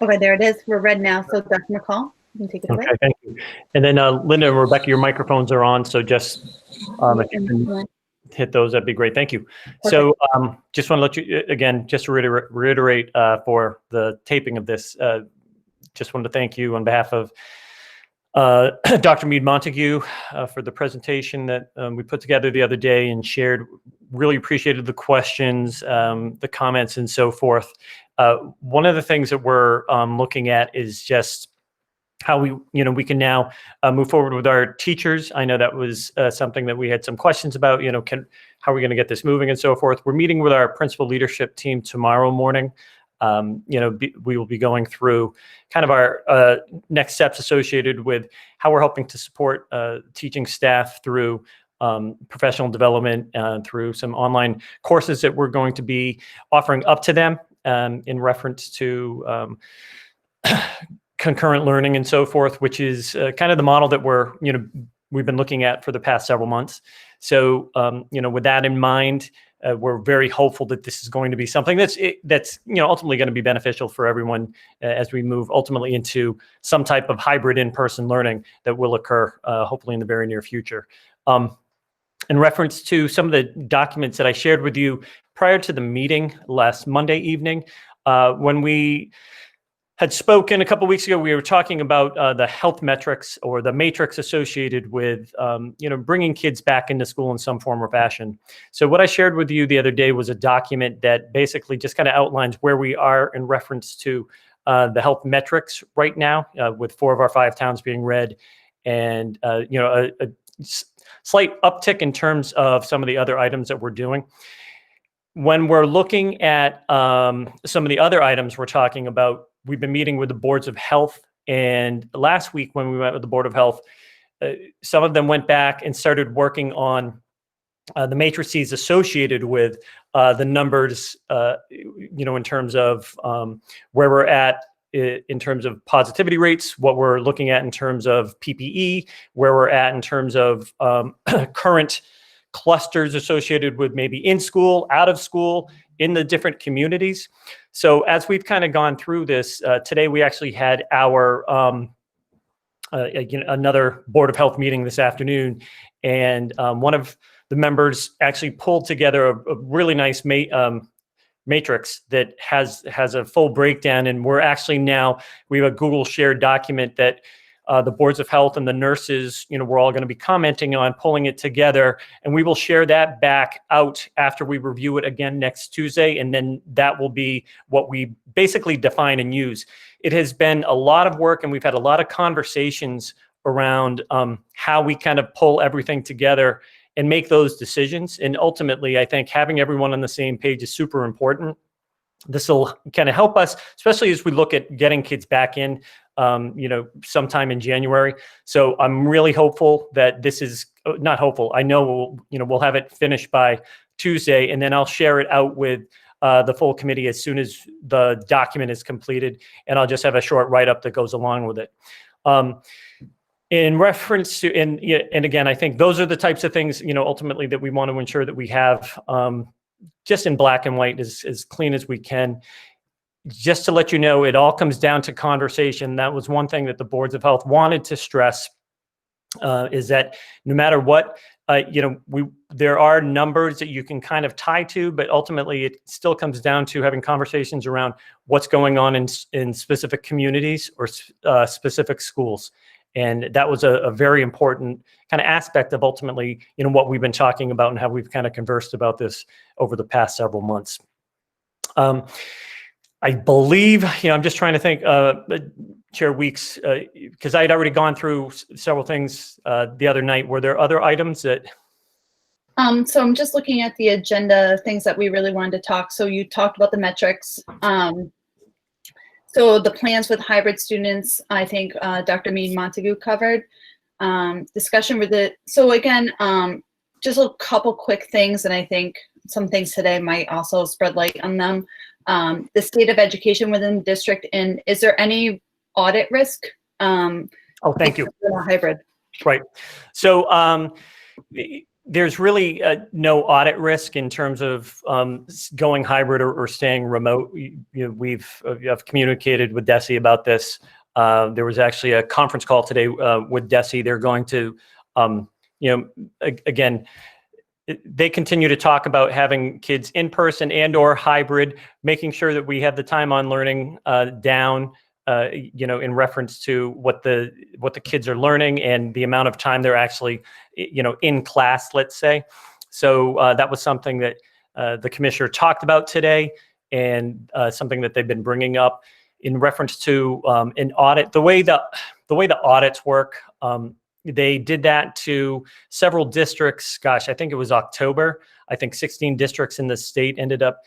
Okay, there it is. We're read now. So Dr. McCall, you can take it away. Okay, thank you. And then Linda and Rebecca, your microphones are on, so just if you can hit those, that'd be great. Thank you. Perfect. So just want to let you, again, just to reiterate for the taping of this, just wanted to thank you on behalf of Dr. Meade Montague for the presentation that we put together the other day and shared. Really appreciated the questions, the comments, and so forth. One of the things that we're looking at is just how we can now move forward with our teachers. I know that was something that we had some questions about, how are we going to get this moving and so forth. We're meeting with our principal leadership team tomorrow morning. We will be going through kind of our next steps associated with how we're helping to support teaching staff through professional development, through some online courses that we're going to be offering up to them in reference to concurrent learning and so forth, which is kind of the model that we've been looking at for the past several months. So, with that in mind, we're very hopeful that this is going to be something that's ultimately going to be beneficial for everyone as we move ultimately into some type of hybrid in-person learning that will occur hopefully in the very near future. In reference to some of the documents that I shared with you prior to the meeting last Monday evening, when we had spoken a couple of weeks ago, we were talking about the health metrics or the matrix associated with, bringing kids back into school in some form or fashion. So what I shared with you the other day was a document that basically just kind of outlines where we are in reference to the health metrics right now, with 4 of our 5 towns being red, and a slight uptick in terms of some of the other items that we're doing. When we're looking at some of the other items we're talking about, we've been meeting with the boards of health, and last week when we met with the Board of Health, some of them went back and started working on the matrices associated with the numbers, in terms of where we're at in terms of positivity rates, what we're looking at in terms of PPE, where we're at in terms of current clusters associated with maybe in school, out of school, in the different communities. So as we've kind of gone through this, today we actually had our another Board of Health meeting this afternoon, and one of the members actually pulled together a really nice matrix that has a full breakdown, and we have a Google shared document that the boards of health and the nurses, we're all going to be commenting on, pulling it together, and we will share that back out after we review it again next Tuesday, and then that will be what we basically define and use. It has been a lot of work, and we've had a lot of conversations around how we kind of pull everything together and make those decisions. And ultimately, I think having everyone on the same page is super important. This will kind of help us, especially as we look at getting kids back in, sometime in January. So I'm really hopeful that this is not hopeful. I know we'll have it finished by Tuesday, and then I'll share it out with the full committee as soon as the document is completed, and I'll just have a short write-up that goes along with it. In reference to, and again, I think those are the types of things, ultimately that we want to ensure that we have just in black and white, as clean as we can. Just to let you know, it all comes down to conversation. That was one thing that the boards of health wanted to stress, is that no matter what, there are numbers that you can kind of tie to, but ultimately it still comes down to having conversations around what's going on in specific communities or specific schools. And that was a very important kind of aspect of ultimately, what we've been talking about and how we've kind of conversed about this over the past several months. I believe, I'm just trying to think, Chair Weeks, because I had already gone through several things the other night. Were there other items that? So I'm just looking at the agenda, things that we really wanted to talk. So you talked about the metrics. So the plans with hybrid students, I think Dr. Meade Montague covered. Discussion with it. So again, just a couple quick things, and I think some things today might also spread light on them. The state of education within the district, and is there any audit risk? Oh, thank you. Hybrid. Right. So there's really no audit risk in terms of going hybrid or staying remote. I've communicated with DESE about this. There was actually a conference call today with DESE. They're going to, again, they continue to talk about having kids in person and or hybrid, making sure that we have the time on learning down, in reference to what the kids are learning and the amount of time they're actually, in class, let's say. So that was something that the commissioner talked about today, and something that they've been bringing up in reference to an audit. The way the audits work. They did that to several districts. Gosh, I think it was October. I think 16 districts in the state ended up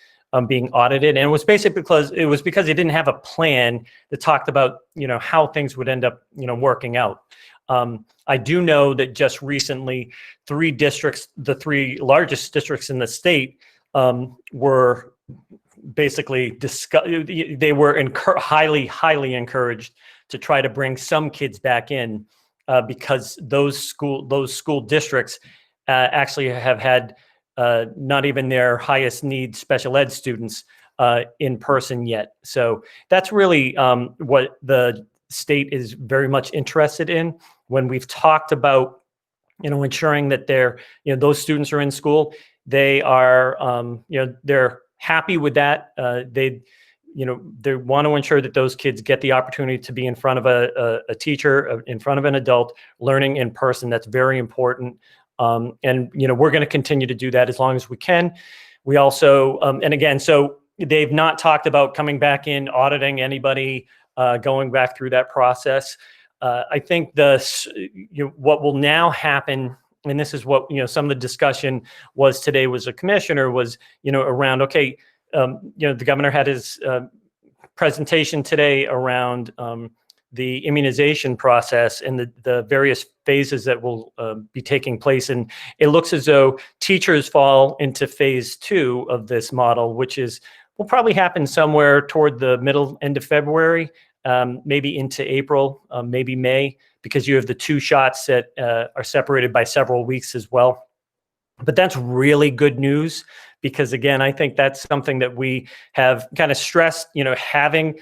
being audited, and it was basically because they didn't have a plan that talked about how things would end up working out. I do know that just recently, 3 districts, the 3 largest districts in the state, were basically they were highly encouraged to try to bring some kids back in. Because those school districts actually have had not even their highest need special ed students in person yet. So that's really what the state is very much interested in. When we've talked about ensuring that those students are in school, they are they're happy with that. They want to ensure that those kids get the opportunity to be in front of a teacher, in front of an adult, learning in person. That's very important. And we're going to continue to do that as long as we can. We also, and again, so they've not talked about coming back in, auditing anybody, going back through that process. I think what will now happen, and this is what some of the discussion was today, was a commissioner was around, okay, the governor had his presentation today around the immunization process and the various phases that will be taking place. And it looks as though teachers fall into phase 2 of this model, which will probably happen somewhere toward the end of February, maybe into April, maybe May, because you have the 2 shots that are separated by several weeks as well. But that's really good news, because again, I think that's something that we have kind of stressed, having,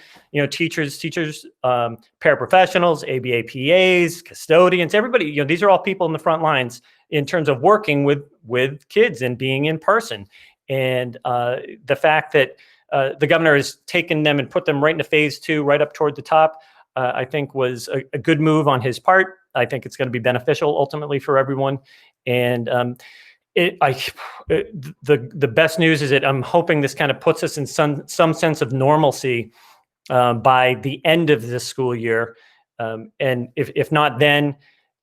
teachers, paraprofessionals, ABA PAs, custodians, everybody, these are all people in the front lines in terms of working with kids and being in person. And the fact that the governor has taken them and put them right into phase 2, right up toward the top, I think was a good move on his part. I think it's going to be beneficial ultimately for everyone. And the best news is that I'm hoping this kind of puts us in some sense of normalcy by the end of this school year, and if not then,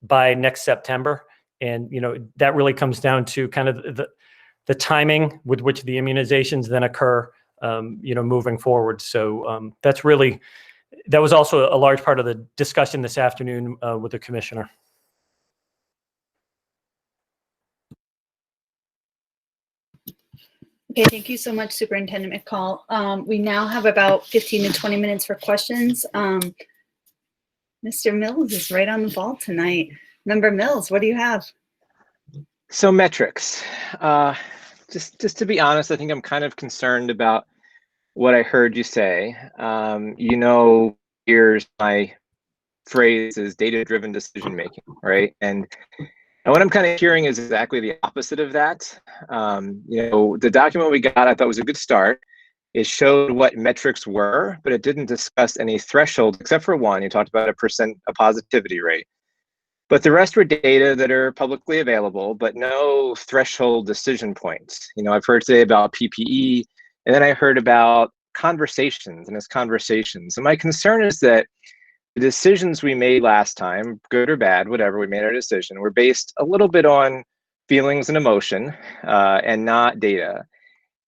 by next September. And that really comes down to kind of the timing with which the immunizations then occur, moving forward. So that was also a large part of the discussion this afternoon with the commissioner. Okay, thank you so much, Superintendent McCall. We now have about 15 to 20 minutes for questions. Mr. Mills is right on the ball tonight. Member Mills, what do you have? So metrics. Just to be honest, I think I'm kind of concerned about what I heard you say. Here's my phrase is data-driven decision making, right? And what I'm kind of hearing is exactly the opposite of that. The document we got, I thought was a good start. It showed what metrics were, but it didn't discuss any threshold, except for one. You talked about a positivity rate. But the rest were data that are publicly available, but no threshold decision points. I've heard today about PPE, and then I heard about conversations and its conversations. And my concern is that the decisions we made last time, good or bad, whatever, we made our decision, were based a little bit on feelings and emotion and not data.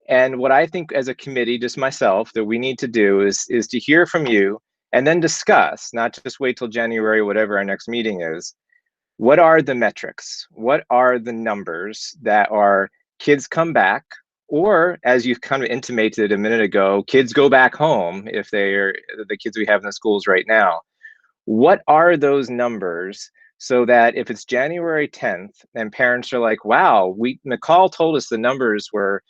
And what I think as a committee, just myself, that we need to do is to hear from you and then discuss, not just wait till January, whatever our next meeting is. What are the metrics? What are the numbers that are kids come back, or as you kind of intimated a minute ago, kids go back home if they're the kids we have in the schools right now? What are those numbers so that if it's January 10th and parents are like, wow, McCall told us the numbers were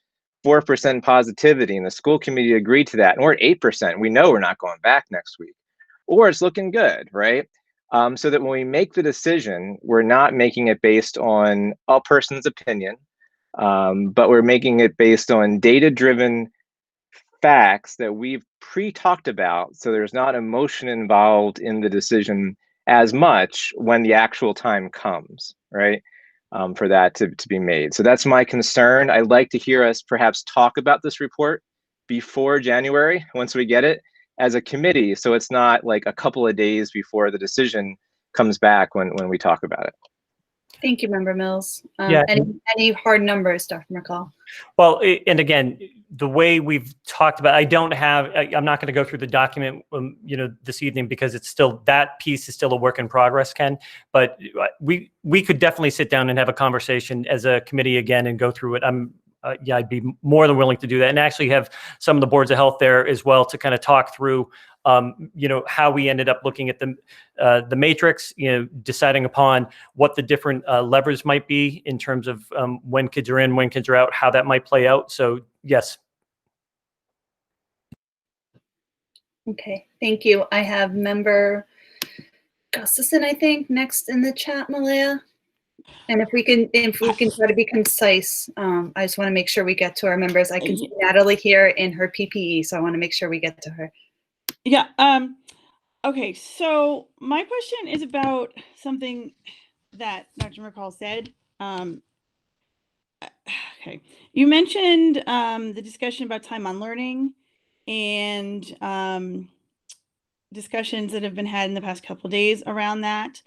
4% positivity and the school committee agreed to that, and we're at 8%, we know we're not going back next week, or it's looking good, right? So that when we make the decision, we're not making it based on a person's opinion, but we're making it based on data-driven facts that we've pre-talked about, so there's not emotion involved in the decision as much when the actual time comes, right? For that to be made. So that's my concern. I'd like to hear us perhaps talk about this report before January, once we get it, as a committee, so it's not like a couple of days before the decision comes back when we talk about it. Thank you, Member Mills. Yeah. Any hard numbers, Dr. McCall? Well, and again, the way we've talked about, I'm not going to go through the document, this evening, because it's still, that piece is still a work in progress, Ken. But we could definitely sit down and have a conversation as a committee again and go through it. I'd be more than willing to do that, and actually have some of the boards of health there as well to kind of talk through, how we ended up looking at the matrix, deciding upon what the different levers might be in terms of when kids are in, when kids are out, how that might play out. So yes. Okay, thank you. I have Member Gustafson, I think, next in the chat, Malaya. And if we can try to be concise, I just want to make sure we get to our members. I can see Natalie here in her PPE, so I want to make sure we get to her. Yeah. Okay. So my question is about something that Dr. McCall said. Okay. You mentioned the discussion about time on learning and discussions that have been had in the past couple of days around that.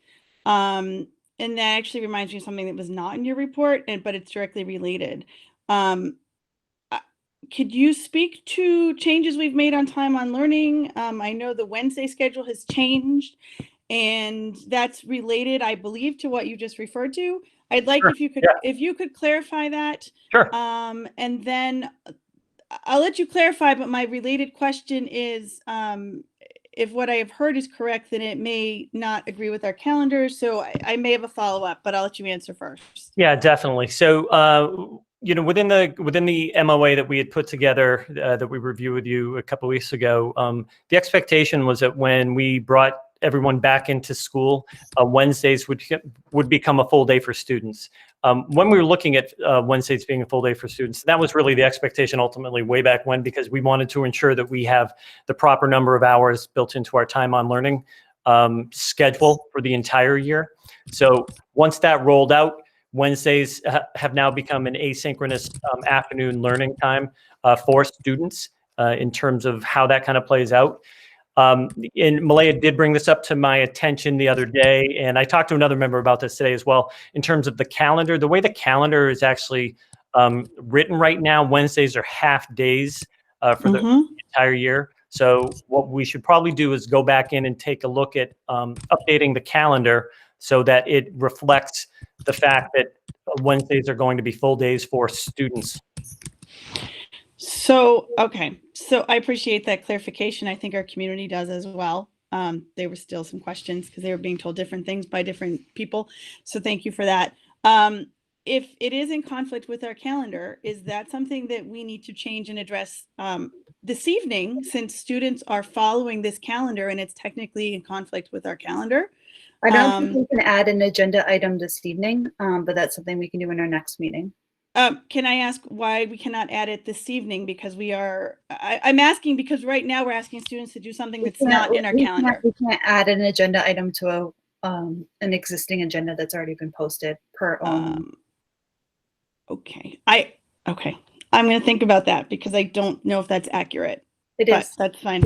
And that actually reminds me of something that was not in your report, but it's directly related. Could you speak to changes we've made on time on learning? I know the Wednesday schedule has changed, and that's related, I believe, to what you just referred to. I'd like Sure. if you could clarify that. Sure. And then I'll let you clarify, but my related question is, if what I have heard is correct, then it may not agree with our calendar. So I may have a follow-up, but I'll let you answer first. Yeah, definitely. So, within the MOA that we had put together, that we reviewed with you a couple of weeks ago, the expectation was that when we brought everyone back into school, Wednesdays would become a full day for students. When we were looking at Wednesdays being a full day for students, that was really the expectation ultimately way back when, because we wanted to ensure that we have the proper number of hours built into our time on learning schedule for the entire year. So once that rolled out, Wednesdays have now become an asynchronous afternoon learning time for students in terms of how that kind of plays out. And Malaya did bring this up to my attention the other day, and I talked to another member about this today as well. In terms of the calendar, the way the calendar is actually written right now, Wednesdays are half days for the entire year. So what we should probably do is go back in and take a look at updating the calendar so that it reflects the fact that Wednesdays are going to be full days for students. So, okay. So I appreciate that clarification. I think our community does as well. There were still some questions because they were being told different things by different people. So thank you for that. If it is in conflict with our calendar, is that something that we need to change and address this evening, since students are following this calendar and it's technically in conflict with our calendar? I don't think we can add an agenda item this evening, but that's something we can do in our next meeting. Can I ask why we cannot add it this evening? Because I'm asking because right now we're asking students to do something that's not in our calendar. We can't add an agenda item to an existing agenda that's already been posted per Okay. I'm going to think about that because I don't know if that's accurate. It is. That's fine.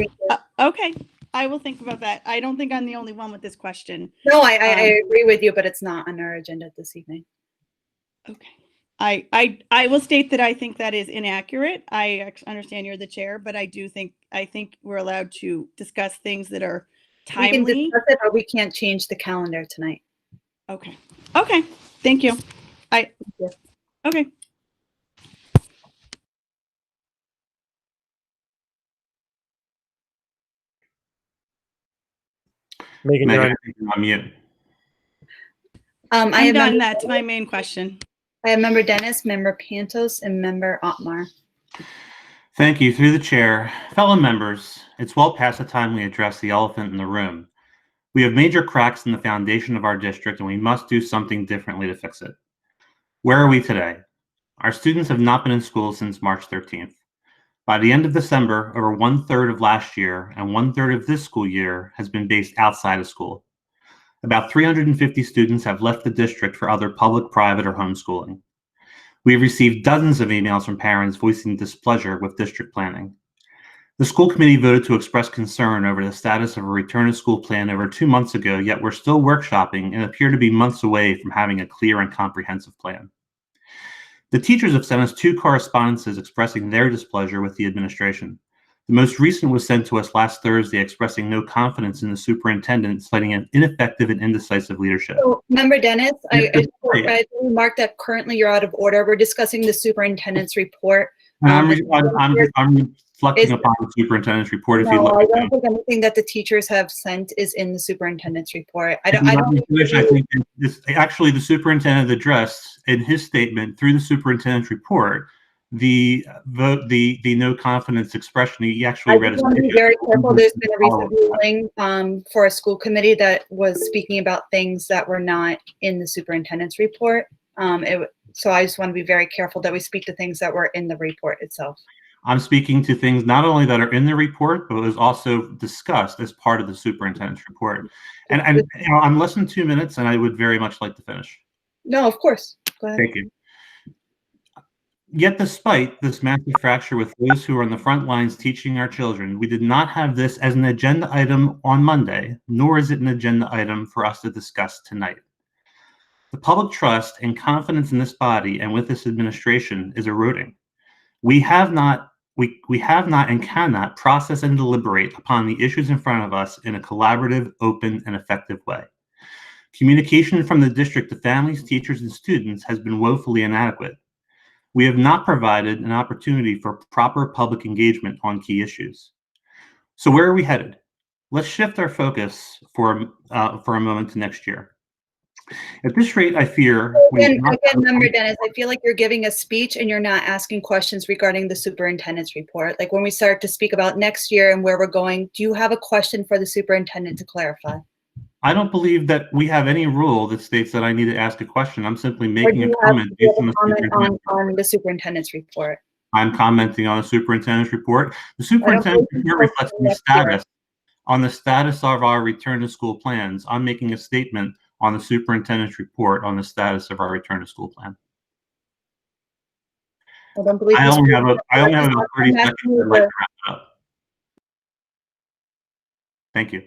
Okay. I will think about that. I don't think I'm the only one with this question. No, I agree with you, but it's not on our agenda this evening. Okay. I will state that I think that is inaccurate. I understand you're the chair, but I think we're allowed to discuss things that are timely. We can discuss it, but we can't change the calendar tonight. Okay. Okay. Thank you. Okay. Megan, you're on mute. I I'm have done. member, That's my main question. I have member Dennis, member Pantos, and member Otmar. Thank you. Through the chair. Fellow members, it's well past the time we address the elephant in the room. We have major cracks in the foundation of our district, and we must do something differently to fix it. Where are we today? Our students have not been in school since March 13th. By the end of December, over 1/3 of last year and 1/3 of this school year has been based outside of school. About 350 students have left the district for other public, private, or homeschooling. We have received dozens of emails from parents voicing displeasure with district planning. The school committee voted to express concern over the status of a return to school plan over 2 months ago, yet we're still workshopping and appear to be months away from having a clear and comprehensive plan. The teachers have sent us 2 correspondences expressing their displeasure with the administration. The most recent was sent to us last Thursday, expressing no confidence in the superintendent, citing an ineffective and indecisive leadership. So, member Dennis, I remarked that currently you're out of order. We're discussing the superintendent's report. I'm reflecting upon the superintendent's report. If you look, I don't think anything that the teachers have sent is in the superintendent's report. I think actually the superintendent addressed in his statement through the superintendent's report the no confidence expression. He actually read. I want to be very careful. There's been a recent ruling for a school committee that was speaking about things that were not in the superintendent's report. So I just want to be very careful that we speak to things that were in the report itself. I'm speaking to things not only that are in the report, but was also discussed as part of the superintendent's report. And you know, I'm less than 2 minutes, and I would very much like to finish. No, of course. Go ahead. Thank you. Yet despite this massive fracture with those who are on the front lines teaching our children, we did not have this as an agenda item on Monday, nor is it an agenda item for us to discuss tonight. The public trust and confidence in this body and with this administration is eroding. We have not and cannot process and deliberate upon the issues in front of us in a collaborative, open, and effective way. Communication from the district to families, teachers, and students has been woefully inadequate. We have not provided an opportunity for proper public engagement on key issues. So where are we headed? Let's shift our focus for a moment to next year. At this rate, I fear. Again, member Dennis, I feel like you're giving a speech and you're not asking questions regarding the superintendent's report. Like when we start to speak about next year and where we're going, do you have a question for the superintendent to clarify? I don't believe that we have any rule that states that I need to ask a question. I'm simply making a comment based on the superintendent's report. I'm commenting on the superintendent's report. The superintendent's report reflects the status on the status of our return to school plans. I'm making a statement on the superintendent's report on the status of our return to school plan. I don't believe I only have about 30 seconds. I'd like to wrap it up. Thank you.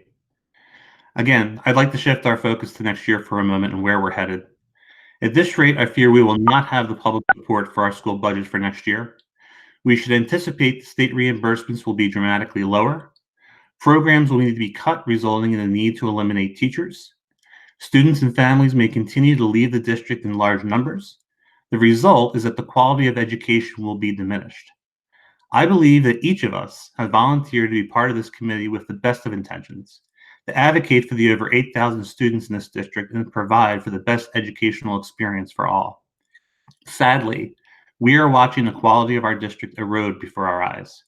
Again, I'd like to shift our focus to next year for a moment and where we're headed. At this rate, I fear we will not have the public support for our school budget for next year. We should anticipate the state reimbursements will be dramatically lower. Programs will need to be cut, resulting in the need to eliminate teachers. Students and families may continue to leave the district in large numbers. The result is that the quality of education will be diminished. I believe that each of us have volunteered to be part of this committee with the best of intentions, to advocate for the over 8,000 students in this district and provide for the best educational experience for all. Sadly, we are watching the quality of our district erode before our eyes.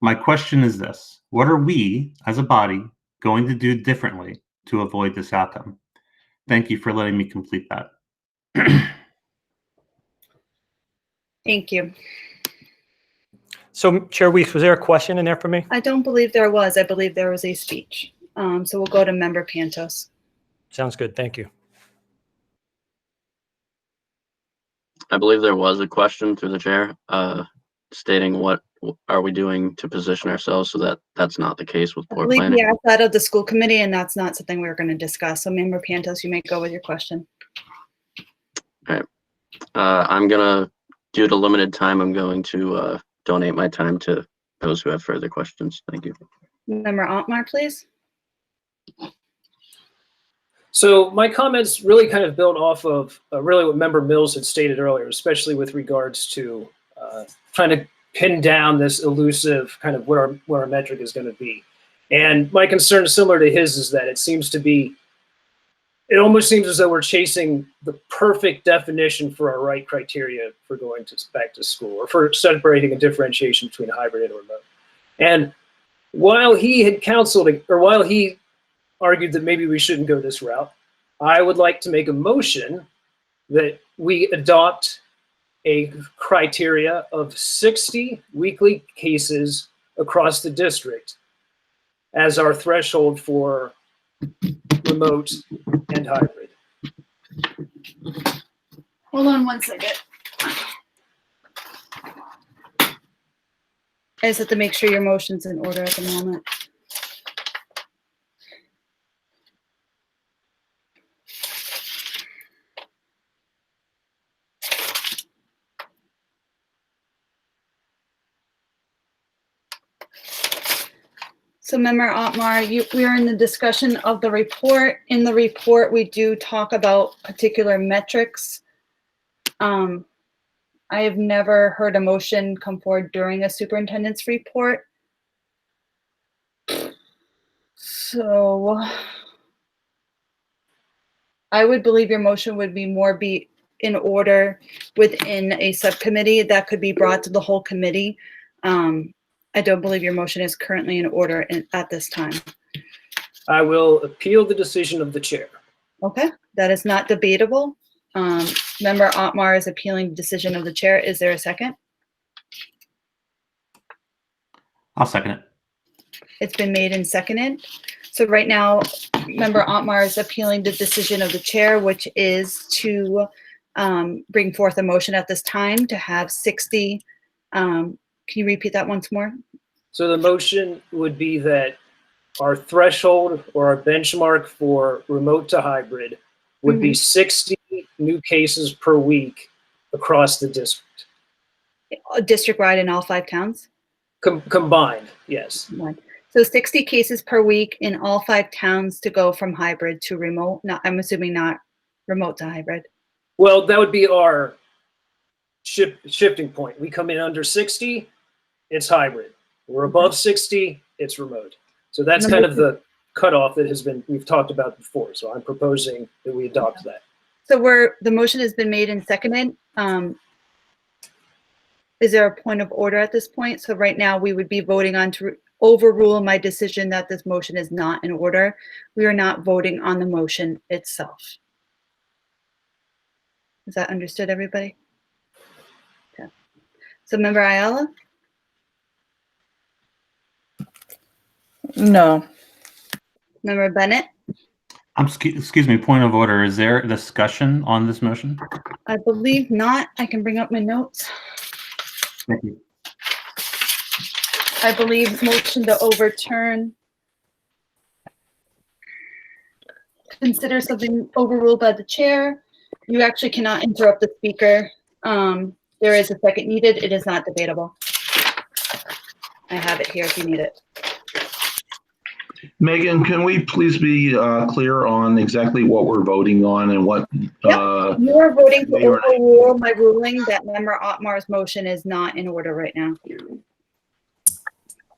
My question is this: what are we, as a body, going to do differently to avoid this outcome? Thank you for letting me complete that. Thank you. So, Chair Weeks, was there a question in there for me? I don't believe there was. I believe there was a speech. So we'll go to member Pantos. Sounds good. Thank you. I believe there was a question through the chair stating what are we doing to position ourselves so that that's not the case with poor planning. We asked that of the school committee, and that's not something we're going to discuss. So member Pantos, you may go with your question. All right. I'm going to, due to limited time, I'm going to donate my time to those who have further questions. Thank you. Member Otmar, please. So my comments really kind of build off of really what Member Mills had stated earlier, especially with regards to trying to pin down this elusive kind of what our metric is going to be. And my concern, similar to his, is that it seems to be it almost seems as though we're chasing the perfect definition for our right criteria for going back to school, or for separating a differentiation between hybrid and remote. And while he had counseled, or while he argued that maybe we shouldn't go this route, I would like to make a motion that we adopt a criteria of 60 weekly cases across the district as our threshold for remote and hybrid. Hold on one second. I just have to make sure your motion's in order at the moment. So Member Otmar, we are in the discussion of the report. In the report, we do talk about particular metrics. I have never heard a motion come forward during a superintendent's report. So I would believe your motion would be in order within a subcommittee that could be brought to the whole committee. I don't believe your motion is currently in order at this time. I will appeal the decision of the chair. Okay, that is not debatable. Member Otmar is appealing the decision of the chair. Is there a second? I'll second it. It's been made and seconded. So right now, Member Otmar is appealing the decision of the chair, which is to bring forth a motion at this time to have 60. Can you repeat that once more? So the motion would be that our threshold or our benchmark for remote to hybrid would be 60 new cases per week across the district. District-wide in all 5 towns? Combined, yes. So 60 cases per week in all 5 towns to go from hybrid to remote. Not, I'm assuming not remote to hybrid. Well, that would be our shifting point. We come in under 60, it's hybrid. We're above 60, it's remote. So that's kind of the cutoff that we've talked about before. So I'm proposing that we adopt that. So the motion has been made and seconded. Is there a point of order at this point? So right now we would be voting on to overrule my decision that this motion is not in order. We are not voting on the motion itself. Is that understood, everybody? Okay. So Member Ayala? No. Member Bennett? Excuse me, point of order. Is there a discussion on this motion? I believe not. I can bring up my notes. Thank you. I believe motion to overturn. Consider something overruled by the chair. You actually cannot interrupt the speaker. There is a second needed. It is not debatable. I have it here if you need it. Megan, can we please be clear on exactly what we're voting on and what? Yep. You are voting to overrule my ruling that Member Otmar's motion is not in order right now.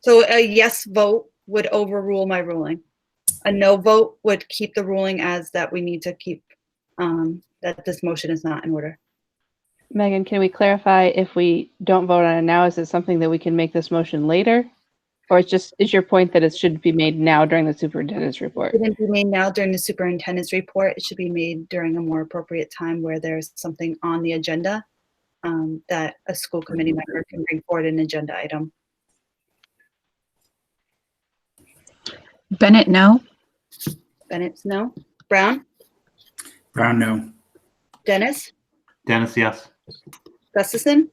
So a yes vote would overrule my ruling. A no vote would keep the ruling as that we need to keep, that this motion is not in order. Megan, can we clarify if we don't vote on it now, is it something that we can make this motion later? Or is your point that it should be made now during the superintendent's report? It shouldn't be made now during the superintendent's report. It should be made during a more appropriate time where there's something on the agenda that a school committee member can bring forward an agenda item. Bennett, no. Bennett's no. Brown? Brown, no. Dennis? Dennis, yes. Gustafson?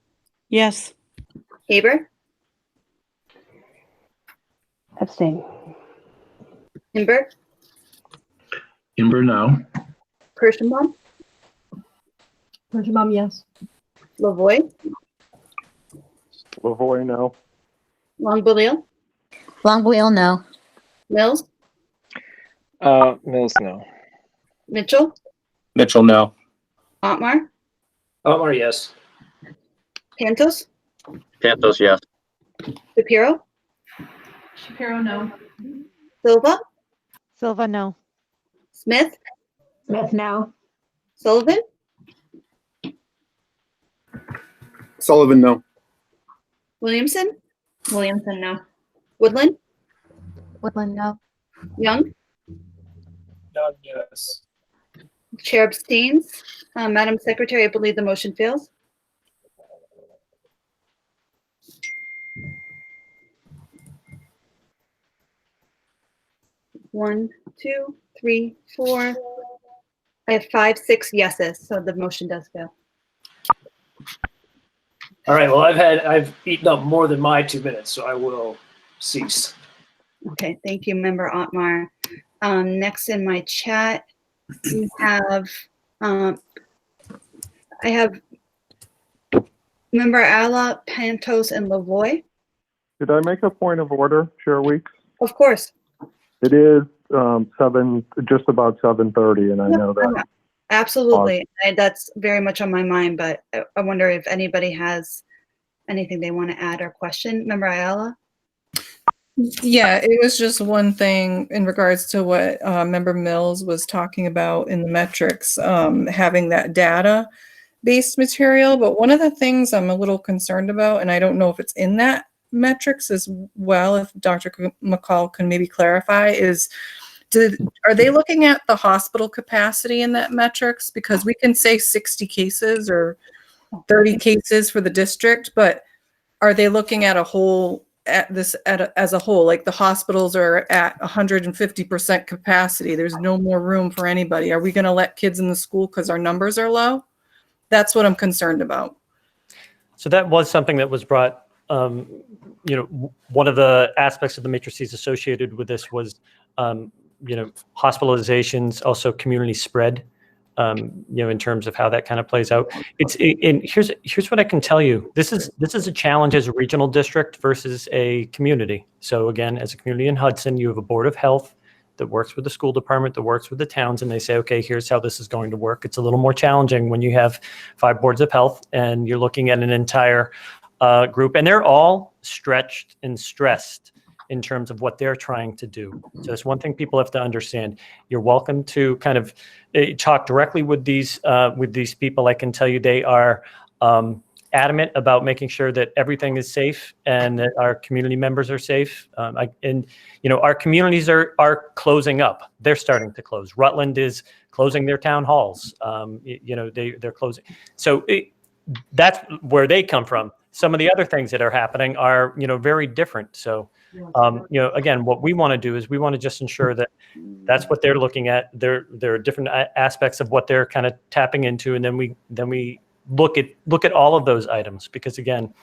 Yes. Haber? Abstain. Imber? Imber, no. Kirschenbaum? Kirschenbaum, yes. Lavoy? Lavoy, no. Longbeliel? Longbeliel, no. Mills? Mills, no. Mitchell? Mitchell, no. Otmar? Otmar, yes. Pantos? Pantos, yes. Shapiro? Shapiro, no. Silva? Silva, no. Smith? Smith, no. Sullivan, Sullivan, no. Williamson, Williamson, no. Woodland, Woodland, no. Young, Young, yes. Chair abstains. Madam Secretary, I believe the motion fails. One, two, three, four. I have 5, 6 yeses, so the motion does fail. All right, well, I've eaten up more than my 2 minutes, so I will cease. Okay, thank you, Member Otmar. Next in my chat, we have, I have Member Ala, Pantos, and Lavoy. Did I make a point of order, Chair Weeks? Of course. It is just about 7:30, and I know that. Absolutely. That's very much on my mind, but I wonder if anybody has anything they want to add or question. Member Ayala? Yeah, it was just one thing in regards to what Member Mills was talking about in the metrics, having that data-based material. But one of the things I'm a little concerned about, and I don't know if it's in that metrics as well, if Dr. McCall can maybe clarify, is are they looking at the hospital capacity in that metrics? Because we can say 60 cases or 30 cases for the district, but are they looking at a whole, as a whole, like the hospitals are at 150% capacity, there's no more room for anybody. Are we going to let kids in the school because our numbers are low? That's what I'm concerned about. So that was something that was brought, one of the aspects of the matrices associated with this was, hospitalizations, also community spread, in terms of how that kind of plays out. And here's what I can tell you. This is a challenge as a regional district versus a community. So again, as a community in Hudson, you have a board of health that works with the school department, that works with the towns, and they say, okay, here's how this is going to work. It's a little more challenging when you have 5 boards of health and you're looking at an entire group, and they're all stretched and stressed in terms of what they're trying to do. So it's one thing people have to understand. You're welcome to kind of talk directly with these people. I can tell you they are adamant about making sure that everything is safe and that our community members are safe. Our communities are closing up. They're starting to close. Rutland is closing their town halls. They're closing. So that's where they come from. Some of the other things that are happening are, very different. So, again, what we want to do is we want to just ensure that that's what they're looking at. There are different aspects of what they're kind of tapping into, and then we look at all of those items, because again,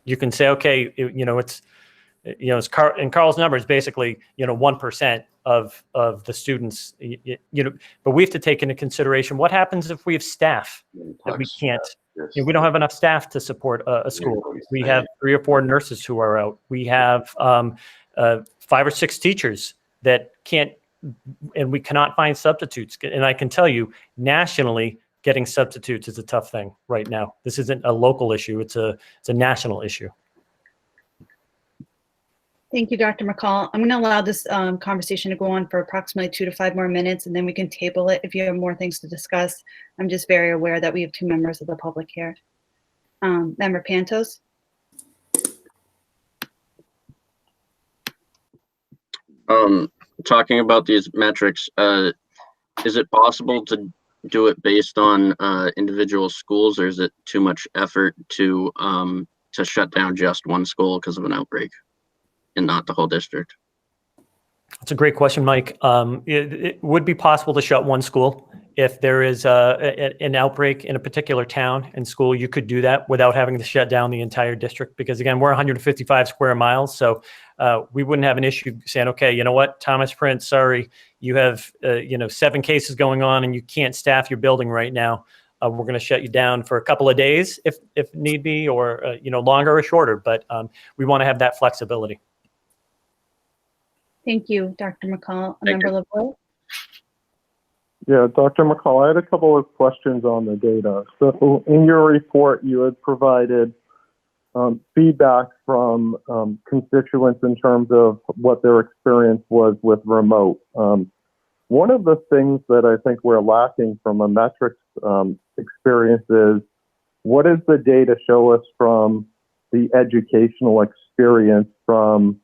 you can say, okay, it's Carl's number is basically 1% of the students, but we have to take into consideration what happens if we have staff that we can't. We don't have enough staff to support a school. We have 3 or 4 nurses who are out. We have 5 or 6 teachers that can't, and we cannot find substitutes. And I can tell you, nationally, getting substitutes is a tough thing right now. This isn't a local issue. It's a national issue. Thank you, Dr. McCall. I'm going to allow this conversation to go on for approximately 2 to 5 more minutes, and then we can table it if you have more things to discuss. I'm just very aware that we have 2 members of the public here. Member Pantos? Talking about these metrics, is it possible to do it based on individual schools, or is it too much effort to shut down just one school because of an outbreak and not the whole district? That's a great question, Mike. It would be possible to shut one school. If there is an outbreak in a particular town and school, you could do that without having to shut down the entire district, because again, we're 155 square miles. So we wouldn't have an issue saying, okay, you know what, Thomas Prince, sorry, you have 7 cases going on and you can't staff your building right now. We're going to shut you down for a couple of days if need be, or longer or shorter. But we want to have that flexibility. Thank you, Dr. McCall. Member Lavoie? Yeah, Dr. McCall, I had a couple of questions on the data. So in your report, you had provided feedback from constituents in terms of what their experience was with remote. One of the things that I think we're lacking from a metrics experience is, what does the data show us from the educational experience, from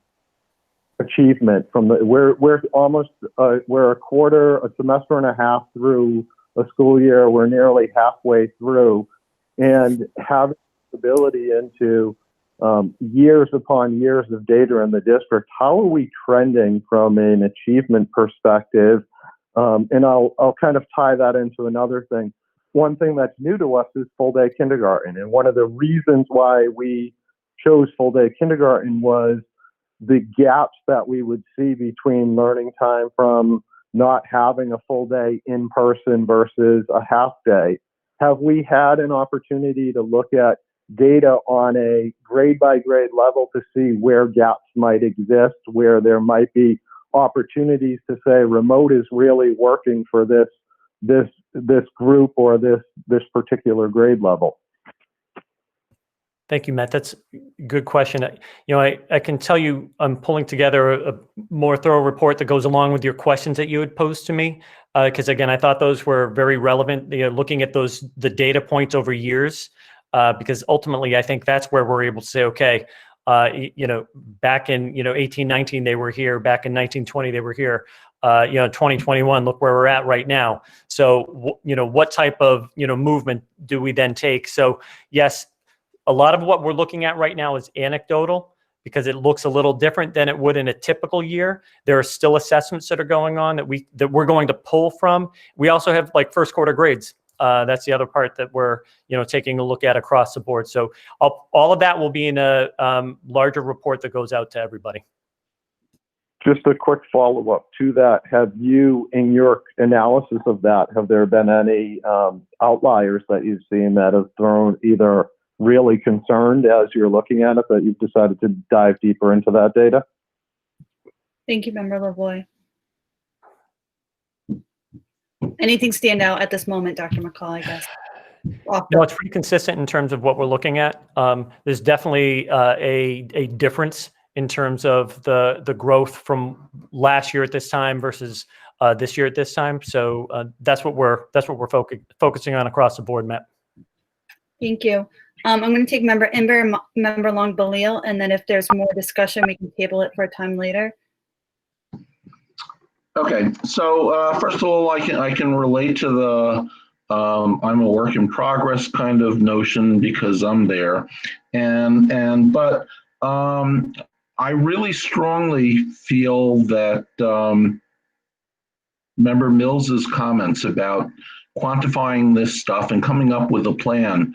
achievement, from the we're almost we're a semester and a half through a school year, we're nearly halfway through, and having visibility into years upon years of data in the district, how are we trending from an achievement perspective? And I'll kind of tie that into another thing. One thing that's new to us is full day kindergarten. And one of the reasons why we chose full day kindergarten was the gaps that we would see between learning time from not having a full day in person versus a half day. Have we had an opportunity to look at data on a grade by grade level to see where gaps might exist, where there might be opportunities to say remote is really working for this group or this particular grade level? Thank you, Matt. That's a good question. I can tell you I'm pulling together a more thorough report that goes along with your questions that you had posed to me. Because again, I thought those were very relevant, looking at the data points over years, because ultimately I think that's where we're able to say, okay, back in, 1819, they were here, back in 1920, they were here, 2021, look where we're at right now. So, what type of, movement do we then take? So yes, a lot of what we're looking at right now is anecdotal because it looks a little different than it would in a typical year. There are still assessments that are going on that we're going to pull from. We also have like first quarter grades. That's the other part that we're taking a look at across the board. So all of that will be in a larger report that goes out to everybody. Just a quick follow-up to that. Have you, in your analysis of that, have there been any outliers that you've seen that have thrown either really concerned as you're looking at it, that you've decided to dive deeper into that data? Thank you, Member Lavoie. Anything stand out at this moment, Dr. McCall, I guess? No, it's pretty consistent in terms of what we're looking at. There's definitely a difference in terms of the growth from last year at this time versus this year at this time. So that's what we're focusing on across the board, Matt. Thank you. I'm going to take Member Imber, Member Long-Balil, and then if there's more discussion, we can table it for a time later. Okay, so first of all, I can relate to the I'm a work in progress kind of notion because I'm there, but I really strongly feel that Member Mills's comments about quantifying this stuff and coming up with a plan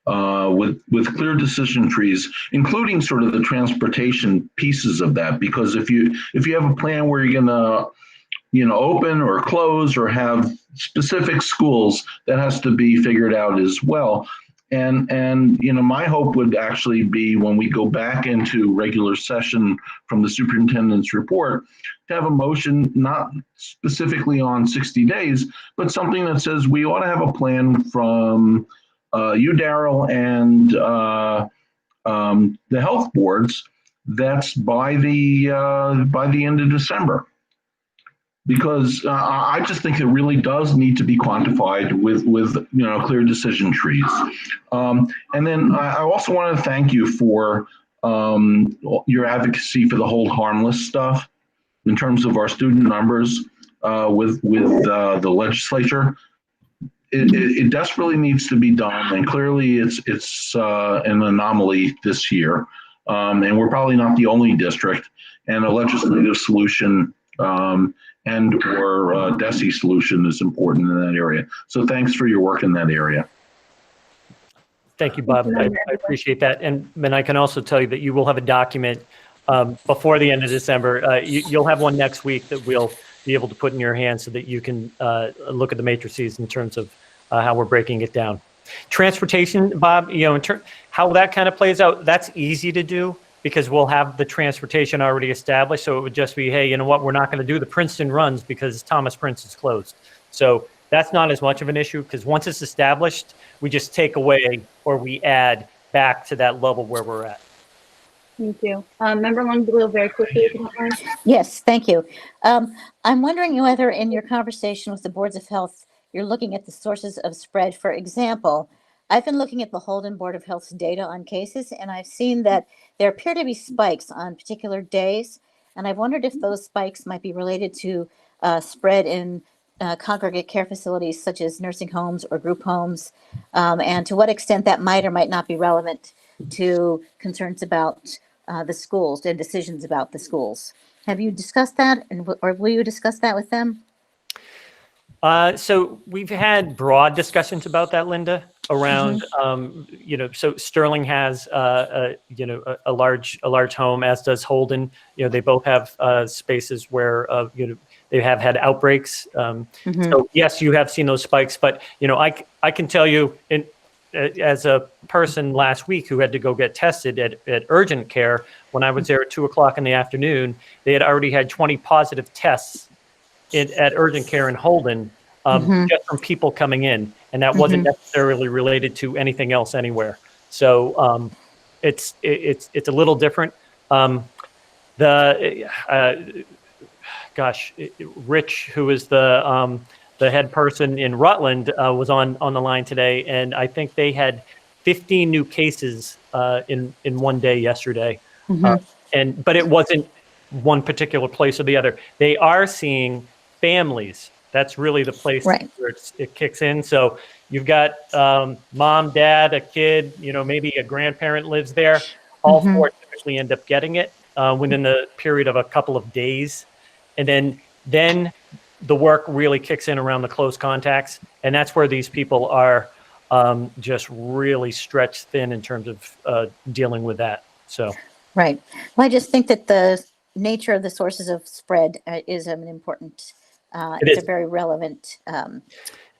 with clear decision trees, including sort of the transportation pieces of that. Because if you have a plan where you're gonna open or close or have specific schools, that has to be figured out as well. And my hope would actually be when we go back into regular session from the superintendent's report to have a motion, not specifically on 60 days, but something that says we ought to have a plan from you, Daryl, and the health boards. That's by the end of December. Because I just think it really does need to be quantified with clear decision trees. And then I also want to thank you for your advocacy for the hold harmless stuff in terms of our student numbers with the legislature. It desperately needs to be done, and clearly it's an anomaly this year, and we're probably not the only district. And a legislative solution and or DESE solution is important in that area. So thanks for your work in that area. Thank you, Bob. I appreciate that. And I can also tell you that you will have a document before the end of December. You'll have one next week that we'll be able to put in your hands so that you can look at the matrices in terms of how we're breaking it down. Transportation, Bob, how that kind of plays out, that's easy to do, because we'll have the transportation already established. So it would just be, hey, you know what, we're not going to do the Princeton runs because Thomas Prince is closed. So that's not as much of an issue, because once it's established, we just take away or we add back to that level where we're at. Thank you. Member Longblow, very quickly, if you don't mind. Yes, thank you. I'm wondering whether in your conversation with the boards of health, you're looking at the sources of spread. For example, I've been looking at the Holden Board of Health's data on cases, and I've seen that there appear to be spikes on particular days. And I've wondered if those spikes might be related to spread in congregate care facilities such as nursing homes or group homes, and to what extent that might or might not be relevant to concerns about the schools and decisions about the schools. Have you discussed that, or will you discuss that with them? So we've had broad discussions about that, Linda, around, so Sterling has, a large home, as does Holden. They both have spaces where, they have had outbreaks. So yes, you have seen those spikes, but, I can tell you as a person last week who had to go get tested at urgent care, when I was there at 2:00 in the afternoon, they had already had 20 positive tests at urgent care in Holden, just from people coming in, and that wasn't necessarily related to anything else anywhere. So it's a little different. Rich, who is the head person in Rutland, was on the line today, and I think they had 15 new cases in one day yesterday. But it wasn't one particular place or the other. They are seeing families. That's really the place where it kicks in. So you've got mom, dad, a kid, maybe a grandparent lives there. All four typically end up getting it within the period of a couple of days. And then the work really kicks in around the close contacts. And that's where these people are just really stretched thin in terms of dealing with that. So. Right. Well, I just think that the nature of the sources of spread is an important, it's a very relevant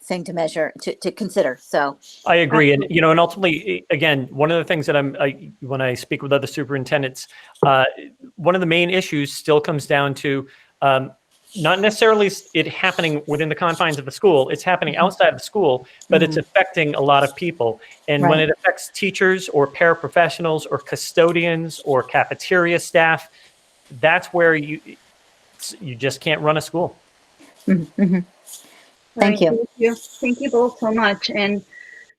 thing to measure, to consider. So I agree. And, and ultimately, again, one of the things that when I speak with other superintendents, one of the main issues still comes down to not necessarily it happening within the confines of the school. It's happening outside of the school, but it's affecting a lot of people. And when it affects teachers or paraprofessionals or custodians or cafeteria staff, that's where you just can't run a school. Thank you. Thank you both so much. And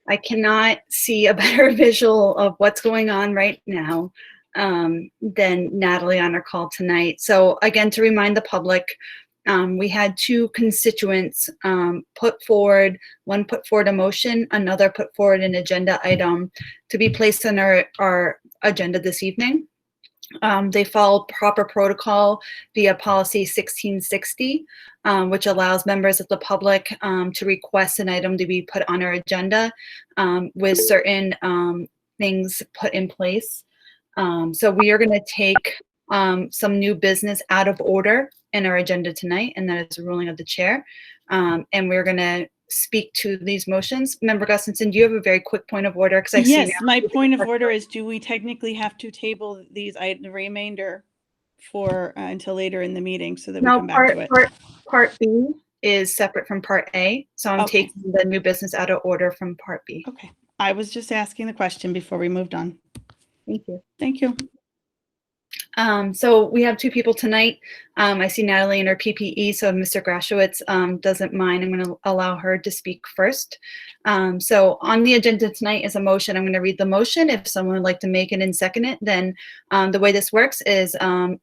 I cannot see a better visual of what's going on right now than Natalie on our call tonight. So again, to remind the public, we had two constituents put forward a motion, another put forward an agenda item to be placed on our agenda this evening. They followed proper protocol via policy 1660, which allows members of the public to request an item to be put on our agenda with certain things put in place. So we are going to take some new business out of order in our agenda tonight, and that is a ruling of the chair. And we're going to speak to these motions. Member Gustafson, do you have a very quick point of order? Because yes, my point of order is: do we technically have to table these the remainder for until later in the meeting so that we come back to it? Part B is separate from Part A, so I'm taking the new business out of order from Part B. Okay, I was just asking the question before we moved on. Thank you. Thank you. So we have two people tonight. I see Natalie in her PPE, so if Mr. Grashowitz doesn't mind, I'm going to allow her to speak first. So on the agenda tonight is a motion. I'm going to read the motion. If someone would like to make it and second it, then the way this works is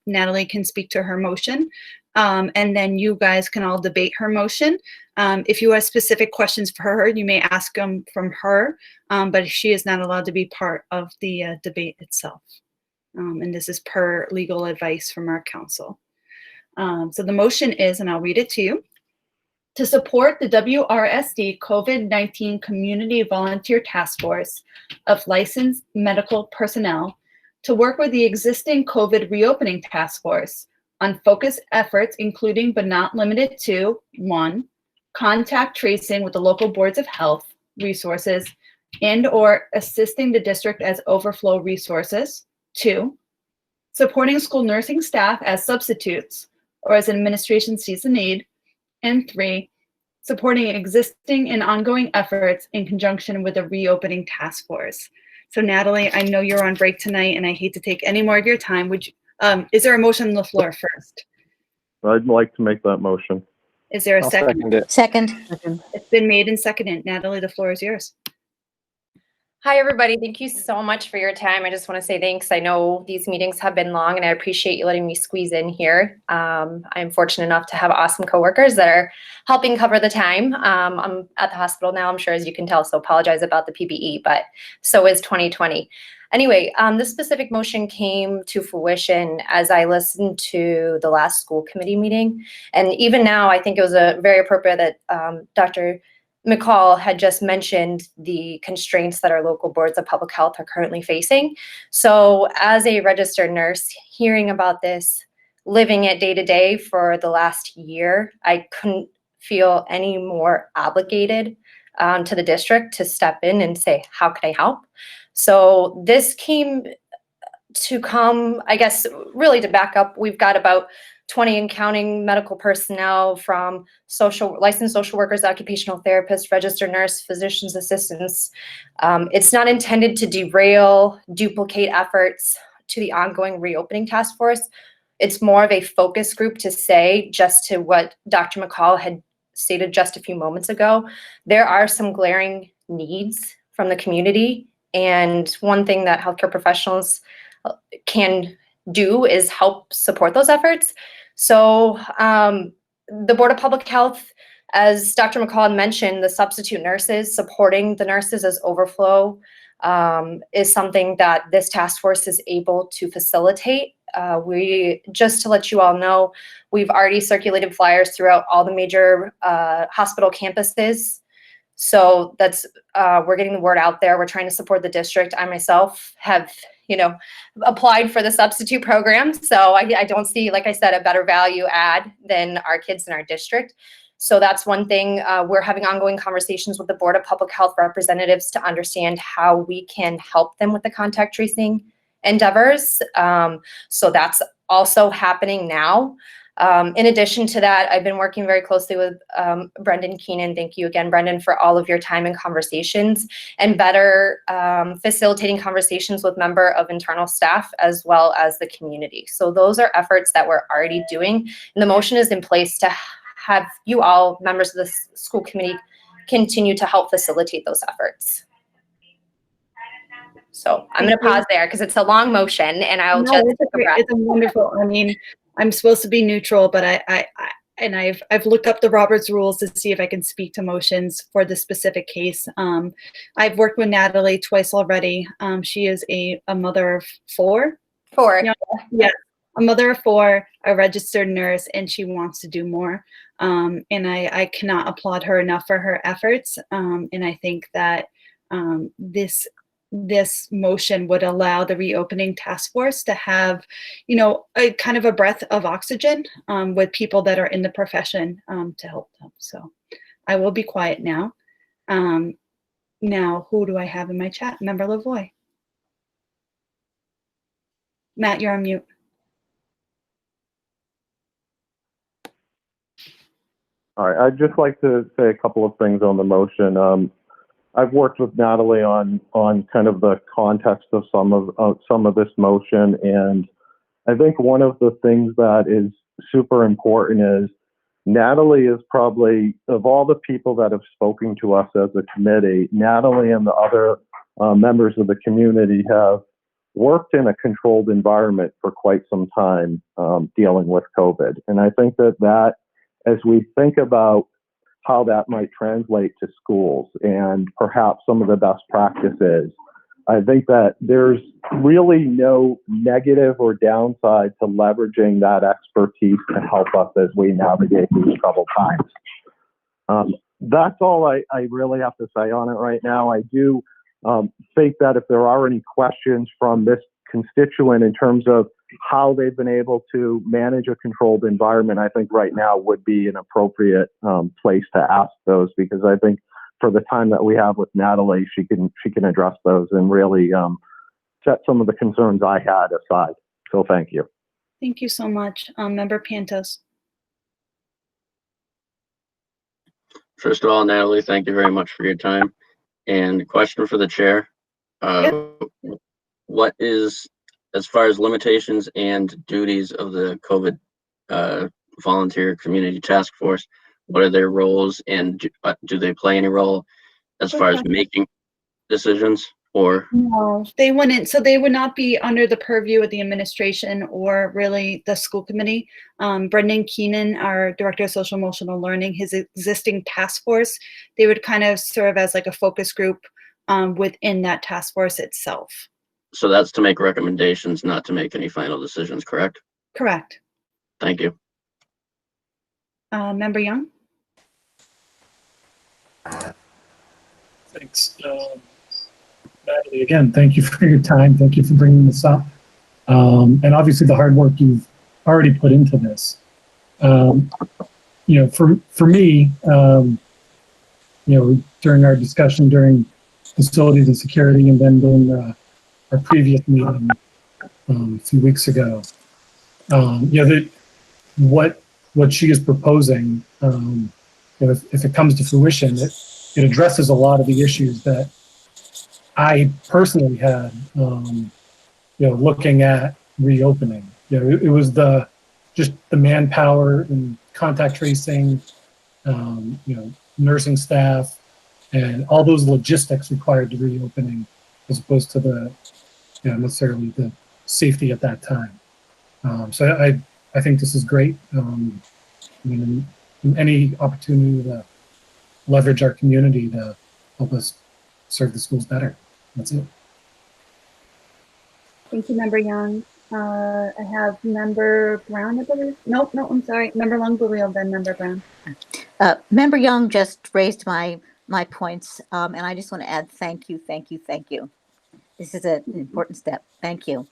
Natalie can speak to her motion, and then you guys can all debate her motion. If you have specific questions for her, you may ask them from her, but she is not allowed to be part of the debate itself. And this is per legal advice from our counsel. So the motion is, and I'll read it to you, to support the WRSD COVID-19 Community Volunteer Task Force of licensed medical personnel to work with the existing COVID reopening task force on focused efforts, including but not limited to: 1, contact tracing with the local boards of health resources and/or assisting the district as overflow resources; 2, supporting school nursing staff as substitutes or as administration sees the need; and 3, supporting existing and ongoing efforts in conjunction with the reopening task force. So Natalie, I know you're on break tonight and I hate to take any more of your time. Would you, is there a motion on the floor first? I'd like to make that motion. Is there a I'll second? second it. Second. It's been made and seconded. Natalie, the floor is yours. Hi, everybody. Thank you so much for your time. I just want to say thanks. I know these meetings have been long and I appreciate you letting me squeeze in here. I'm fortunate enough to have awesome coworkers that are helping cover the time. I'm at the hospital now, I'm sure, as you can tell, so apologize about the PPE, but so is 2020. Anyway, this specific motion came to fruition as I listened to the last school committee meeting. And even now, I think it was very appropriate that Dr. McCall had just mentioned the constraints that our local boards of public health are currently facing. So as a registered nurse, hearing about this, living it day to day for the last year, I couldn't feel any more obligated to the district to step in and say, how can I help? So this came to come, I guess, really to back up, we've got about 20 and counting medical personnel from licensed social workers, occupational therapists, registered nurse, physician's assistants. It's not intended to derail, duplicate efforts to the ongoing reopening task force. It's more of a focus group to say, just to what Dr. McCall had stated just a few moments ago, there are some glaring needs from the community. And one thing that healthcare professionals can do is help support those efforts. So the Board of Public Health, as Dr. McCall mentioned, the substitute nurses, supporting the nurses as overflow is something that this task force is able to facilitate. Just to let you all know, we've already circulated flyers throughout all the major hospital campuses. So that's, we're getting the word out there. We're trying to support the district. I myself have, applied for the substitute program. So I don't see, like I said, a better value add than our kids in our district. So that's one thing. We're having ongoing conversations with the Board of Public Health representatives to understand how we can help them with the contact tracing endeavors. So that's also happening now. In addition to that, I've been working very closely with Brendan Keenan. Thank you again, Brendan, for all of your time and conversations, and better facilitating conversations with member of internal staff as well as the community. So those are efforts that we're already doing. And the motion is in place to have you all, members of the school committee, continue to help facilitate those efforts. So I'm going to pause there because it's a long motion, and I'll just take a breath. It's wonderful. I mean, I'm supposed to be neutral, but I've looked up the Roberts rules to see if I can speak to motions for this specific case. I've worked with Natalie twice already. She is a mother of four. Yeah, a mother of four, a registered nurse, and she wants to do more. And I cannot applaud her enough for her efforts. And I think that this motion would allow the reopening task force to have, a kind of a breath of oxygen with people that are in the profession to help them. So I will be quiet now. Now, who do I have in my chat? Member Lavoie. Matt, you're on mute. All right, I'd just like to say a couple of things on the motion. I've worked with Natalie on kind of the context of some of this motion, and I think one of the things that is super important is Natalie is probably, of all the people that have spoken to us as a committee, Natalie and the other members of the community have worked in a controlled environment for quite some time dealing with COVID. And I think that as we think about how that might translate to schools and perhaps some of the best practices, I think that there's really no negative or downside to leveraging that expertise to help us as we navigate these troubled times. That's all I really have to say on it right now. I do think that if there are any questions from this constituent in terms of how they've been able to manage a controlled environment, I think right now would be an appropriate place to ask those, because I think for the time that we have with Natalie, she can address those and really set some of the concerns I had aside. So thank you. Thank you so much. Member Pantos. First of all, Natalie, thank you very much for your time. And question for the chair. What is, as far as limitations and duties of the COVID volunteer community task force, what are their roles, and do they play any role as far as making decisions, or? No, they wouldn't. So they would not be under the purview of the administration or really the school committee. Brendan Keenan, our director of social emotional learning, his existing task force, they would kind of serve as like a focus group within that task force itself. So that's to make recommendations, not to make any final decisions, correct? Correct. Thank you. Member Young? Thanks. Natalie, again, thank you for your time. Thank you for bringing this up. And obviously the hard work you've already put into this. You know, for me, you know, during our discussion during facilities and security, and then during our previous meeting a few weeks ago, you know, that what she is proposing, you know, if it comes to fruition, it addresses a lot of the issues that I personally had, you know, looking at reopening. You know, it was just the manpower and contact tracing, you know, nursing staff, and all those logistics required to reopening, as opposed to the, you know, necessarily the safety at that time. So I think this is great. I mean, any opportunity to leverage our community to help us serve the schools better. That's it. Thank you, Member Young. I have Member Brown, I believe. Nope, I'm sorry. Member Longbelial, then Member Brown. Member Young just raised my points, and I just want to add thank you. This is an important step. Thank you.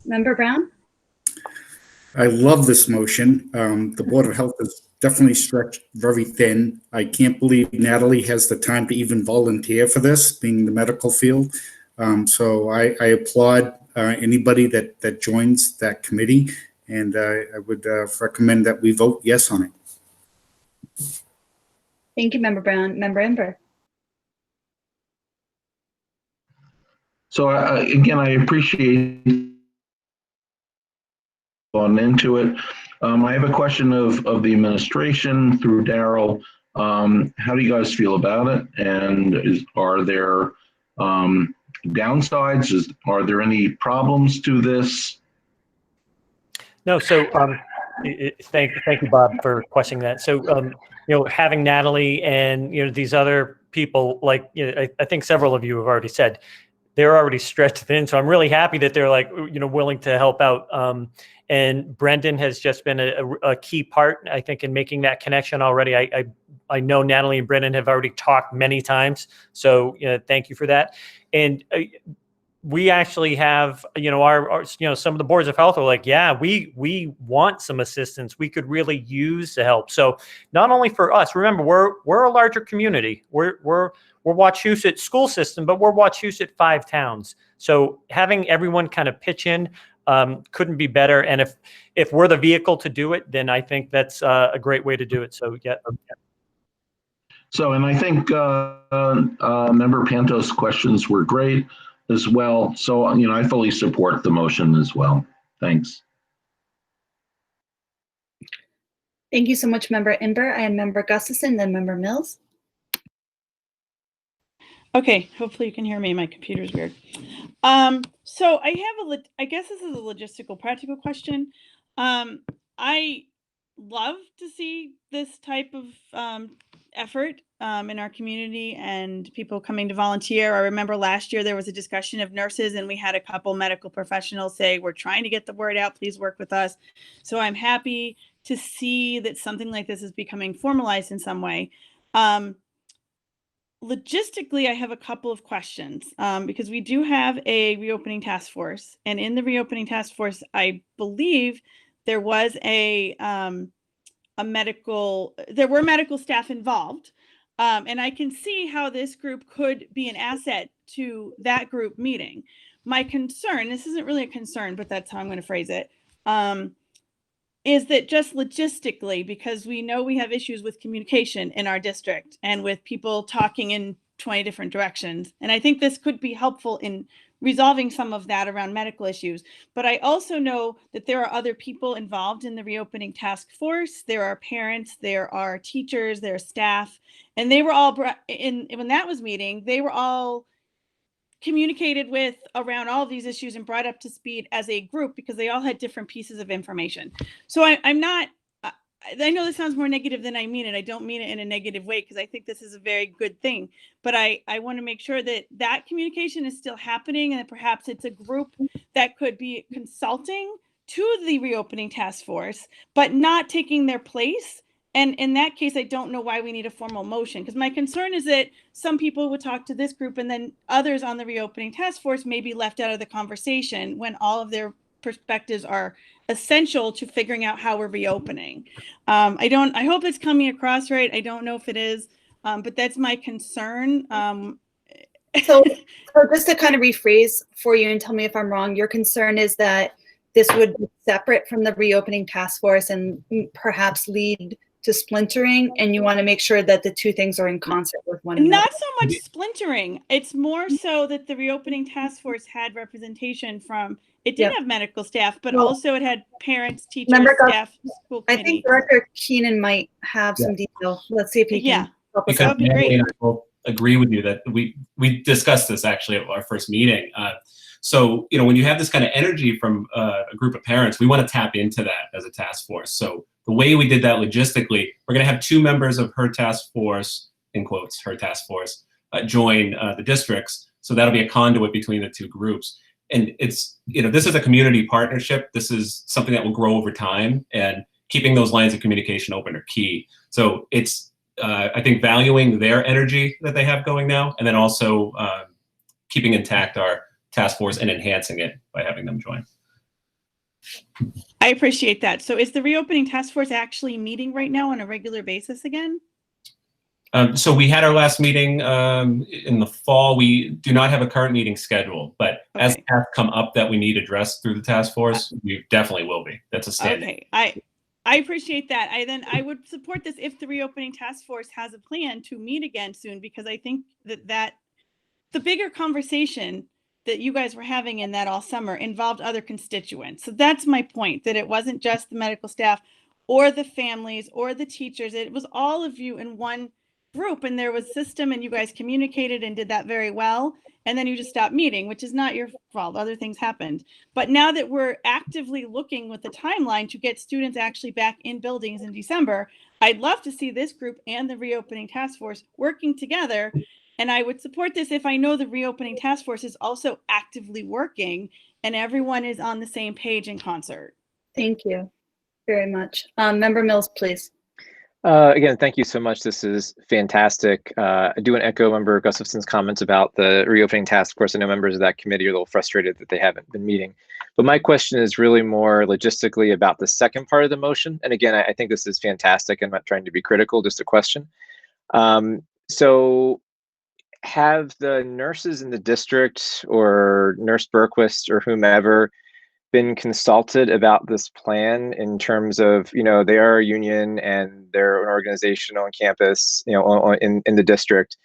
Member Brown? I love this motion. The Board of Health is definitely stretched very thin. I can't believe Natalie has the time to even volunteer for this, being in the medical field. So I applaud anybody that joins that committee, and I would recommend that we vote yes on it. Thank you, Member Brown. Member Ember? So again, I appreciate gone into it. I have a question of the administration through Daryl. How do you guys feel about it? And are there downsides? Are there any problems to this? No, so thank you, Bob, for questioning that. So you know, having Natalie and, you know, these other people, like, you know, I think several of you have already said, they're already stretched thin. So I'm really happy that they're, like, you know, willing to help out. And Brendan has just been a key part, I think, in making that connection already. I know Natalie and Brendan have already talked many times. So, you know, thank you for that. And we actually have, you know, our you know, some of the boards of health are like, yeah, we want some assistance. We could really use the help. So not only for us, remember, we're a larger community. We're Wachusett school system, but we're Wachusett 5 towns. So having everyone kind of pitch in couldn't be better. And if we're the vehicle to do it, then I think that's a great way to do it. So yeah. So, and I think Member Pantos' questions were great as well. So, you know, I fully support the motion as well. Thanks. Thank you so much, Member Ember. I am Member Gustafson, then Member Mills. Okay, hopefully you can hear me. My computer's weird. So I have I guess this is a logistical, practical question. I love to see this type of effort in our community and people coming to volunteer. I remember last year there was a discussion of nurses, and we had a couple medical professionals say, we're trying to get the word out, please work with us. So I'm happy to see that something like this is becoming formalized in some way. Logistically, I have a couple of questions because we do have a reopening task force, and in the reopening task force, I believe there was there were medical staff involved, and I can see how this group could be an asset to that group meeting. My concern, this isn't really a concern, but that's how I'm going to phrase it, is that just logistically, because we know we have issues with communication in our district and with people talking in 20 different directions. And I think this could be helpful in resolving some of that around medical issues. But I also know that there are other people involved in the reopening task force. There are parents, there are teachers, there are staff, and they were all when that was meeting, they were all communicated with around all of these issues and brought up to speed as a group because they all had different pieces of information. So I'm not, I know this sounds more negative than I mean it. I don't mean it in a negative way because I think this is a very good thing. But I want to make sure that that communication is still happening and that perhaps it's a group that could be consulting to the reopening task force, but not taking their place. And in that case, I don't know why we need a formal motion, because my concern is that some people would talk to this group and then others on the reopening task force may be left out of the conversation when all of their perspectives are essential to figuring out how we're reopening. I hope it's coming across right. I don't know if it is, but that's my concern. So just to kind of rephrase for you and tell me if I'm wrong, your concern is that this would be separate from the reopening task force and perhaps lead to splintering, and you want to make sure that the two things are in concert with one another. Not so much splintering. It's more so that the reopening task force had representation from, it did have medical staff, but also it had parents, teachers, staff, school committee. I think Director Keenan might have some detail. Let's see if he can help us Because out. Natalie and I both agree with you that we discussed this actually at our first meeting. So, when you have this kind of energy from a group of parents, we want to tap into that as a task force. So the way we did that logistically, we're going to have 2 members of her task force, in quotes, her task force, join the districts. So that'll be a conduit between the 2 groups. And it's, this is a community partnership. This is something that will grow over time, and keeping those lines of communication open are key. So it's, I think, valuing their energy that they have going now, and then also keeping intact our task force and enhancing it by having them join. I appreciate that. So is the reopening task force actually meeting right now on a regular basis again? So we had our last meeting in the fall. We do not have a current meeting scheduled, but as tasks come up that we need addressed through the task force, we definitely will be. That's a standing. Okay, I appreciate that. I would support this if the reopening task force has a plan to meet again soon, because I think that the bigger conversation that you guys were having in that all summer involved other constituents. So that's my point, that it wasn't just the medical staff or the families or the teachers. It was all of you in one group, and there was system, and you guys communicated and did that very well. And then you just stopped meeting, which is not your fault. Other things happened. But now that we're actively looking with the timeline to get students actually back in buildings in December, I'd love to see this group and the reopening task force working together. And I would support this if I know the reopening task force is also actively working and everyone is on the same page in concert. Thank you very much. Member Mills, please. Again, thank you so much. This is fantastic. I do want to echo Member Gustafson's comments about the reopening task force. I know members of that committee are a little frustrated that they haven't been meeting. But my question is really more logistically about the second part of the motion. And again, I think this is fantastic. I'm not trying to be critical, just a question. So have the nurses in the district or Nurse Berquist or whomever been consulted about this plan in terms of, they are a union and they're an organization on campus, in the district.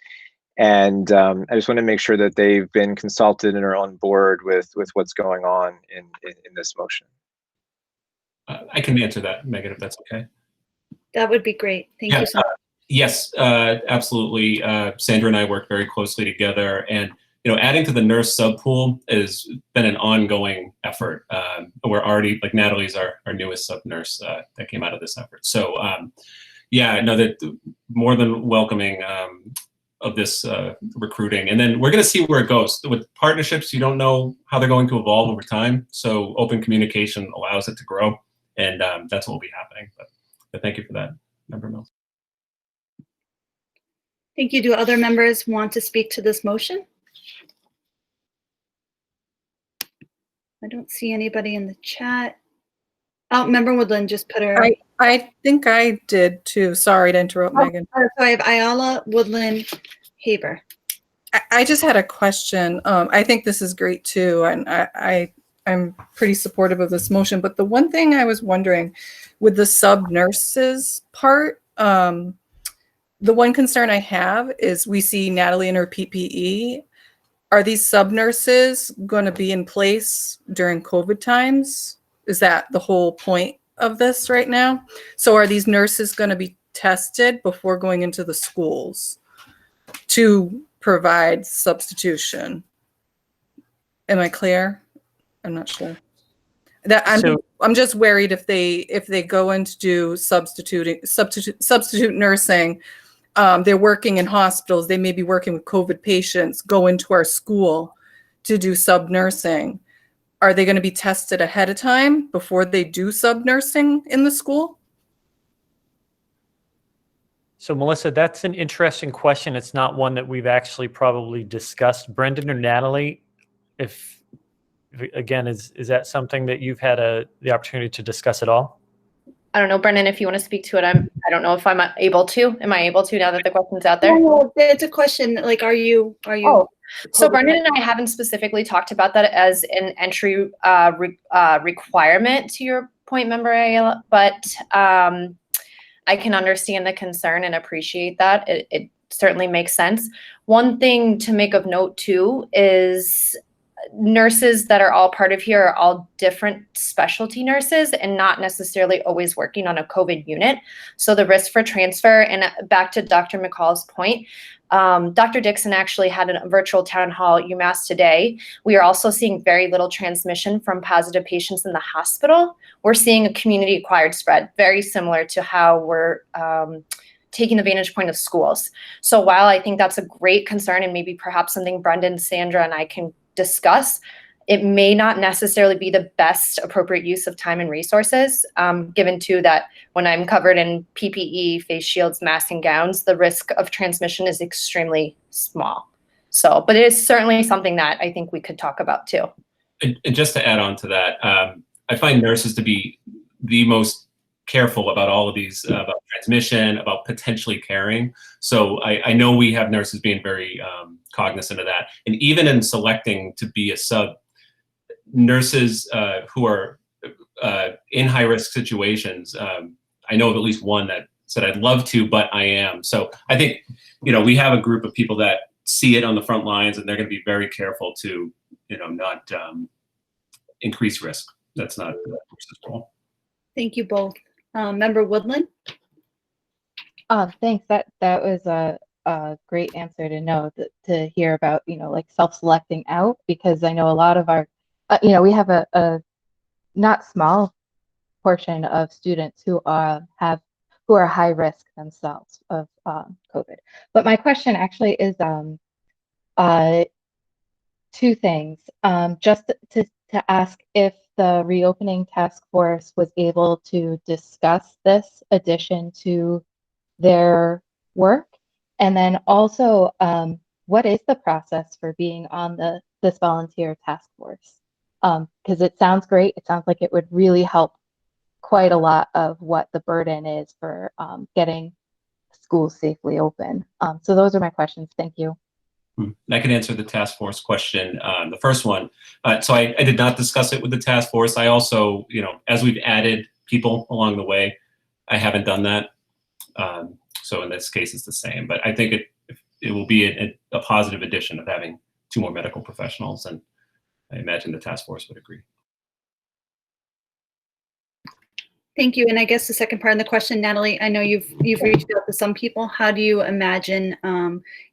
And I just want to make sure that they've been consulted and are on board with what's going on in this motion. I can answer that, Megan, if that's okay. That would be great. Thank you so much. Yes, absolutely. Sandra and I work very closely together, and adding to the nurse subpool has been an ongoing effort. We're already, like, Natalie's our newest sub nurse that came out of this effort. So that more than welcoming of this recruiting, and then we're going to see where it goes. With partnerships, you don't know how they're going to evolve over time. So open communication allows it to grow, and that's what will be happening. But thank you for that, Member Mills. Thank you. Do other members want to speak to this motion? I don't see anybody in the chat. Oh, Member Woodland just put her. I think I did too. Sorry to interrupt, Megan. So I have Ayala, Woodland, Haber. I just had a question. I think this is great too, and I'm pretty supportive of this motion. But the one thing I was wondering with the sub nurses part, The one concern I have is we see Natalie in her PPE. Are these sub-nurses going to be in place during COVID times? Is that the whole point of this right now? So are these nurses going to be tested before going into the schools to provide substitution? Am I clear? I'm not sure. I'm just worried if they go in to do substitute nursing. They're working in hospitals. They may be working with COVID patients, go into our school to do sub-nursing. Are they going to be tested ahead of time before they do sub-nursing in the school? So Melissa, that's an interesting question. It's not one that we've actually probably discussed. Brendan or Natalie, if again, is that something that you've had the opportunity to discuss at all? I don't know, Brendan, if you want to speak to it. I don't know if I'm able to. Am I able to now that the question's out there? No, it's a question. Like, are you? Oh, so Brendan and I haven't specifically talked about that as an entry requirement, to your point, Member Ayala, but I can understand the concern and appreciate that. It certainly makes sense. One thing to make of note too is nurses that are all part of here are all different specialty nurses and not necessarily always working on a COVID unit. So the risk for transfer, and back to Dr. McCall's point, Dr. Dixon actually had a virtual town hall at UMass today. We are also seeing very little transmission from positive patients in the hospital. We're seeing a community acquired spread, very similar to how we're taking the vantage point of schools. So while I think that's a great concern and maybe perhaps something Brendan, Sandra, and I can discuss, it may not necessarily be the best appropriate use of time and resources, given too that when I'm covered in PPE, face shields, masks, and gowns, the risk of transmission is extremely small. So, but it is certainly something that I think we could talk about too. And just to add on to that, I find nurses to be the most careful about all of these, about transmission, about potentially carrying. So I know we have nurses being very cognizant of that. And even in selecting to be a sub, nurses who are in high-risk situations, I know of at least one that said, I'd love to, but I am. So I think, we have a group of people that see it on the front lines, and they're going to be very careful to, not increase risk. That's not nurses' role. Thank you both. Member Woodland? Thanks. That was a great answer to know, to hear about, like self-selecting out, because I know a lot of our, we have a not small portion of students who are high risk themselves of COVID. But my question actually is two things. Just to ask if the reopening task force was able to discuss this addition to their work, and then also what is the process for being on this volunteer task force? Because it sounds great. It sounds like it would really help quite a lot of what the burden is for getting schools safely open. So those are my questions. Thank you. I can answer the task force question, the first one. So I did not discuss it with the task force. I also, as we've added people along the way, I haven't done that. So in this case, it's the same. But I think it will be a positive addition of having 2 more medical professionals, and I imagine the task force would agree. Thank you. And I guess the second part of the question, Natalie, I know you've reached out to some people. How do you imagine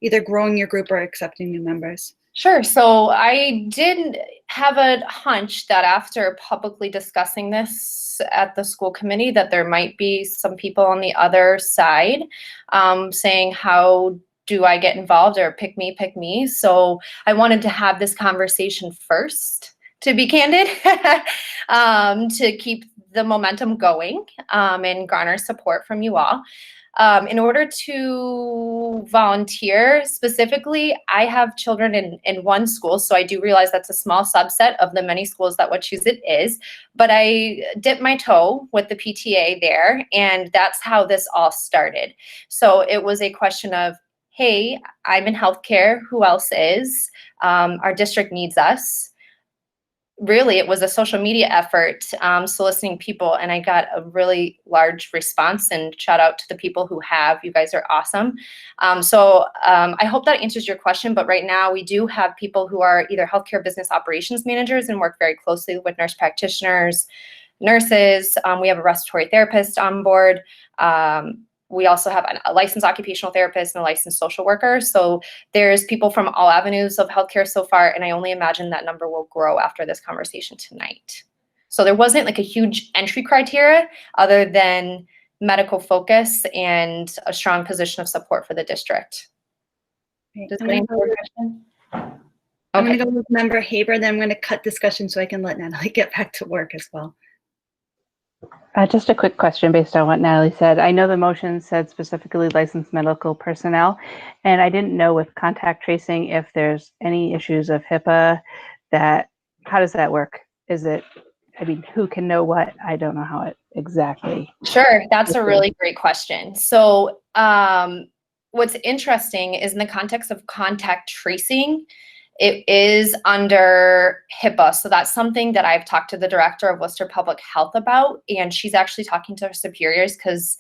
either growing your group or accepting new members? Sure. So I did have a hunch that after publicly discussing this at the school committee, that there might be some people on the other side saying, how do I get involved, or pick me? So I wanted to have this conversation first, to be candid, to keep the momentum going and garner support from you all. In order to volunteer specifically, I have children in one school, so I do realize that's a small subset of the many schools that Wachusett is, but I dipped my toe with the PTA there, and that's how this all started. So it was a question of, hey, I'm in healthcare, who else is? Our district needs us. really it was a social media effort, soliciting people, and I got a really large response, and shout out to the people who have. You guys are awesome. I hope that answers your question, but right now we do have people who are either healthcare business operations managers and work very closely with nurse practitioners, nurses. We have a respiratory therapist on board. We also have a licensed occupational therapist and a licensed social worker. So there's people from all avenues of healthcare so far, and I only imagine that number will grow after this conversation tonight. So there wasn't like a huge entry criteria other than medical focus and a strong position of support for the district. Does I'm going to go with Member Haber, then I'm going to cut discussion so I can let Natalie get back to work as well. Just a quick question based on what Natalie said. I know the motion said specifically licensed medical personnel, and I didn't know with contact tracing if there's any issues of HIPAA how does that work? Who can know what? I don't know how it exactly. Sure, that's a really great question. So what's interesting is in the context of contact tracing, it is under HIPAA. So that's something that I've talked to the director of Worcester Public Health about, and she's actually talking to her superiors because,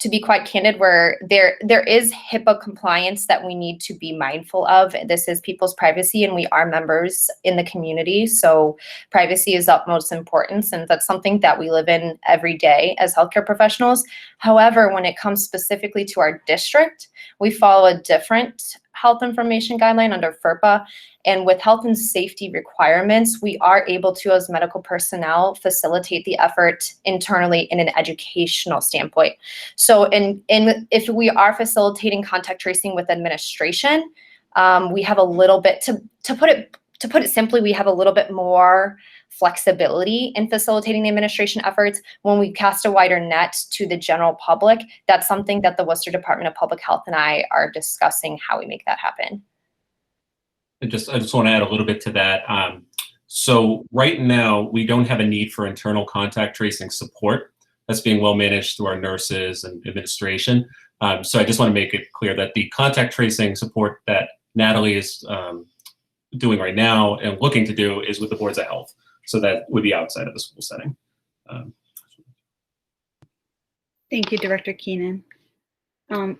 to be quite candid, where there is HIPAA compliance that we need to be mindful of. This is people's privacy, and we are members in the community. So privacy is utmost importance, and that's something that we live in every day as healthcare professionals. However, when it comes specifically to our district, we follow a different health information guideline under FERPA. And with health and safety requirements, we are able to, as medical personnel, facilitate the effort internally in an educational standpoint. So if we are facilitating contact tracing with administration, we have a little bit, to put it simply, we have a little bit more flexibility in facilitating the administration efforts. When we cast a wider net to the general public, that's something that the Worcester Department of Public Health and I are discussing how we make that happen. I just want to add a little bit to that. So right now, we don't have a need for internal contact tracing support. That's being well managed through our nurses and administration. So I just want to make it clear that the contact tracing support that Natalie is doing right now and looking to do is with the boards of health. So that would be outside of the school setting. Thank you, Director Keenan.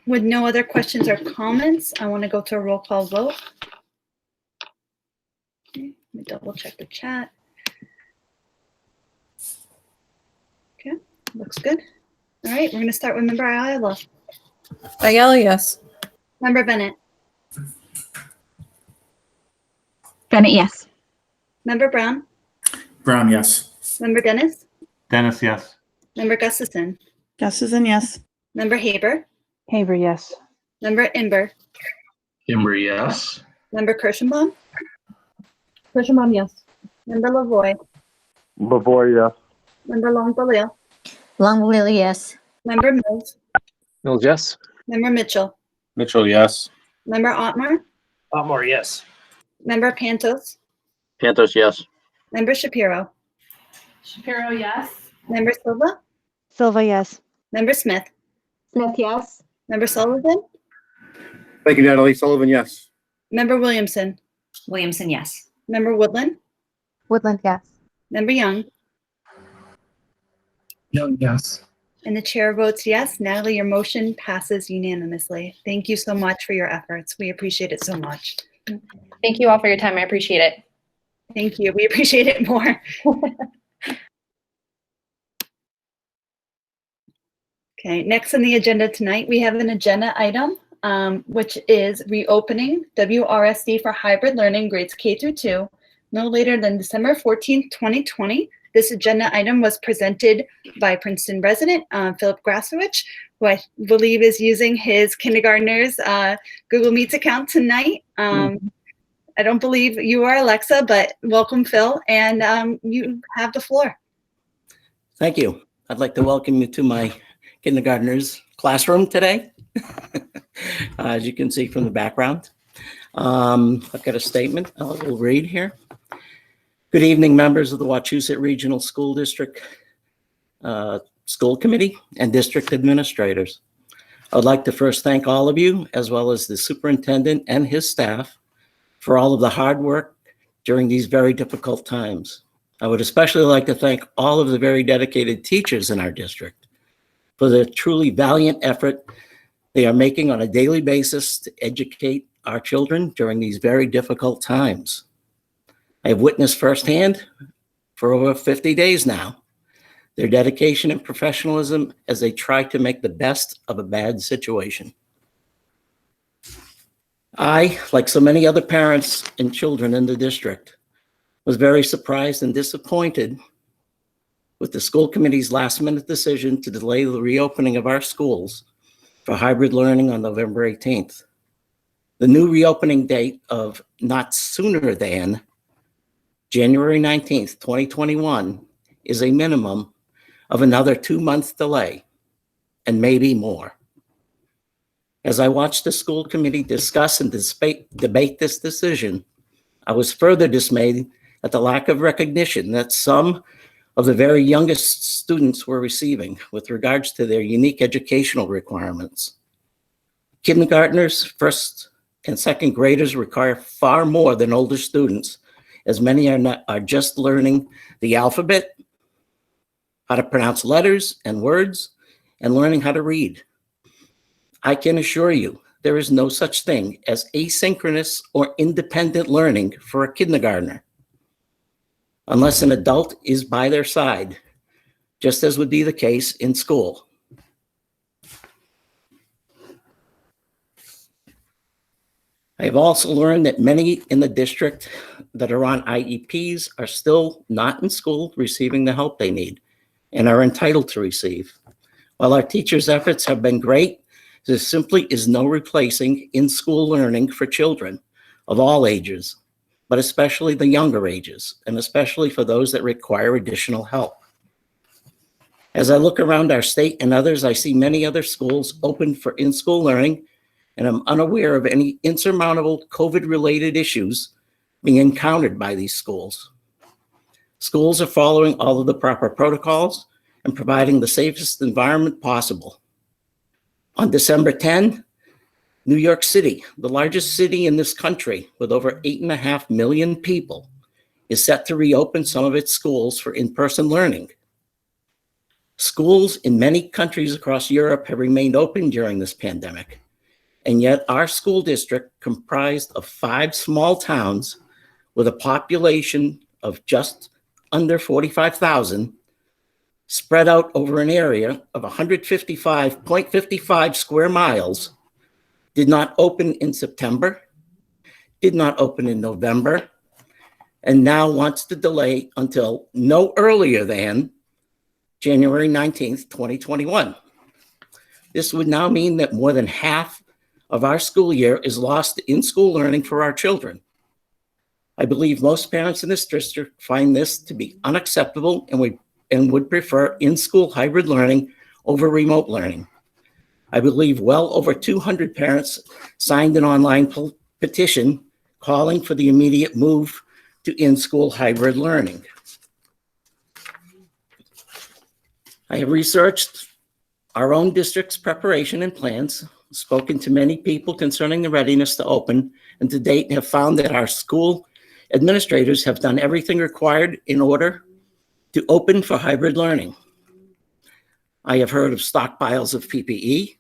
With no other questions or comments, I want to go to a roll call vote. Okay, let me double check the chat. Okay, looks good. All right, we're going to start with Member Ayala. Ayala, yes. Member Bennett. Bennett, yes. Member Brown. Brown, yes. Member Dennis. Dennis, yes. Member Gustafson. Gustafson, yes. Member Haber. Haber, yes. Member Imber. Imber, yes. Member Kirschenbaum. Kirschenbaum, yes. Member Lavoy. Lavoy, yes. Member Longbaliel. Longbaliel, yes. Member Mills. Mills, yes. Member Mitchell. Mitchell, yes. Member Otmar. Otmar, yes. Member Pantos. Pantos, yes. Member Shapiro. Shapiro, yes. Member Silva. Silva, yes. Member Smith. Smith, yes. Member Sullivan. Thank you, Natalie. Sullivan, yes. Member Williamson. Williamson, yes. Member Woodland. Woodland, yes. Member Young. Young, yes. And the chair votes yes. Natalie, your motion passes unanimously. Thank you so much for your efforts. We appreciate it so much. Thank you all for your time. I appreciate it. Thank you. We appreciate it more. Okay, next on the agenda tonight, we have an agenda item, which is reopening WRSD for hybrid learning grades K through 2, no later than December 14th, 2020. This agenda item was presented by Princeton resident Philip Grasowich, who I believe is using his kindergartner's Google Meets account tonight. I don't believe you are Alexa, but welcome, Phil, and you have the floor. Thank you. I'd like to welcome you to my kindergartner's classroom today, as you can see from the background. I've got a statement I will read here. Good evening, members of the Wachusett Regional School District School Committee and district administrators. I would like to first thank all of you, as well as the superintendent and his staff, for all of the hard work during these very difficult times. I would especially like to thank all of the very dedicated teachers in our district for the truly valiant effort they are making on a daily basis to educate our children during these very difficult times. I have witnessed firsthand for over 50 days now their dedication and professionalism as they try to make the best of a bad situation. I, like so many other parents and children in the district, was very surprised and disappointed with the school committee's last-minute decision to delay the reopening of our schools for hybrid learning on November 18th. The new reopening date of not sooner than January 19th, 2021 is a minimum of another 2-month delay, and maybe more. As I watched the school committee discuss and debate this decision, I was further dismayed at the lack of recognition that some of the very youngest students were receiving with regards to their unique educational requirements. Kindergartners, first and second graders require far more than older students, as many are just learning the alphabet, how to pronounce letters and words, and learning how to read. I can assure you, there is no such thing as asynchronous or independent learning for a kindergartner, unless an adult is by their side, just as would be the case in school. I have also learned that many in the district that are on IEPs are still not in school receiving the help they need and are entitled to receive. While our teachers' efforts have been great, there simply is no replacing in-school learning for children of all ages, but especially the younger ages, and especially for those that require additional help. As I look around our state and others, I see many other schools open for in-school learning, and I'm unaware of any insurmountable COVID-related issues being encountered by these schools. Schools are following all of the proper protocols and providing the safest environment possible. On December 10, New York City, the largest city in this country with over 8.5 million people, is set to reopen some of its schools for in-person learning. Schools in many countries across Europe have remained open during this pandemic, and yet our school district, comprised of 5 small towns with a population of just under 45,000, spread out over an area of 155.55 square miles, did not open in September, did not open in November, and now wants to delay until no earlier than January 19th, 2021. This would now mean that more than half of our school year is lost in school learning for our children. I believe most parents in this district find this to be unacceptable and would prefer in-school hybrid learning over remote learning. I believe well over 200 parents signed an online petition calling for the immediate move to in-school hybrid learning. I have researched our own district's preparation and plans, spoken to many people concerning the readiness to open, and to date have found that our school administrators have done everything required in order to open for hybrid learning. I have heard of stockpiles of PPE.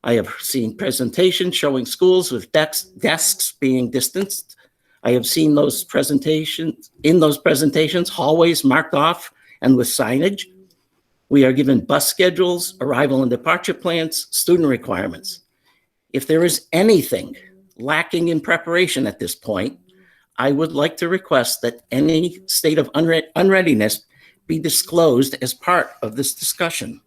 I have seen presentations showing schools with desks being distanced. I have seen those presentations, hallways marked off and with signage. We are given bus schedules, arrival and departure plans, student requirements. If there is anything lacking in preparation at this point, I would like to request that any state of unreadiness be disclosed as part of this discussion.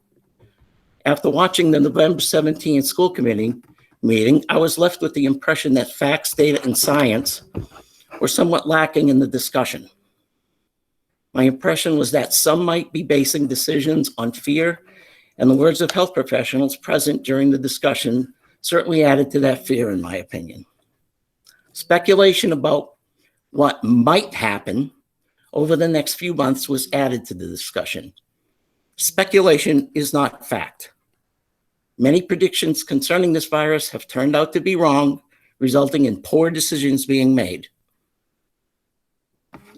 After watching the November 17th school committee meeting, I was left with the impression that facts, data, and science were somewhat lacking in the discussion. My impression was that some might be basing decisions on fear, and the words of health professionals present during the discussion certainly added to that fear, in my opinion. Speculation about what might happen over the next few months was added to the discussion. Speculation is not fact. Many predictions concerning this virus have turned out to be wrong, resulting in poor decisions being made.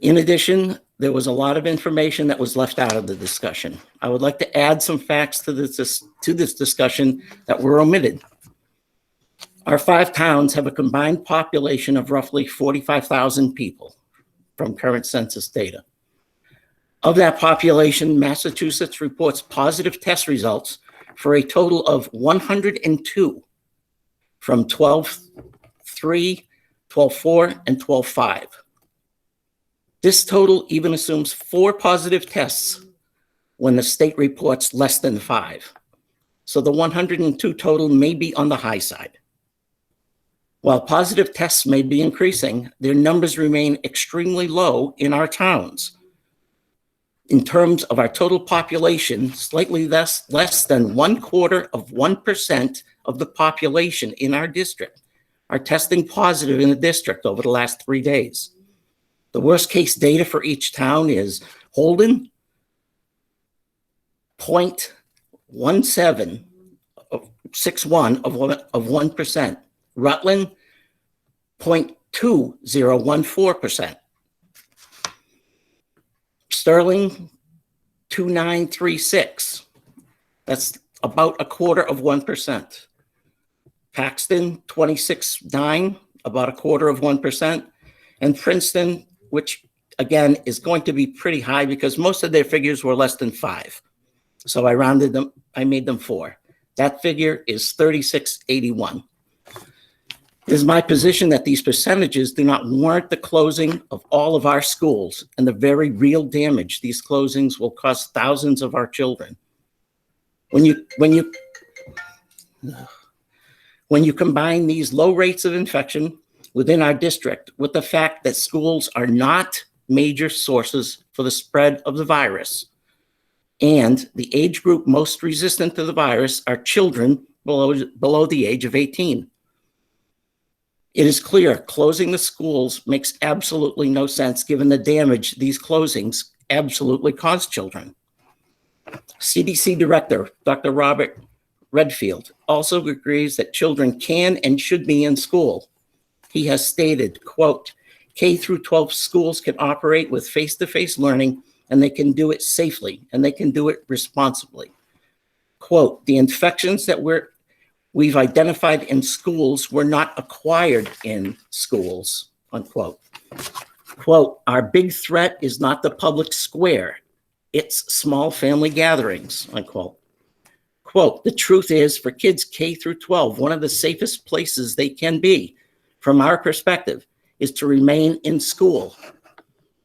In addition, there was a lot of information that was left out of the discussion. I would like to add some facts to this discussion that were omitted. Our 5 towns have a combined population of roughly 45,000 people from current census data. Of that population, Massachusetts reports positive test results for a total of 102 from 12-3, 12-4, and 12-5. This total even assumes 4 positive tests when the state reports less than 5. So the 102 total may be on the high side. While positive tests may be increasing, their numbers remain extremely low in our towns. In terms of our total population, slightly less than 0.25% of the population in our district are testing positive in the district over the last 3 days. The worst case data for each town is Holden, 0.1761 of 1%. Rutland, 0.2014%. Sterling, 2.936. That's about 0.25%. Paxton, 26.9, about 0.25%. And Princeton, which again is going to be pretty high because most of their figures were less than 5. So I rounded them, I made them 4. That figure is 36.81. It is my position that these percentages do not warrant the closing of all of our schools and the very real damage these closings will cause thousands of our children. When you combine these low rates of infection within our district with the fact that schools are not major sources for the spread of the virus, and the age group most resistant to the virus are children below the age of 18. It is clear closing the schools makes absolutely no sense given the damage these closings absolutely cause children. CDC Director, Dr. Robert Redfield, also agrees that children can and should be in school. He has stated, quote, K-12 schools can operate with face-to-face learning and they can do it safely and they can do it responsibly. Quote, the infections that we've identified in schools were not acquired in schools, unquote. Quote, our big threat is not the public square, it's small family gatherings, unquote. Quote, the truth is for kids K-12, one of the safest places they can be, from our perspective, is to remain in school,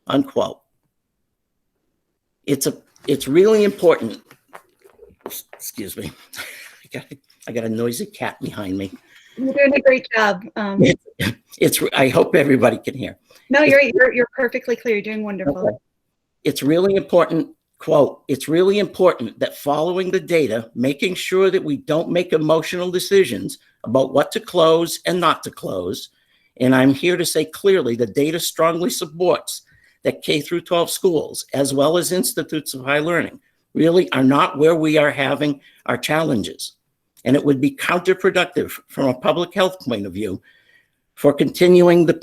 unquote. It's really important, excuse me, I got a noisy cat behind me. You're doing a great job. I hope everybody can hear. No, you're perfectly clear. You're doing wonderful. Okay. It's really important, quote, it's really important that following the data, making sure that we don't make emotional decisions about what to close and not to close. And I'm here to say clearly the data strongly supports that K-12 schools, as well as institutes of high learning, really are not where we are having our challenges. And it would be counterproductive from a public health point of view for containing the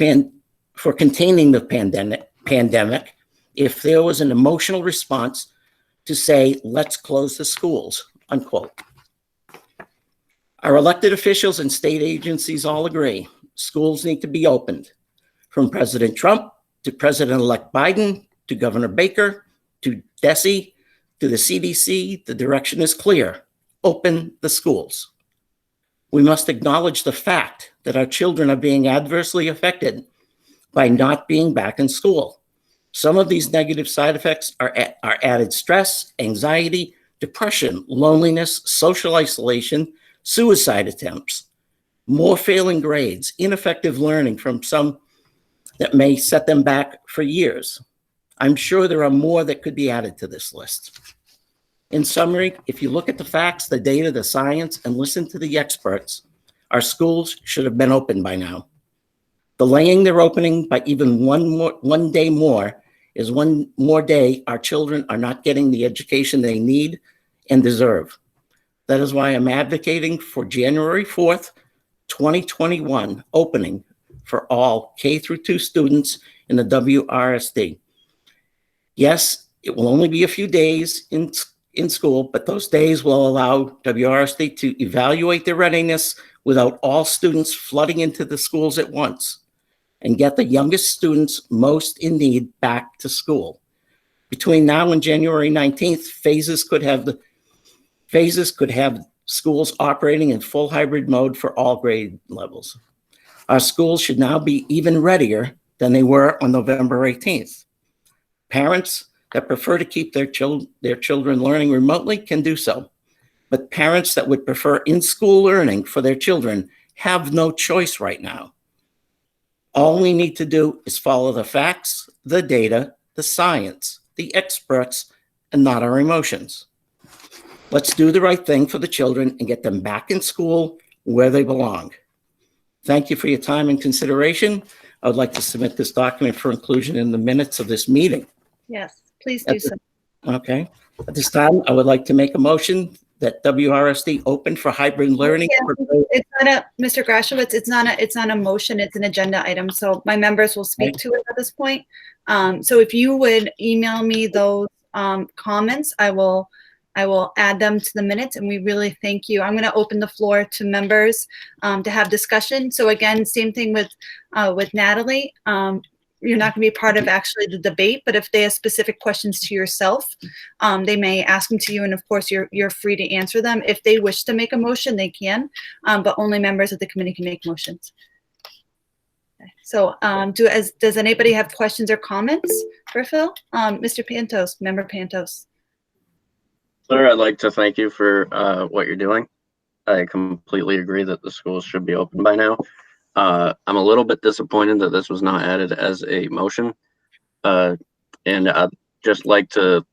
pandemic if there was an emotional response to say, let's close the schools, unquote. Our elected officials and state agencies all agree schools need to be opened. From President Trump to President-elect Biden to Governor Baker to DESE to the CDC, the direction is clear. Open the schools. We must acknowledge the fact that our children are being adversely affected by not being back in school. Some of these negative side effects are added stress, anxiety, depression, loneliness, social isolation, suicide attempts, more failing grades, ineffective learning from some that may set them back for years. I'm sure there are more that could be added to this list. In summary, if you look at the facts, the data, the science, and listen to the experts, our schools should have been open by now. Delaying their opening by even one day more is one more day our children are not getting the education they need and deserve. That is why I'm advocating for January 4th, 2021 opening for all K-2 students in the WRSD. Yes, it will only be a few days in school, but those days will allow WRSD to evaluate their readiness without all students flooding into the schools at once and get the youngest students most in need back to school. Between now and January 19th, phases could have schools operating in full hybrid mode for all grade levels. Our schools should now be even readier than they were on November 18th. Parents that prefer to keep their children learning remotely can do so, but parents that would prefer in-school learning for their children have no choice right now. All we need to do is follow the facts, the data, the science, the experts, and not our emotions. Let's do the right thing for the children and get them back in school where they belong. Thank you for your time and consideration. I would like to submit this document for inclusion in the minutes of this meeting. Yes, please do so. Okay. At this time, I would like to make a motion that WRSD open for hybrid learning. Yeah, it's not a, Mr. Grashowitz, it's not a motion, it's an agenda item. So my members will speak to it at this point. So if you would email me those comments, I will add them to the minutes, and we really thank you. I'm going to open the floor to members to have discussion. So again, same thing with Natalie. You're not going to be part of actually the debate, but if they have specific questions to yourself, they may ask them to you, and of course you're free to answer them. If they wish to make a motion, they can, but only members of the committee can make motions. Okay. So does anybody have questions or comments for Phil? Mr. Pantos, Member Pantos. Sir, I'd like to thank you for what you're doing. I completely agree that the schools should be open by now. I'm a little bit disappointed that this was not added as a motion. And I'd just like to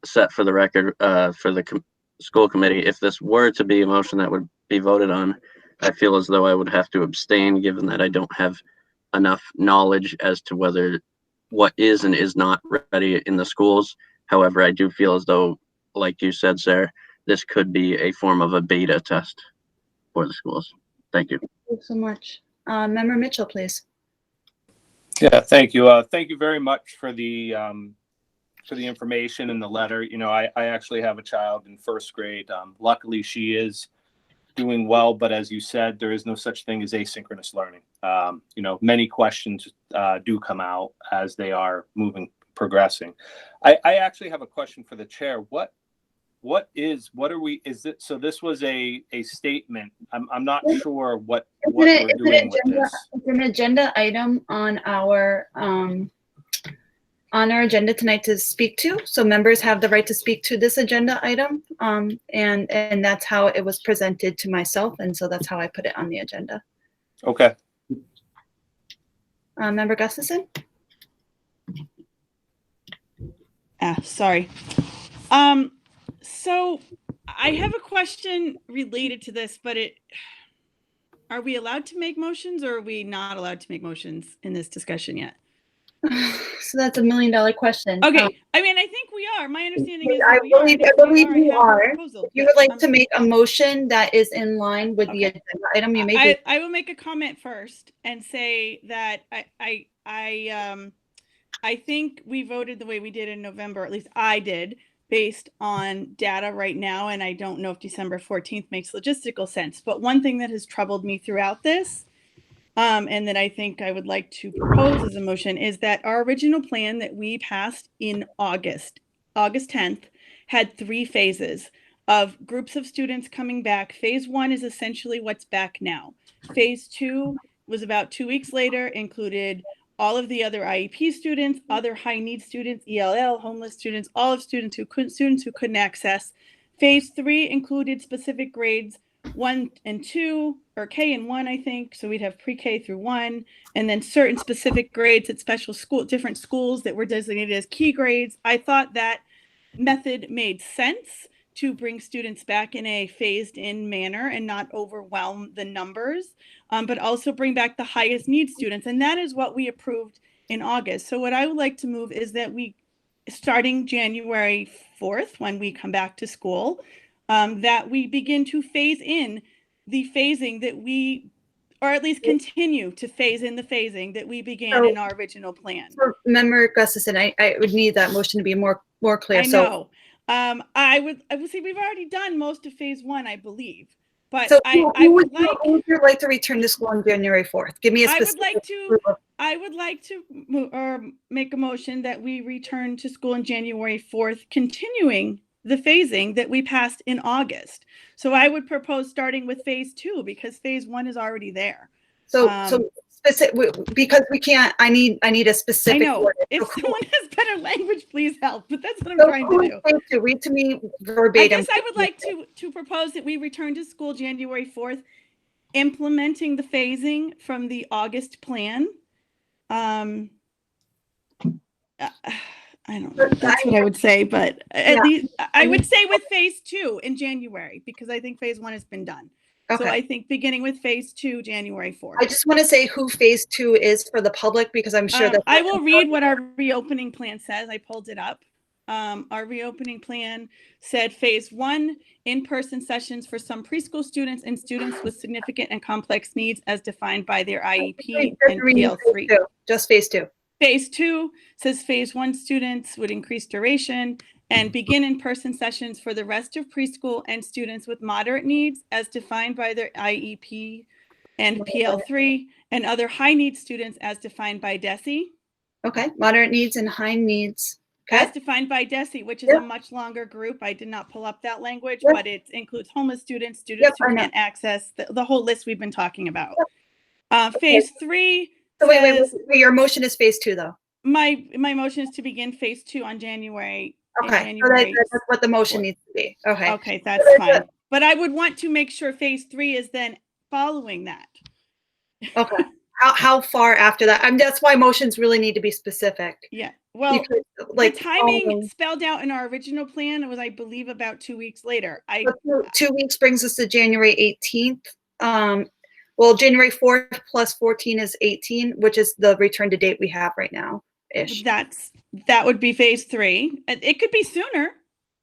set for the record for the school committee, if this were to be a motion that would be voted on, I feel as though I would have to abstain, given that I don't have enough knowledge as to what is and is not ready in the schools. However, I do feel as though, like you said, Sarah, this could be a form of a beta test for the schools. Thank you. Thank you so much. Member Mitchell, please. Yeah, thank you. Thank you very much for the information and the letter. You know, I actually have a child in first grade. Luckily, she is doing well, but as you said, there is no such thing as asynchronous learning. You know, many questions do come out as they are progressing. I actually have a question for the chair. So this was a statement. I'm not sure what we're doing with this. It's an agenda item on our agenda tonight to speak to. So members have the right to speak to this agenda item. And that's how it was presented to myself. And so that's how I put it on the agenda. Okay. Member Gustafson? Sorry. So I have a question related to this, but are we allowed to make motions, or are we not allowed to make motions in this discussion yet? So that's $1 million question. Okay. I mean, I think we are. My understanding is I believe you are. If you Yes, would like to make a motion that is in line with the agenda item, you may do. I will make a comment first and say that I think we voted the way we did in November, at least I did, based on data right now. And I don't know if December 14th makes logistical sense. But one thing that has troubled me throughout this, and that I think I would like to propose as a motion, is that our original plan that we passed in August 10th, had 3 phases of groups of students coming back. Phase 1 is essentially what's back now. Phase 2 was about 2 weeks later, included all of the other IEP students, other high need students, ELL, homeless students, all of students who couldn't access. Phase 3 included specific grades 1 and 2, or K and 1, I think. So we'd have pre-K through 1, and then certain specific grades at different schools that were designated as key grades. I thought that method made sense to bring students back in a phased in manner and not overwhelm the numbers, but also bring back the highest need students. And that is what we approved in August. So what I would like to move is that we, starting January 4th, when we come back to school, that we begin to phase in the phasing that we or at least continue to phase in the phasing that we began So- in our original plan. For Member Gustafson, I would need that motion to be more clear. I know. I would say we've already done most of phase one, I believe. But So I who would like, who would you like to return to school on January 4th? Give me a I would specific. like to make a motion that we return to school on January 4th, continuing the phasing that we passed in August. So I would propose starting with phase two because phase one is already there. So specific, because we can't, I need a specific. I know. word. If So someone has better language, please help. But that's what I'm so trying who to is do. phase two? Read to me I verbatim. guess I would like to propose that we return to school January 4th, implementing the phasing from the August plan. I don't know. That's what I would say, but at least I would say with phase two in January, because I think phase one has been done. So Okay. I think beginning with phase two, January 4th. I just want to say who phase two is for the public, because I'm sure that. I will read what our reopening plan says. I pulled it up. Our reopening plan said phase one, in-person sessions for some preschool students and students with significant and complex needs as defined by their IEP and PL3. Just phase two. Phase two says phase one students would increase duration and begin in-person sessions for the rest of preschool and students with moderate needs as defined by their IEP and PL3 and other high needs students as defined by DESE. Okay, moderate needs and high needs. Okay. As defined by DESE, which is a much longer group. I did not pull up that language, but it includes homeless students, students who can't access the whole list we've been talking about. Phase three. So wait, your motion is phase two though. My motion is to begin phase two on January. Okay, so that's what the motion needs to be. Okay. Okay, that's fine. But I would want to make sure phase three is then following that. Okay. How far after that? That's why motions really need to be specific. Yeah. Well, like the timing spelled out in our original plan was, I believe, about 2 weeks later. 2 weeks brings us to January 18th. Well, January 4th plus 14 is 18, which is the return to date we have right now. Ish. That would be phase three. It could be sooner.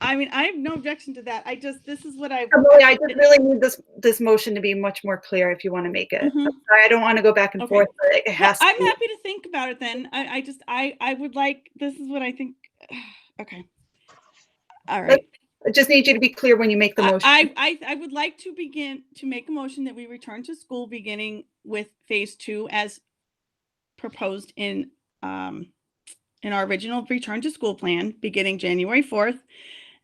I mean, I have no objection to that. This is what I just really need this motion to be much more clear if you want to make it. I don't want to go back and forth, but it has I'm happy to think about it then. I would like, this is what I think. Okay. All right. I just need you to be clear when you make the motion. I would like to begin to make a motion that we return to school beginning with phase two as proposed in our original return to school plan beginning January 4th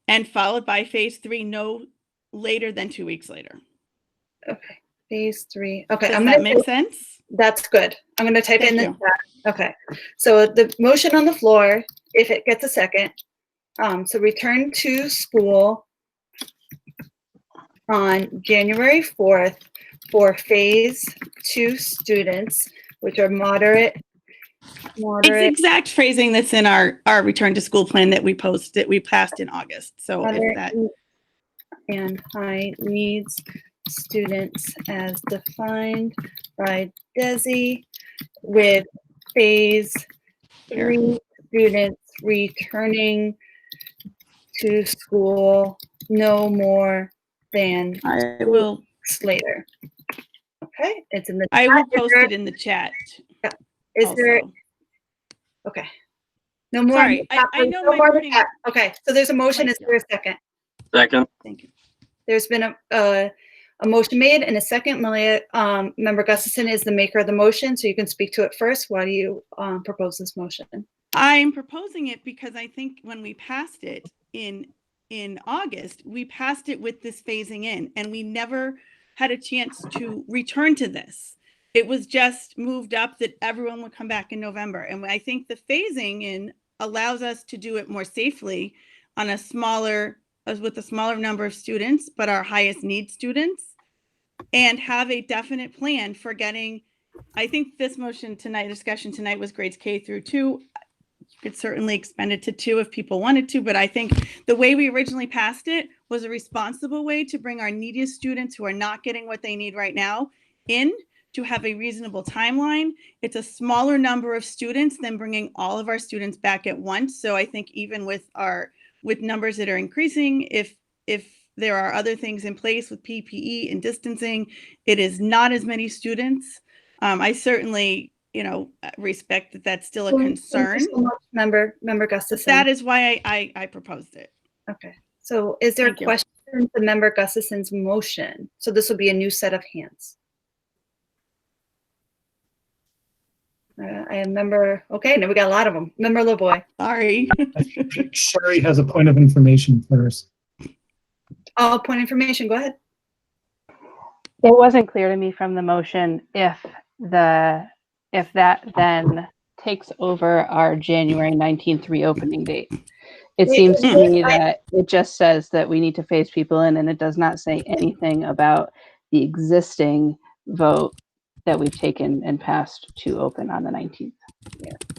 and followed by phase three no later than 2 weeks later. Okay. Phase three. Okay. Does that make sense? That's good. I'm going to type in the you. chat. Okay. So the motion on the floor, if it gets a second, so return to school on January 4th for phase two students, which are moderate. It's exact phrasing that's in our return to school plan that we passed in August. So if that and high needs students as defined by DESE with phase three students returning to school no more than 2 weeks later. Okay, it's in the I chat. will post it in the chat. Is there? Okay. No more. Sorry, I know no my more wording. chat. Okay, so there's a motion. Is there a second? Second. Thank you. There's been a motion made and a second. Malia, Member Gustafson is the maker of the motion, so you can speak to it first. Why do you propose this motion? I'm proposing it because I think when we passed it in August, we passed it with this phasing in, and we never had a chance to return to this. It was just moved up that everyone would come back in November. And I think the phasing in allows us to do it more safely on with a smaller number of students, but our highest need students, and have a definite plan for getting, I think this discussion tonight was grades K through 2. You could certainly expand it to 2 if people wanted to, but I think the way we originally passed it was a responsible way to bring our neediest students who are not getting what they need right now in, to have a reasonable timeline. It's a smaller number of students than bringing all of our students back at once. So I think even with numbers that are increasing, if there are other things in place with PPE and distancing, it is not as many students. I certainly, respect that that's still a concern. Thank you so much, Member Gustafson. That is why I proposed it. Okay. So is there a Thank you. question to Member Gustafson's motion? So this will be a new set of hands. I am okay, now we got a lot of them. Member LaVoy. Sorry. Sherry has a point of information first. Oh, point of information, go ahead. It wasn't clear to me from the motion if that then takes over our January 19th reopening date. It seems to me that it just says that we need to phase people in, and it does not say anything about the existing vote that we've taken and passed to open on the 19th.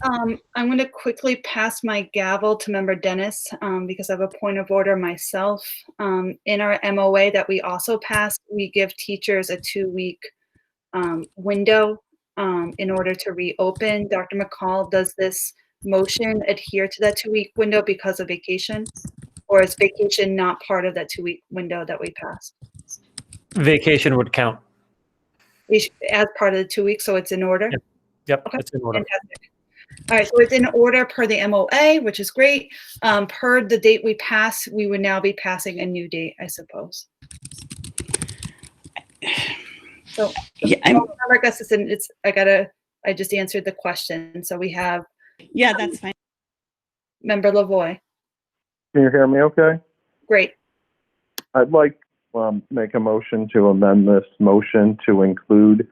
I'm going to quickly pass my gavel to Member Dennis because I have a point of order myself. In our MOA that we also passed, we give teachers a 2-week window in order to reopen. Dr. McCall, does this motion adhere to that 2-week window because of vacation? Or is vacation not part of that 2-week window that we passed? Vacation would count. As part of the 2 weeks, so it's in order? Yep, Okay. it's in order. Fantastic. All right, so it's in order per the MOA, which is great. Per the date we pass, we would now be passing a new date, I suppose. So, yeah, Member Gustafson, I just answered the question. So we have. Yeah, that's fine. Member LaVoy. Can you hear me okay? Great. I'd like make a motion to amend this motion to include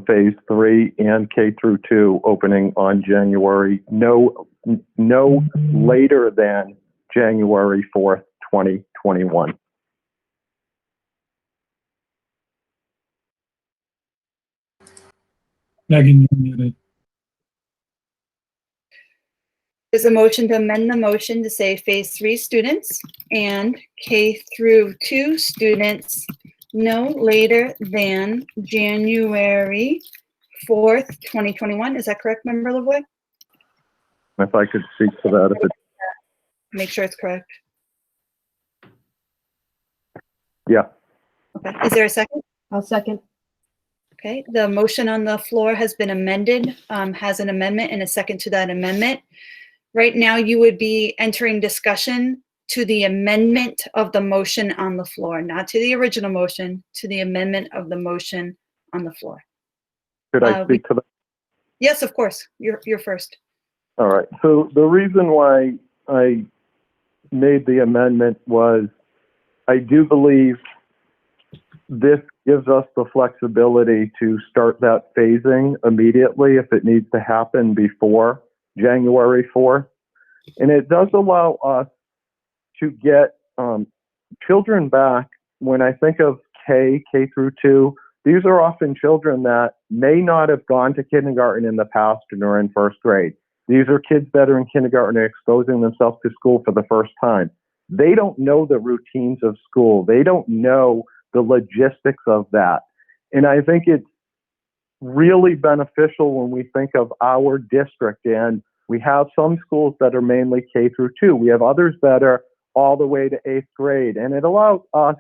phase 3 and K through 2 opening on January, no later than January 4th, 2021. Megan, you're muted. There's a motion to amend the motion to say phase 3 students and K through 2 students no later than January 4th, 2021. Is that correct, Member LaVoy? If I could speak to that, if it's, Make sure it's correct. yeah. Okay. Is there a second? I'll second. Okay. The motion on the floor has been amended, has an amendment and a second to that amendment. Right now, you would be entering discussion to the amendment of the motion on the floor, not to the original motion, to the amendment of the motion on the floor. Could I speak to that? Yes, of course. You're first. All right. So the reason why I made the amendment was I do believe this gives us the flexibility to start that phasing immediately if it needs to happen before January 4th. And it does allow us to get children back. When I think of K through 2, these are often children that may not have gone to kindergarten in the past and are in first grade. These are kids that are in kindergarten and exposing themselves to school for the first time. They don't know the routines of school. They don't know the logistics of that. And I think it's really beneficial when we think of our district, and we have some schools that are mainly K through 2. We have others that are all the way to 8th grade, and it allows us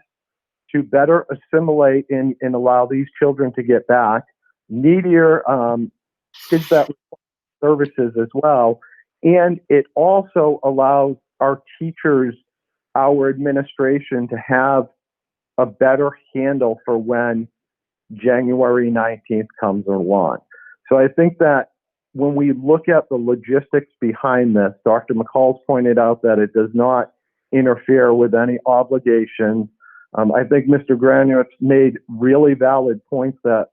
to better assimilate and allow these children to get back. Needier kids that require services as well. And it also allows our teachers, our administration to have a better handle for when January 19th comes along. So I think that when we look at the logistics behind this, Dr. McCall's pointed out that it does not interfere with any obligations. I think Mr. Granuit's made really valid points that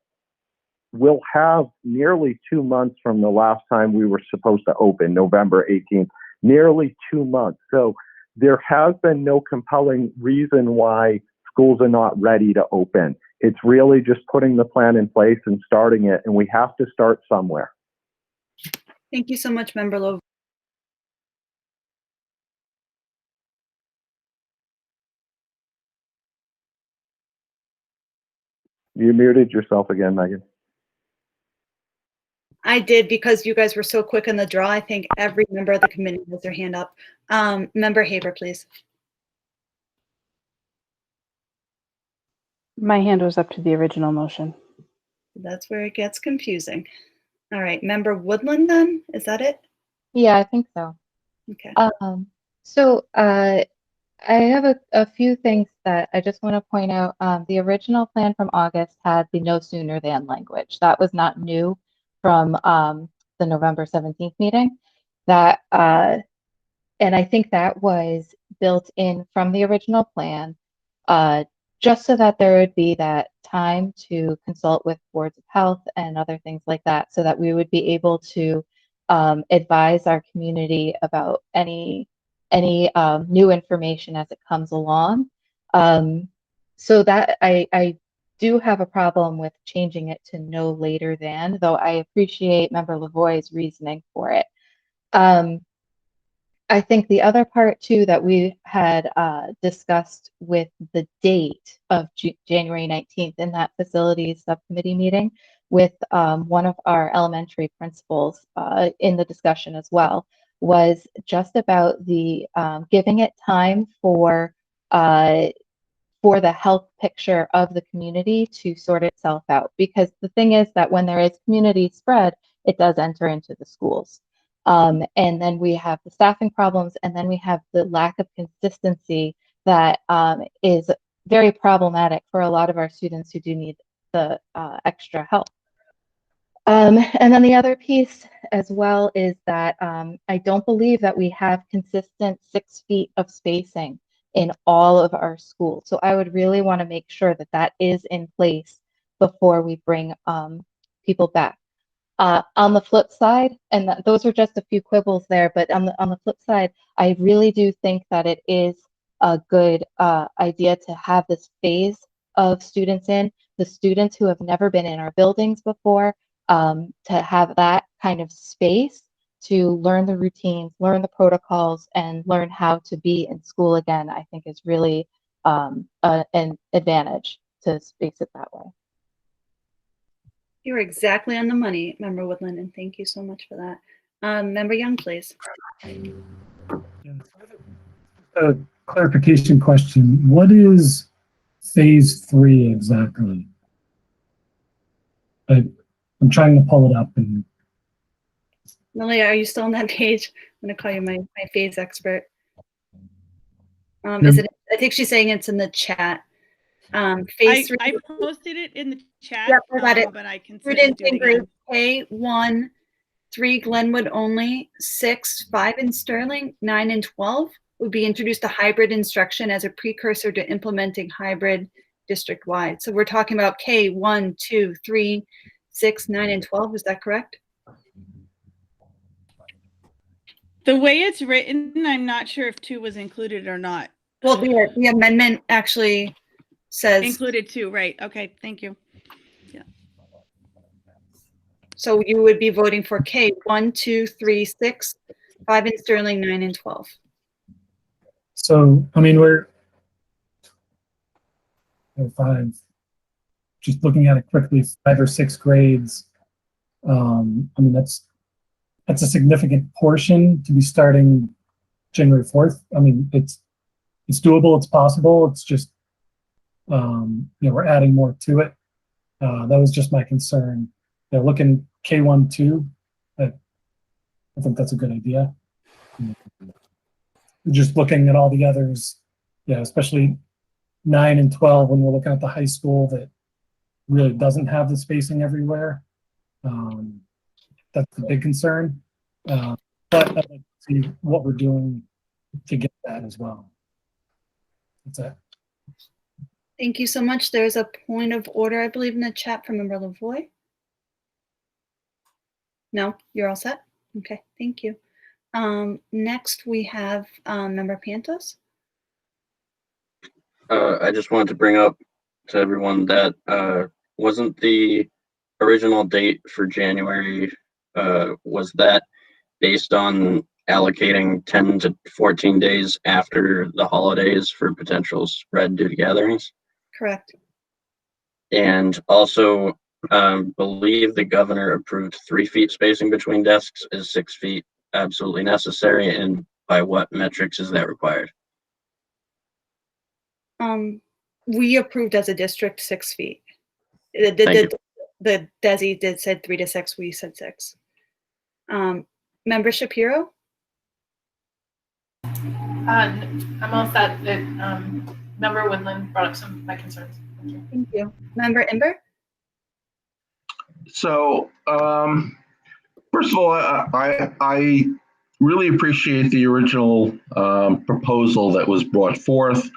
we'll have nearly 2 months from the last time we were supposed to open, November 18th, nearly 2 months. So there has been no compelling reason why schools are not ready to open. It's really just putting the plan in place and starting it, and we have to start somewhere. Thank you so much, Member Lowe. You muted yourself again, Megan. I did because you guys were so quick on the draw. I think every member of the committee has their hand up. Member Haber, please. My hand was up to the original motion. That's where it gets confusing. All right, Member Woodland then, is that it? Yeah, I think so. Okay. I have a few things that I just want to point out. The original plan from August had the no sooner than language. That was not new from the November 17th meeting. That and I think that was built in from the original plan, just so that there would be that time to consult with boards of health and other things like that, so that we would be able to advise our community about any new information as it comes along. So that I do have a problem with changing it to no later than, though I appreciate Member Lavoie's reasoning for it. I think the other part too that we had discussed with the date of January 19th in that facilities subcommittee meeting with one of our elementary principals in the discussion as well was just about the giving it time for the health picture of the community to sort itself out. Because the thing is that when there is community spread, it does enter into the schools. And then we have the staffing problems, and then we have the lack of consistency that is very problematic for a lot of our students who do need the extra help. And then the other piece as well is that I don't believe that we have consistent 6 feet of spacing in all of our schools. So I would really want to make sure that that is in place before we bring people back. On the flip side, and those are just a few quibbles there, but on the flip side, I really do think that it is a good idea to have this phase of students in, the students who have never been in our buildings before, to have that kind of space to learn the routines, learn the protocols, and learn how to be in school again, I think is really an advantage to space it that way. You were exactly on the money, Member Woodland, and thank you so much for that. Member Young, please. A clarification question. What is phase 3 exactly? I'm trying to pull it up. And Malia, are you still on that page? I'm going to call you my phase expert. Is it? I think she's saying it's in the chat. Phase 3. I posted it in the chat. Yep, I got it. But I can Students do it in grade again. K1, 3 Glenwood only, 6, 5 in Sterling, 9 and 12 would be introduced to hybrid instruction as a precursor to implementing hybrid district-wide. So we're talking about K1, 2, 3, 6, 9, and 12. Is that correct? The way it's written, I'm not sure if 2 was included or not. Well, the amendment actually says included 2, right? Okay, thank you. Yeah. So you would be voting for K 1, 2, 3, 6, 5 in Sterling, 9 and 12. so, I mean, if I'm just looking at it quickly, 5 or 6 grades, I mean, that's a significant portion to be starting January 4th. I mean, it's doable, it's possible. It's just, we're adding more to it. That was just my concern. Looking K1, 2, I think that's a good idea. Just looking at all the others, especially 9 and 12, when we're looking at the high school that really doesn't have the spacing everywhere. That's the big concern. But I'd like to see what we're doing to get that as well. That's it. Thank you so much. There's a point of order, I believe, in the chat from Member Lavoie. No, you're all set? Okay, thank you. Next, we have Member Pantos. I just wanted to bring up to everyone that wasn't the original date for January, was that based on allocating 10 to 14 days after the holidays for potential spread due to gatherings? Correct. And also, believe the governor approved 3 feet spacing between desks. Is 6 feet absolutely necessary, and by what metrics is that required? We approved as a district 6 feet. Thank The DESI did said 3 to 6. We said 6. Member Shapiro? I'm all set. Member Woodland brought up some of my concerns. Thank you. Member Ember? So, first of all, I really appreciate the original proposal that was brought forth.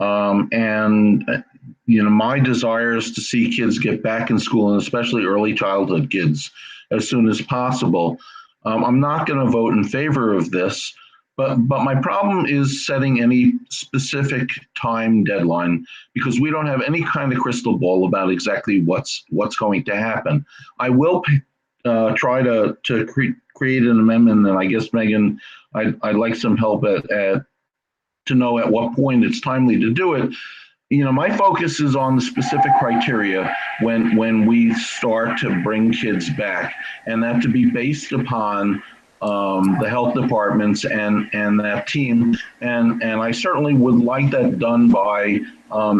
And, you know, my desire is to see kids get back in school, and especially early childhood kids, as soon as possible. I'm not going to vote in favor of this, but my problem is setting any specific time deadline, because we don't have any kind of crystal ball about exactly what's going to happen. I will try to create an amendment, and I guess, Megan, I'd like some help to know at what point it's timely to do it. You know, my focus is on the specific criteria when we start to bring kids back, and that to be based upon the health departments and that team. And I certainly would like that done by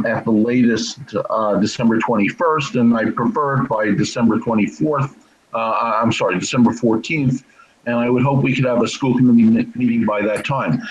at the latest December 21st, and I prefer it by December 24th. I'm sorry, December 14th. And I would hope we could have a school committee meeting by that time.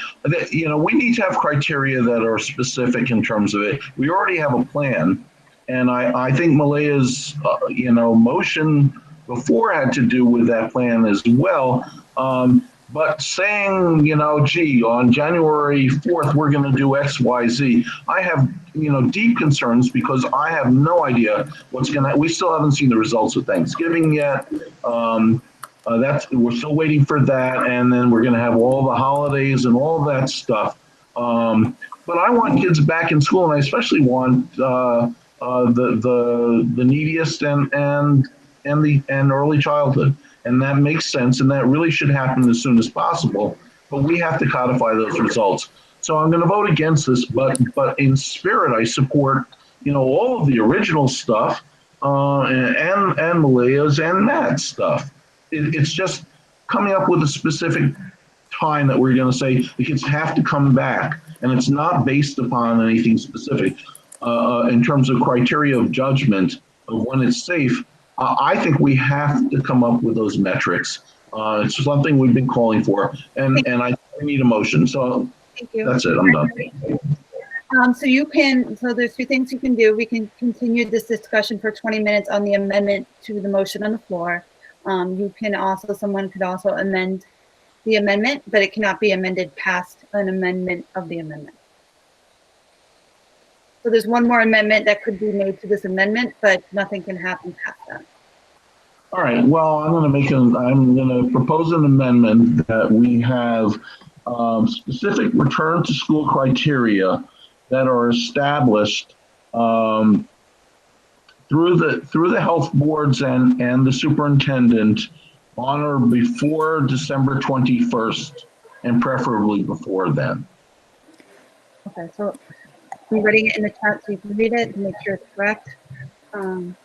You know, we need to have criteria that are specific in terms of it. We already have a plan. And I think Malaya's, you know, motion before had to do with that plan as well. But saying, you know, gee, on January 4th, we're going to do X, Y, Z, I have, you know, deep concerns, because I have no idea what's going to, we still haven't seen the results of Thanksgiving yet. We're still waiting for that, and then we're going to have all the holidays and all that stuff. But I want kids back in school, and I especially want the neediest and early childhood, and that makes sense, and that really should happen as soon as possible. But we have to codify those results. So I'm going to vote against this, but in spirit, I support, you know, all of the original stuff and Malaya's and Matt's stuff. It's just coming up with a specific time that we're going to say the kids have to come back, and it's not based upon anything specific in terms of criteria of judgment of when it's safe. I think we have to come up with those metrics. It's something we've been calling for, and I need a motion. So that's it. I'm done. So there's 2 things you can do. We can continue this discussion for 20 minutes on the amendment to the motion on the floor. Someone could also amend the amendment, but it cannot be amended past an amendment of the amendment. So there's one more amendment that could be made to this amendment, but nothing can happen past that. All right. Well, I'm going to propose an amendment that we have specific return to school criteria that are established through the health boards and the superintendent on or before December 21st, and preferably before then. Okay, so I'm writing it in the chat so you can read it and make sure it's correct. On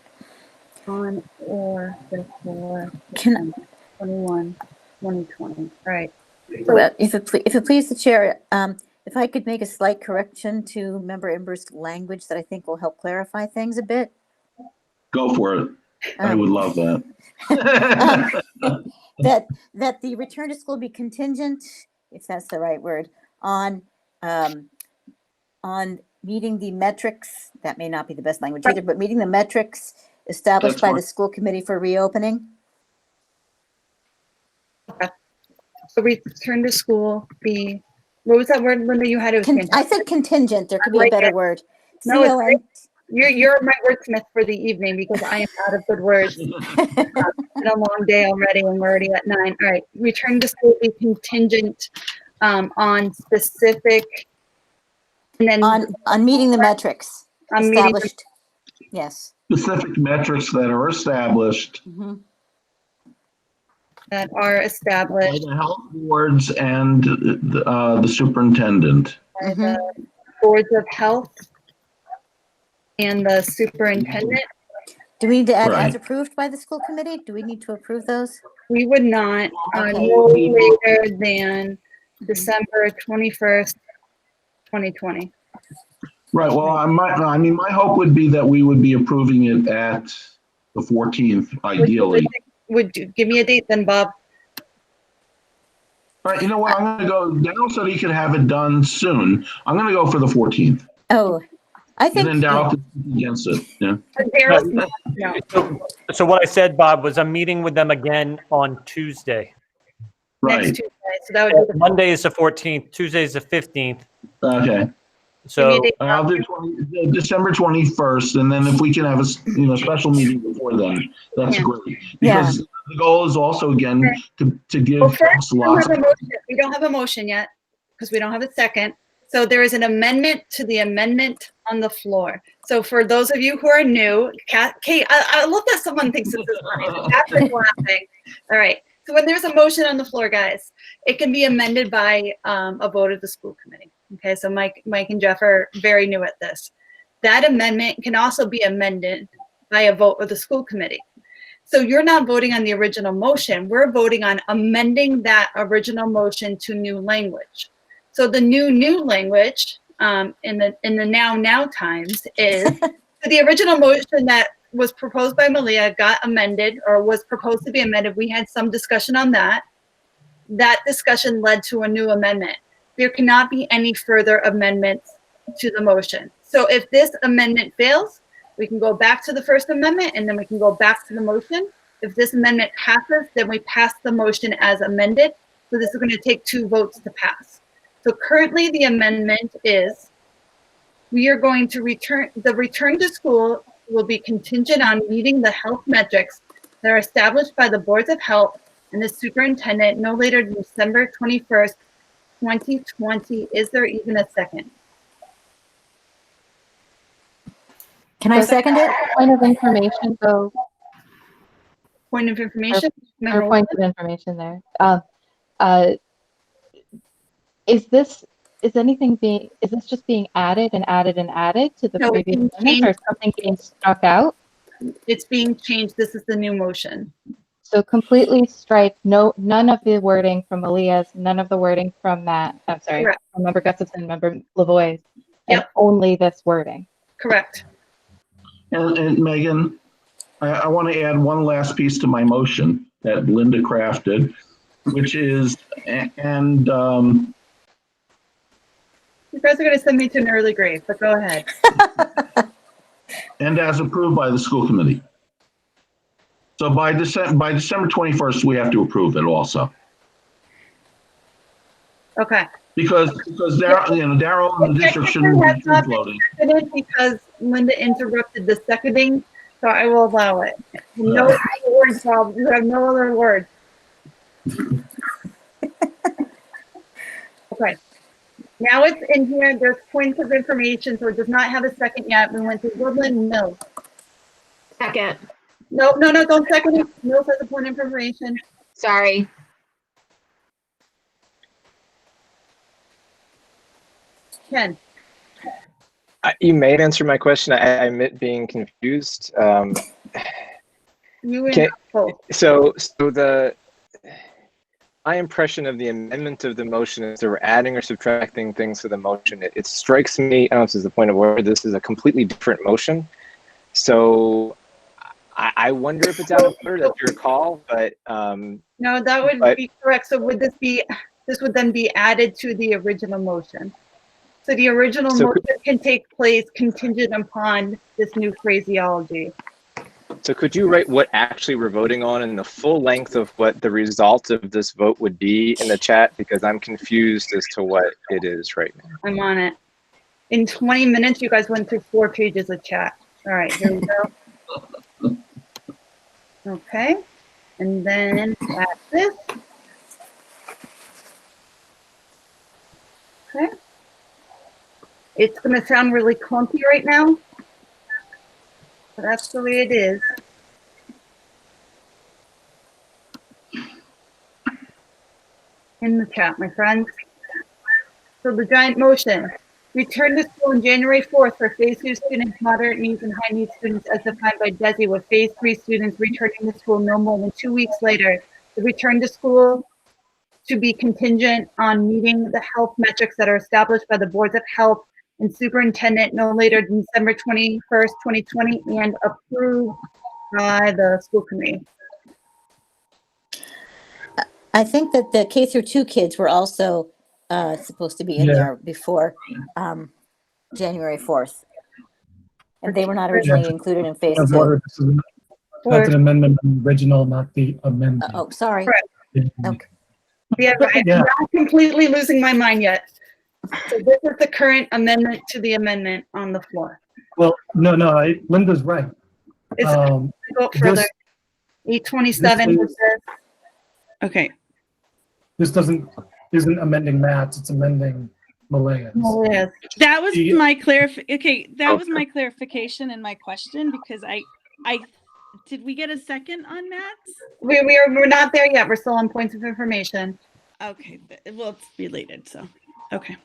or before 21, 2020. All right. So, well, if it please the chair, if I could make a slight correction to Member Ember's language that I think will help clarify things a bit. Go for it. I would love that. That the return to school be contingent, if that's the right word, on meeting the metrics. That may not be the best language either, but meeting the metrics established by the school committee for reopening. Okay. So return to school be, what was that word, Linda? You had it. I said contingent. There could be a better word. No, you're my wordsmith for the evening, because I am out of good words. It's been a long day already, and we're already at 9. All right. Return to school be contingent on specific, and then on meeting the metrics established. Yes. Specific metrics that are established. Mm-hmm. That are established by the health boards and the superintendent. By the boards of health and the superintendent. Do we need to add as approved by the school committee? Do we need to approve those? We would not no later than December 21st, 2020. Right. Well, I mean, my hope would be that we would be approving it at the 14th, ideally. Would you give me a date then, Bob? All right. You know what? I'm going to go. Daryl said he could have it done soon. I'm going to go for the 14th. Oh, I think. And then Daryl could speak against it. Yeah. So what I said, Bob, was I'm meeting with them again on Tuesday. Right. Next Tuesday. So that would be the Monday is the 14th. Tuesday is the 15th. Okay. So I'll do December 21st, and then if we can have a special meeting before then, that's great. Because the goal is also again to give folks lots. We don't have a motion yet because we don't have a second. So there is an amendment to the amendment on the floor. So for those of you who are new, Kate, I love that someone thinks this is funny. Patrick's laughing. All right. So when there's a motion on the floor, guys, it can be amended by a vote of the school committee. Okay, so Mike and Jeff are very new at this. That amendment can also be amended by a vote of the school committee. So you're not voting on the original motion. We're voting on amending that original motion to new language. So the new language in the now times is so the original motion that was proposed by Malia got amended or was proposed to be amended. We had some discussion on that. That discussion led to a new amendment. There cannot be any further amendments to the motion. So if this amendment fails, we can go back to the first amendment and then we can go back to the motion. If this amendment passes, then we pass the motion as amended. So this is going to take 2 votes to pass. So currently the amendment is we are going to return to school will be contingent on meeting the health metrics that are established by the boards of health and the superintendent no later than December 21st, 2020. Is there even a second? Can I second it? Point of information, though. Point of information? Or point of information there. Is this just being added and added and added to the previous amendment, or something being struck out? It's being changed. This is the new motion. So completely strike none of the wording from Elias, none of the wording from Matt. I'm sorry, Correct. from Member Gustafson, Member Lavoie, and Yep. only this wording. Correct. And Megan, I want to add one last piece to my motion that Linda crafted, which is You guys are going to send me to an early grave, but go ahead. and as approved by the school committee. So by December 21st, we have to approve it also. Okay. Because Daryl and the district shouldn't be free-floating. Because Linda interrupted the seconding, so I will allow it. No other words, Bob. You have no other words. Okay. Now it's in here. There's points of information, so it does not have a second yet. We went to Woodland Mills. Second. No, don't second it. Mills has a point of information. Sorry. Ken. You may have answered my question. I admit being confused. You and both. So my impression of the amendment of the motion is that we're adding or subtracting things to the motion. It strikes me, I don't know if this is the point of order, this is a completely different motion. So I wonder if it's out of order. That's your call, but No, that would be correct. So would this would then be added to the original motion. So the original motion can take place contingent upon this new phraseology. So could you write what actually we're voting on and the full length of what the result of this vote would be in the chat? Because I'm confused as to what it is right now. I'm on it. In 20 minutes, you guys went through 4 pages of chat. All right, here we go. Okay, and then that's this. Okay. It's going to sound really clunky right now. But that's the way it is. In the chat, my friends. So the giant motion. Return to school on January 4th for Phase 2 students, moderate needs and high needs students as defined by DESE, with Phase 3 students returning to school no more than 2 weeks later. The return to school to be contingent on meeting the health metrics that are established by the boards of health and superintendent no later than December 21st, 2020, and approved by the school committee. I think that the K through 2 kids were also supposed to be in there before January 4th. And they were not originally included in phase 2. That's an amendment on the original, not the amendment. Oh, sorry. Okay. Yeah, I'm not completely losing my mind yet. So this is the current amendment to the amendment on the floor. Well, no, Linda's right. It's go further. 827 was this. Okay. This isn't amending Matt's, it's amending Malaya's. That was my my clarification and my question, because I did we get a second on Matt's? We're not there yet. We're still on points of information. Okay, well, it's related, so okay.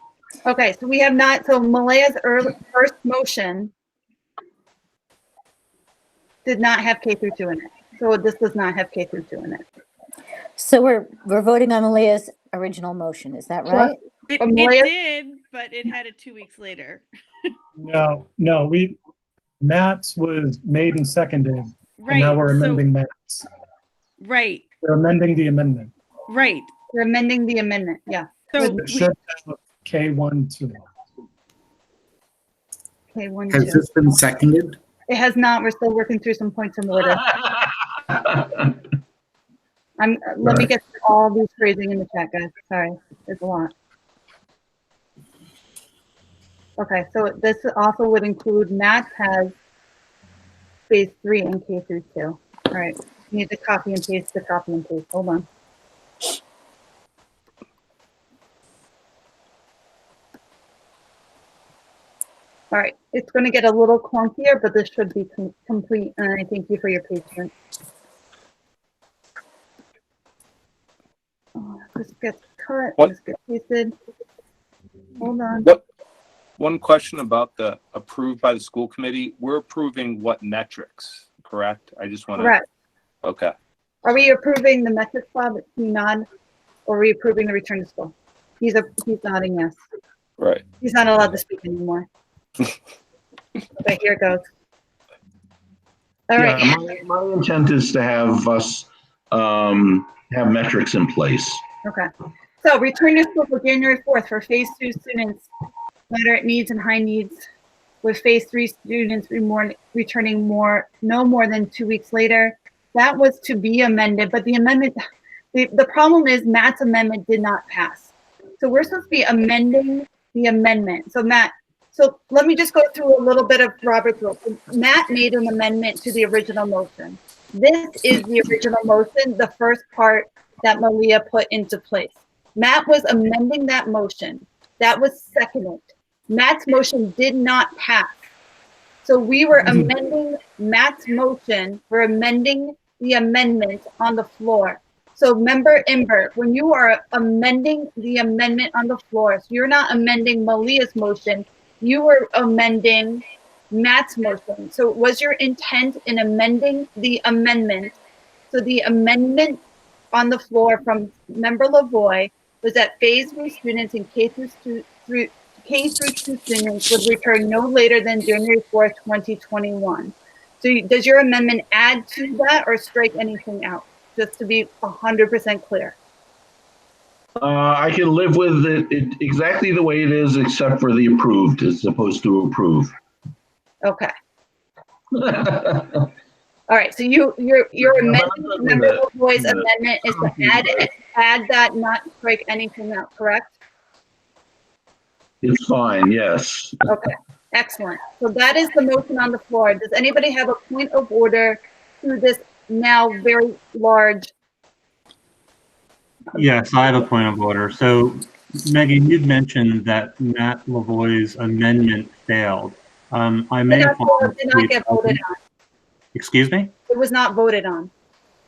Okay, so we have not. So Malaya's first motion did not have K through 2 in it. So this does not have K through 2 in it. So we're voting on Malaya's original motion. Is that right? It did, but it had it 2 weeks later. No, Matt's was made and seconded. Right. And now we're amending Matt's. Right. We're amending the amendment. Right. We're amending the amendment. Yeah. So it should have K12. K12. Has this been seconded? It has not. We're still working through some points of order. Let me get through all these phrasing in the chat, guys. Sorry, there's a lot. Okay, so this also would include Matt has phase 3 and K through 2. All right, you need to copy and paste the copy and paste. Hold on. All right, it's going to get a little clunkier, but this should be complete, and I thank you for your patience. Oh, this gets cut, this gets pasted. Hold on. One question about the approved by the school committee. We're approving what metrics, correct? I just want to. Correct. Okay. Are we approving the metrics, Bob? Can you nod? Or are we approving the return to school? He's nodding yes. Right. He's not allowed to speak anymore. Okay, here it goes. All right. My intent is to have us have metrics in place. Okay. So return to school for January 4th for phase 2 students, moderate needs and high needs, with phase 3 students returning no more than 2 weeks later. That was to be amended, but the amendment, the problem is Matt's amendment did not pass. So we're supposed to be amending the amendment. So Matt, so let me just go through a little bit of Robert's rules. Matt made an amendment to the original motion. This is the original motion, the first part that Malia put into place. Matt was amending that motion. That was seconded. Matt's motion did not pass. So we were amending Matt's motion. We're amending the amendment on the floor. So member Imber, when you are amending the amendment on the floor, so you're not amending Malia's motion, you were amending Matt's motion. So was your intent in amending the amendment? So the amendment on the floor from member Lavoie was that phase 3 students in K through 2 students would return no later than January 4th, 2021. So does your amendment add to that or strike anything out? Just to be 100% clear. I can live with it exactly the way it is, except for the approved as opposed to approve. Okay. All right. So your amendment, member Lavoie's amendment is to add that, not strike anything out. Correct? It's fine. Yes. Okay. Excellent. So that is the motion on the floor. Does anybody have a point of order to this now very large? Yes, I have a point of order. So, Megan, you'd mentioned that Matt Lavoie's amendment failed. I may have did not get voted on. Excuse me? It was not voted on.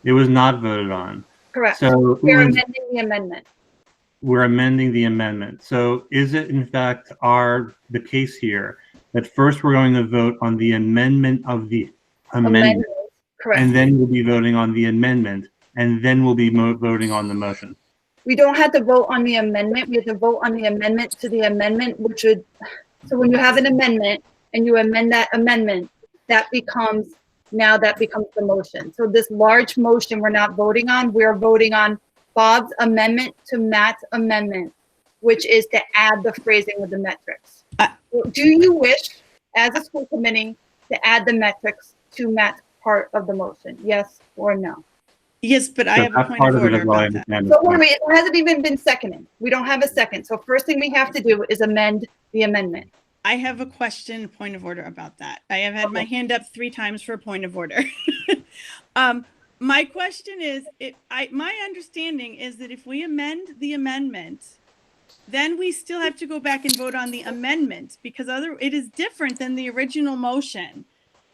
It was not voted on. Correct. So we're amending the amendment. We're amending the amendment. So is it in fact the case here that first we're going to vote on the amendment of the amendment, correct, and then we'll be voting on the amendment, and then we'll be voting on the motion? We don't have to vote on the amendment. We have to vote on the amendment to the amendment, which would, So when you have an amendment and you amend that amendment, that becomes the motion. So this large motion we're not voting on, we're voting on Bob's amendment to Matt's amendment, which is to add the phrasing of the metrics. Do you wish, as a school committee, to add the metrics to Matt's part of the motion? Yes or no? Yes, but I have a point of order about that. So wait, it hasn't even been seconded. We don't have a second. So first thing we have to do is amend the amendment. I have a question, point of order about that. I have had my hand up 3 times for a point of order. My question is, my understanding is that if we amend the amendment, then we still have to go back and vote on the amendment because it is different than the original motion.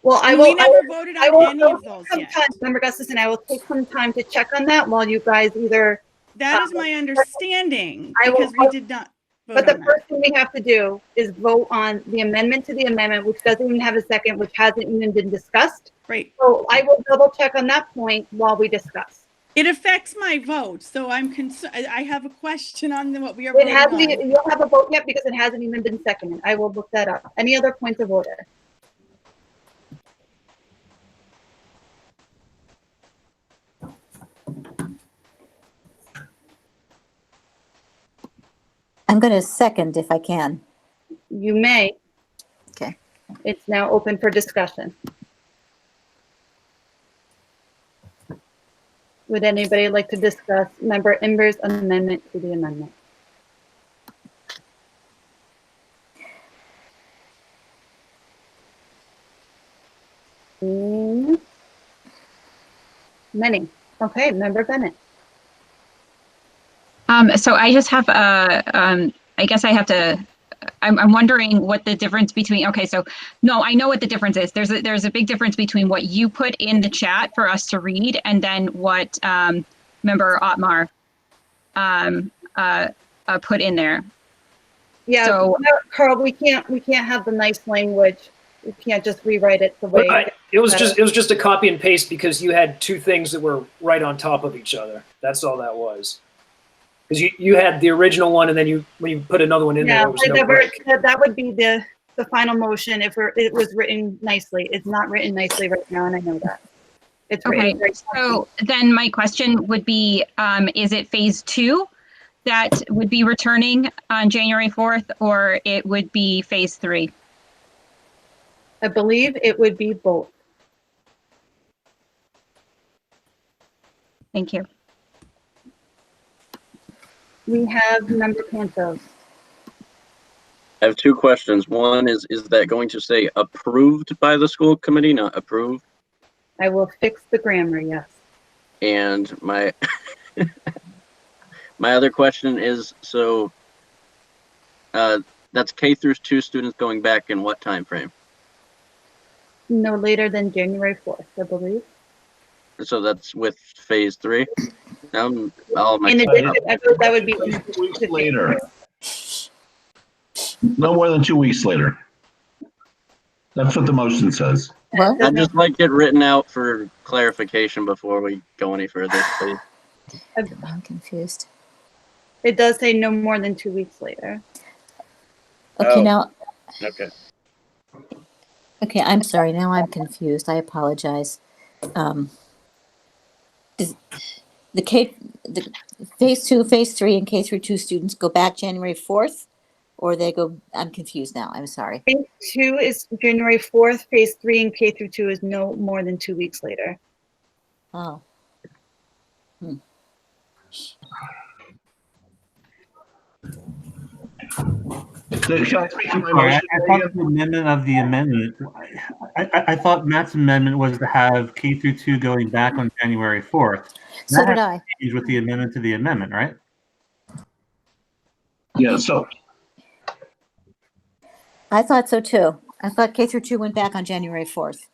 Well, we never voted on any of those yet. Member Gustafson, I will take some time to check on that while you guys either. That is my understanding because we did not. But the first thing we have to do is vote on the amendment to the amendment, which doesn't even have a second, which hasn't even been discussed. Right. So I will double check on that point while we discuss. It affects my vote, so I'm concerned. I have a question on what we are voting on. You don't have a vote yet because it hasn't even been seconded. I will look that up. Any other points of order? I'm going to second if I can. You may. Okay. It's now open for discussion. Would anybody like to discuss Member Imber's amendment to the amendment? Many. Okay, Member Bennett. So I just have I guess I have to. I'm wondering what the difference between. Okay, so no, I know what the difference is. There's a big difference between what you put in the chat for us to read and then what Member Otmar put in there. Yeah, so, no, Carl, we can't have the nice language. We can't just rewrite it the way. It was just a copy and paste because you had 2 things that were right on top of each other. That's all that was. Because you had the original one, and then when you put another one in there was no break. That would be the final motion if it was written nicely. It's not written nicely right now, and I know that. It's okay. So then my question would be: is it phase 2 that would be returning on January 4th, or it would be phase 3? I believe it would be both. Thank you. We have Member Cantos. I have 2 questions. One is that going to say approved by the school committee, not approved? I will fix the grammar, yes. And my my other question is, so that's K through 2 students going back in what time frame? No later than January 4th, I believe. So that's with phase 3? In addition, I believe that would be 2 weeks later. No more than 2 weeks later. That's what the motion says. I'd just like it written out for clarification before we go any further, please. I'm confused. It does say no more than 2 weeks later. Okay, now. Okay. Okay, I'm sorry. Now I'm confused. I apologize. The phase 2, phase 3, and K through 2 students go back January 4th, or they go? I'm confused now. I'm sorry. Phase 2 is January 4th. Phase 3 and K through 2 is no more than 2 weeks later. Oh. Sorry, I thought the amendment of the amendment. I thought Matt's amendment was to have K through 2 going back on January 4th. So did I. With the amendment to the amendment, right? Yeah. So I thought so too. I thought K through 2 went back on January 4th.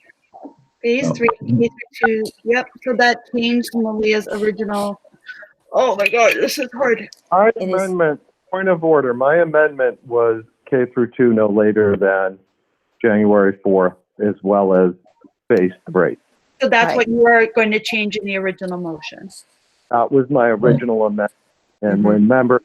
Phase 3, K through 2. Yep. So that changed Malia's original. Oh my God, this is hard. My amendment. Point of order. My amendment was K through 2 no later than January 4th, as well as phase 3. So that's what you are going to change in the original motion. That was my original amendment. And when Member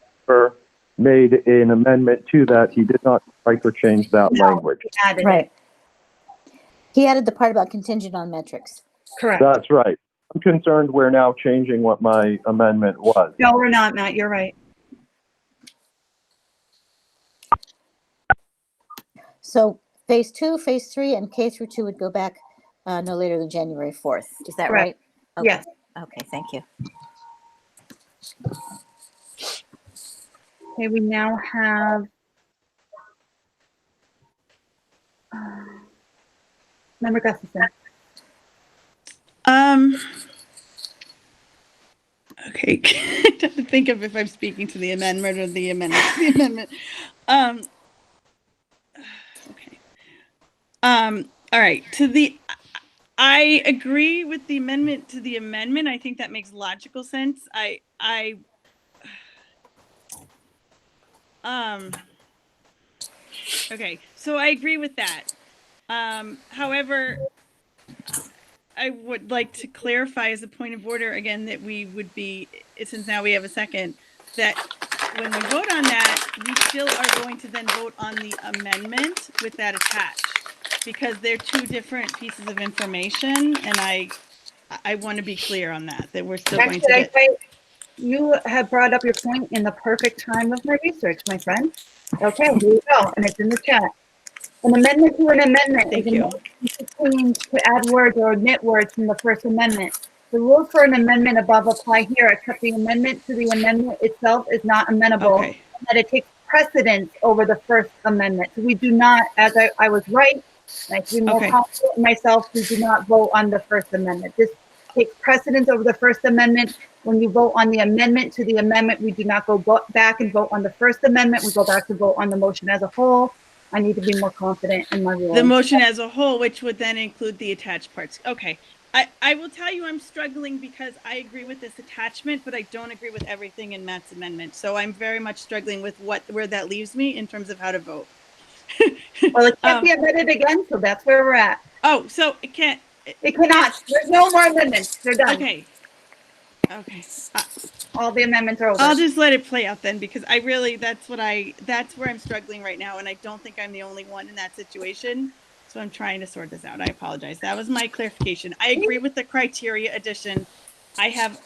made an amendment to that. He did not strike or change that language. He added Right. it. He added the part about contingent on metrics. Correct. That's right. I'm concerned we're now changing what my amendment was. No, we're not, Matt. You're right. So phase 2, phase 3, and K through 2 would go back no later than January 4th. Is that right? Correct. Okay. Yes. Okay, thank you. Okay, we now have Member Gustafson. Okay, I have to think of if I'm speaking to the amendment or the amendment to the amendment. Okay. All right, I agree with the amendment to the amendment. I think that makes logical sense. Okay, so I agree with that. However, I would like to clarify as a point of order again that we would be, since now we have a second, that when we vote on that, we still are going to then vote on the amendment with that attached, because they're two different pieces of information, and I want to be clear on that we're still going to get. You have brought up your point in the perfect time of my research, my friend. Okay, here you go, and it's in the chat. An amendment to an amendment Thank is you. a motion to change, to add words or omit words from the first amendment. The rules for an amendment above apply here, except the amendment to the amendment itself is not amendable, Okay. and that it takes precedence over the first amendment. So we do not, as I was right, and I should be more Okay. confident in myself, we do not vote on the first amendment. This takes precedence over the first amendment. When you vote on the amendment to the amendment, we do not go back and vote on the first amendment. We go back to vote on the motion as a whole. I need to be more confident in my ruling. The motion as a whole, which would then include the attached parts. Okay. I will tell you I'm struggling because I agree with this attachment, but I don't agree with everything in Matt's amendment. So I'm very much struggling with where that leaves me in terms of how to vote. Well, it can't be amended again, so that's where we're at. Oh, so it can't. It cannot. There's no more amendments. They're done. Okay. Okay. All the amendments are over. I'll just let it play out then, because I really, that's where I'm struggling right now. And I don't think I'm the only one in that situation. So I'm trying to sort this out. I apologize. That was my clarification. I agree with the criteria addition. I have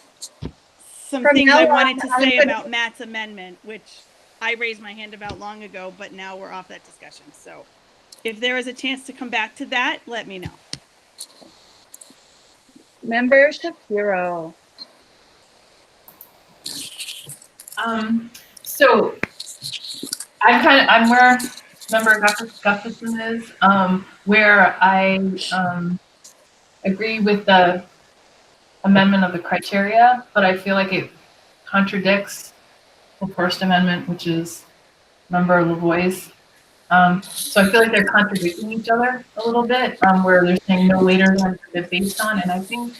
some From things now I on, wanted to I'm say gonna- about Matt's amendment, which I raised my hand about long ago, but now we're off that discussion. So if there is a chance to come back to that, let me know. Member Shapiro. So I'm where Member Gustafson is, where I agree with the amendment of the criteria, but I feel like it contradicts the First Amendment, which is Member Lavoie's. So I feel like they're contradicting each other a little bit, where they're saying no later than it's based on, and I think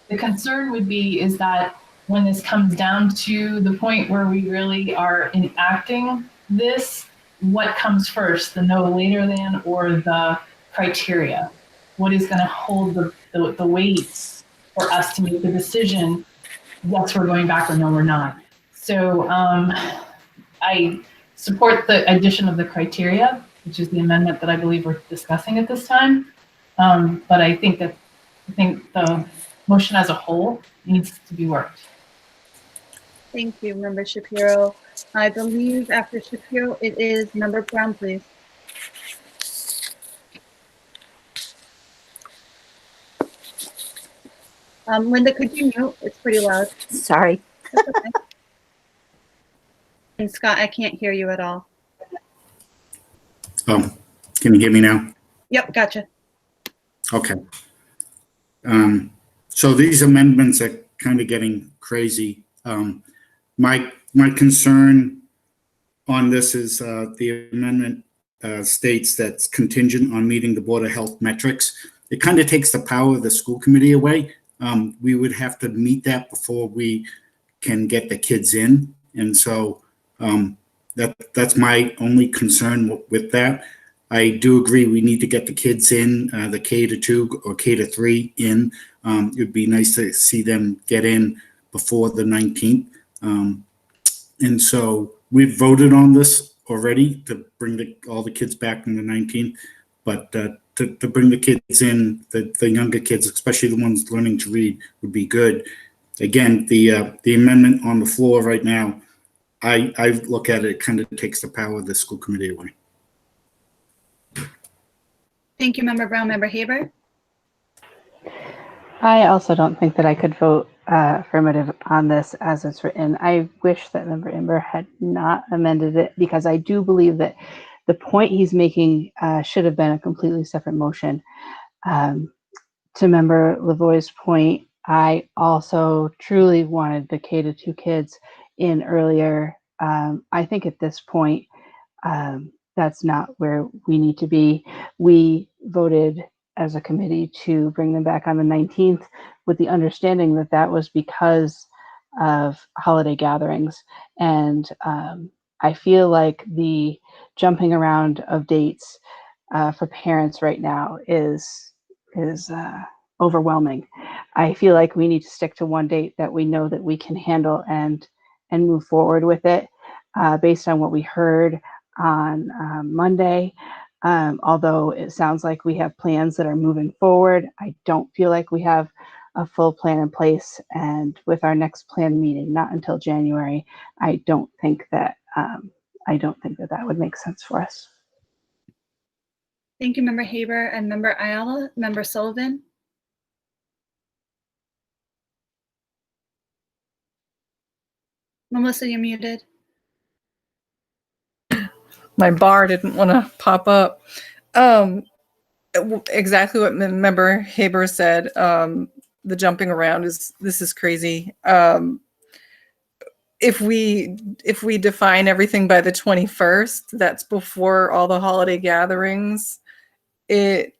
the concern would be is that when this comes down to the point where we really are enacting this, what comes first, the no later than or the criteria? What is going to hold the weights for us to make the decision, yes, we're going back or no, we're not? So I support the addition of the criteria, which is the amendment that I believe we're discussing at this time. But I think the motion as a whole needs to be worked. Thank you, Member Shapiro. I believe after Shapiro, it is Member Brown, please. Linda, could you mute? It's pretty loud. Sorry. That's okay. And Scott, I can't hear you at all. Oh, can you hear me now? Yep, gotcha. Okay. So these amendments are kind of getting crazy. My concern on this is the amendment states that it's contingent on meeting the Board of Health metrics. It kind of takes the power of the school committee away. We would have to meet that before we can get the kids in. And so that's my only concern with that. I do agree we need to get the kids in, the K-2 or K-3 in. It would be nice to see them get in before the 19th. And so we've voted on this already to bring all the kids back on the 19th, but to bring the kids in, the younger kids, especially the ones learning to read, would be good. Again, the amendment on the floor right now, I look at it kind of takes the power of the school committee away. Thank you, Member Brown. Member Haber? I also don't think that I could vote affirmative on this as it's written. I wish that Member Imber had not amended it, because I do believe that the point he's making should have been a completely separate motion. To Member Lavoie's point, I also truly wanted the K-2 kids in earlier. I think at this point, that's not where we need to be. We voted as a committee to bring them back on the 19th with the understanding that that was because of holiday gatherings. And I feel like the jumping around of dates for parents right now is overwhelming. I feel like we need to stick to one date that we know that we can handle and move forward with it based on what we heard on Monday. Although it sounds like we have plans that are moving forward, I don't feel like we have a full plan in place. And with our next plan meeting, not until January, I don't think that that would make sense for us. Thank you, Member Haber and Member Ayala. Member Sullivan? Melissa, you're muted. My bar didn't want to pop up. Exactly what Member Haber said. The jumping around this is crazy. If we define everything by the 21st, that's before all the holiday gatherings. The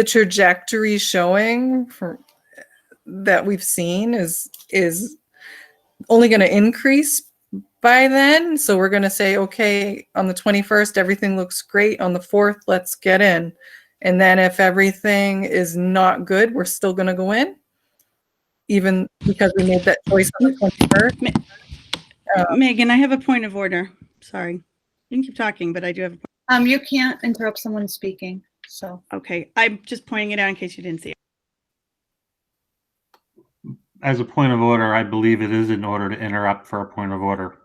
trajectory showing that we've seen is only going to increase by then. So we're going to say, okay, on the 21st, everything looks great. On the 4th, let's get in. And then if everything is not good, we're still going to go in, even because we made that choice on the 21st. Megan, I have a point of order. Sorry. You can keep talking, but I do have a point. You can't interrupt someone speaking, so. Okay, I'm just pointing it out in case you didn't see it. As a point of order, I believe it is in order to interrupt for a point of order.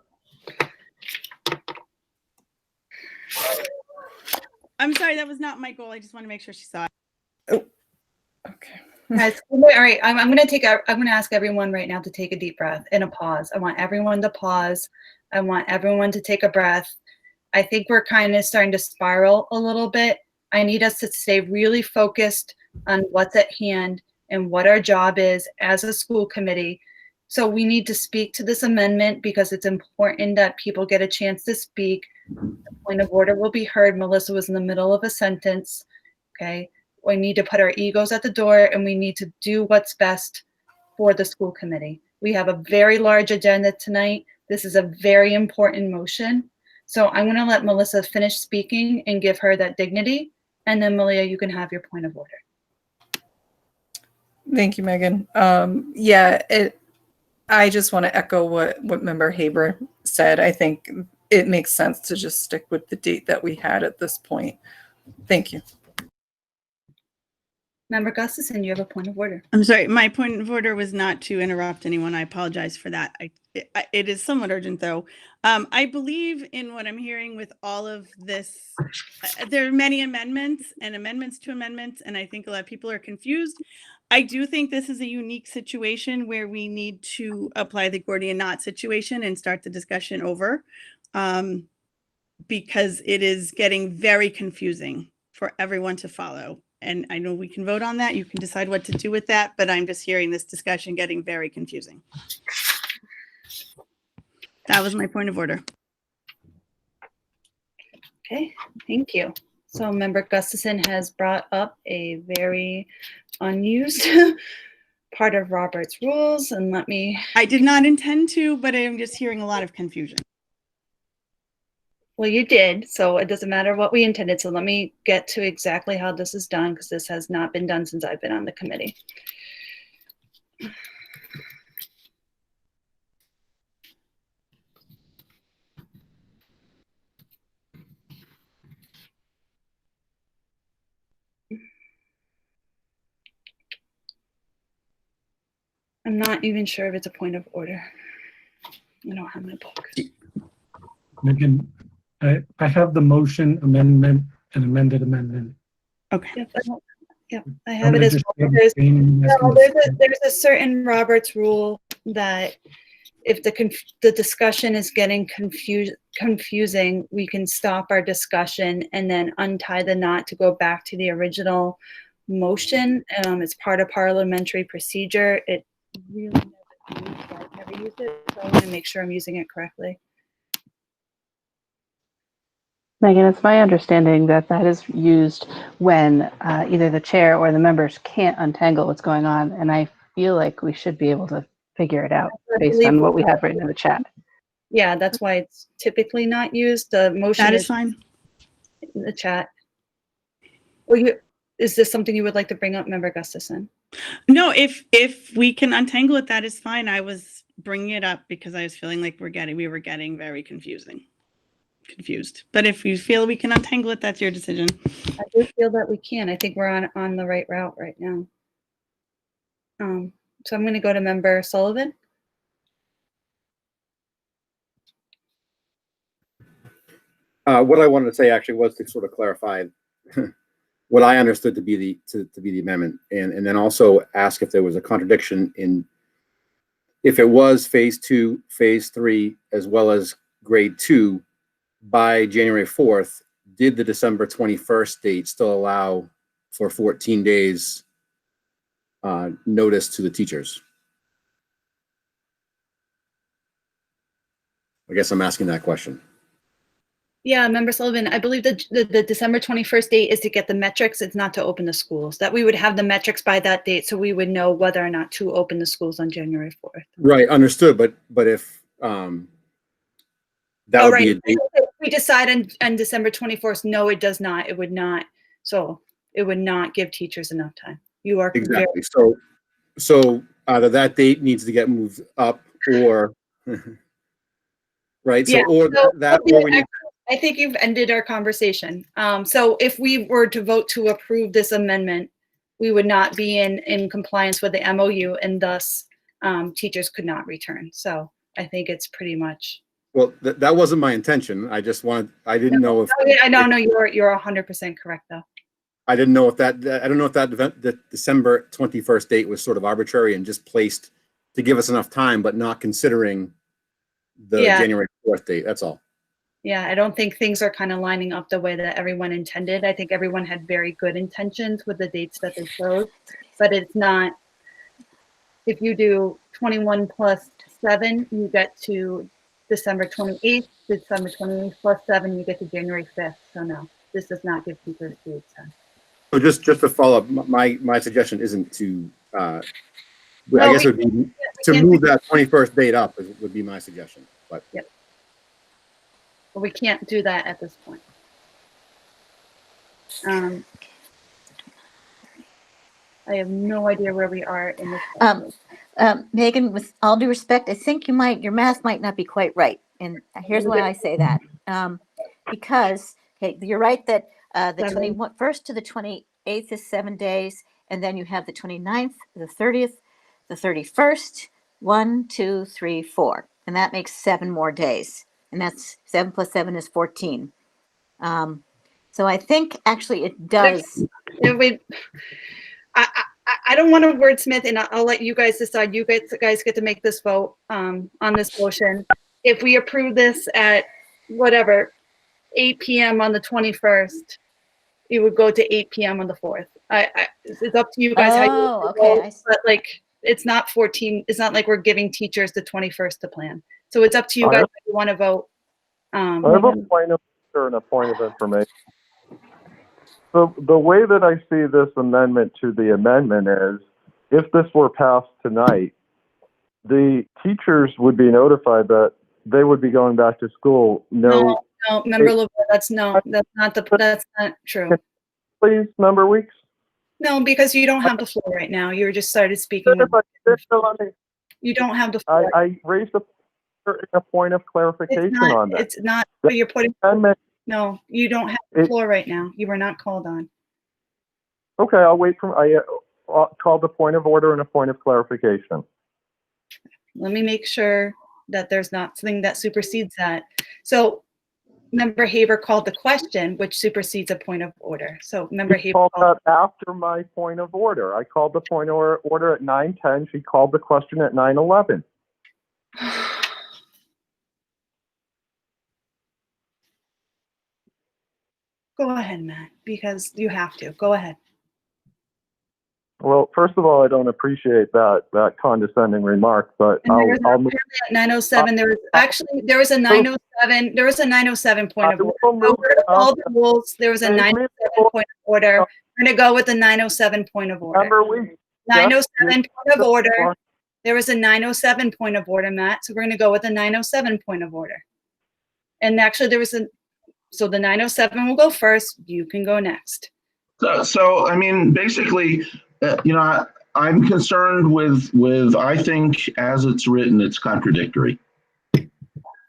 I'm sorry, that was not my goal. I just want to make sure she saw it. Oh, okay. Guys, all right, I'm going to ask everyone right now to take a deep breath and a pause. I want everyone to pause. I want everyone to take a breath. I think we're kind of starting to spiral a little bit. I need us to stay really focused on what's at hand and what our job is as a school committee. So we need to speak to this amendment because it's important that people get a chance to speak. The point of order will be heard. Melissa was in the middle of a sentence, okay? We need to put our egos at the door and we need to do what's best for the school committee. We have a very large agenda tonight. This is a very important motion. So I'm going to let Melissa finish speaking and give her that dignity. And then Malia, you can have your point of order. Thank you, Megan. I just want to echo what Member Haber said. I think it makes sense to just stick with the date that we had at this point. Thank you. Member Gustafson, you have a point of order. I'm sorry, my point of order was not to interrupt anyone. I apologize for that. It is somewhat urgent, though. I believe in what I'm hearing with all of this. There are many amendments and amendments to amendments, and I think a lot of people are confused. I do think this is a unique situation where we need to apply the Gordian knot situation and start the discussion over, because it is getting very confusing for everyone to follow. And I know we can vote on that. You can decide what to do with that, but I'm just hearing this discussion getting very confusing. That was my point of order. Okay, thank you. So Member Gustafson has brought up a very unused part of Robert's rules, and let me... I did not intend to, but I'm just hearing a lot of confusion. Well, you did, so it doesn't matter what we intended. So let me get to exactly how this is done, because this has not been done since I've been on the committee. I'm not even sure if it's a point of order. I don't have my book. Megan, I have the motion amendment and amended amendment. Okay. Yep, I have it as well. There's a certain Roberts rule that if the discussion is getting confusing, we can stop our discussion and then untie the knot to go back to the original motion. It's part of parliamentary procedure. It really I've never used it, so I want to make sure I'm using it correctly. Megan, it's my understanding that that is used when either the chair or the members can't untangle what's going on, and I feel like we should be able to figure it out based on what we have written in the chat. Yeah, that's why it's typically not used. The motion That is fine. In the chat. Well, is this something you would like to bring up, Member Gustafson? No, if we can untangle it, that is fine. I was bringing it up because I was feeling like we were getting very confused. But if you feel we can untangle it, that's your decision. I do feel that we can. I think we're on the right route right now. So I'm going to go to Member Sullivan. What I wanted to say actually was to sort of clarify what I understood to be the amendment, and then also ask if there was a contradiction in if it was phase 2, phase 3, as well as grade 2 by January 4th. Did the December 21st date still allow for 14 days notice to the teachers? I guess I'm asking that question. Yeah, Member Sullivan, I believe the December 21st date is to get the metrics. It's not to open the schools. That we would have the metrics by that date, so we would know whether or not to open the schools on January 4th. Right, understood. But if that would be a date. If we decide on December 24th, no, it does not. It would not. So it would not give teachers enough time. You are Exactly. So either that date needs to get moved up, or right. So Yeah, or that or we need. I think you've ended our conversation. So if we were to vote to approve this amendment, we would not be in compliance with the MOU, and thus teachers could not return. So I think it's pretty much. Well, that wasn't my intention. I just wanted. I didn't know if. I don't know. You're 100% correct though. I didn't know if I don't know if that event, the December 21st date was sort of arbitrary and just placed to give us enough time, but not considering the January 4th date. That's all. Yeah, I don't think things are kind of lining up the way that everyone intended. I think everyone had very good intentions with the dates that they chose, but it's not. If you do 21 plus 7, you get to December 28th. December 28th plus 7, you get to January 5th. So no, this does not give teachers the time. So just to follow up, my suggestion isn't to. I guess it would be to move that 21st date up would be my suggestion, but. Yep. But we can't do that at this point. I have no idea where we are in this. Megan, with all due respect, I think your math might not be quite right. And here's why I say that. Because, okay, you're right that the 21st to the 28th is 7 days. And then you have the 29th, the 30th, the 31st, 1, 2, 3, 4. And that makes 7 more days. And that's 7 plus 7 is 14. So I think actually it does. I don't want to wordsmith, and I'll let you guys decide. You guys get to make this vote on this motion. If we approve this at whatever 8 p.m. on the 21st, it would go to 8 p.m. on the 4th. It's up to you guys. Oh, okay. But like, it's not 14. It's not like we're giving teachers the 21st to plan. So it's up to you guys if you want to vote. I have a point of order and a point of information. So the way that I see this amendment to the amendment is, if this were passed tonight, the teachers would be notified that they would be going back to school. No, Member LeBeau, that's not true. Please, Member Weeks. No, because you don't have the floor right now. You just started speaking. You don't have the floor. I raised a point of clarification on that. It's not. But you're putting. No, you don't have the floor right now. You were not called on. Okay, I'll wait for. I called a point of order and a point of clarification. let me make sure that there's not something that supersedes that. So Member Haber called the question, which supersedes a point of order. So Member She Haber called that after my point of order. I called the point of order at 9:10. She called the question at 9:11. Go ahead, Matt, because you have to. Go ahead. Well, first of all, I don't appreciate that condescending remark, but And there was I'll apparently at 9:07. There was a 9:07. There was a 9:07 point of order. So we're gonna follow the rules. There was a 9:07 point of order. We're gonna go with the 9:07 point of order. 9:07 point of order. There was a 9:07 point of order, Matt. So we're gonna go with the 9:07 point of order. And actually, so the 9:07 will go first. You can go next. So I mean, basically, I'm concerned with I think as it's written, it's contradictory.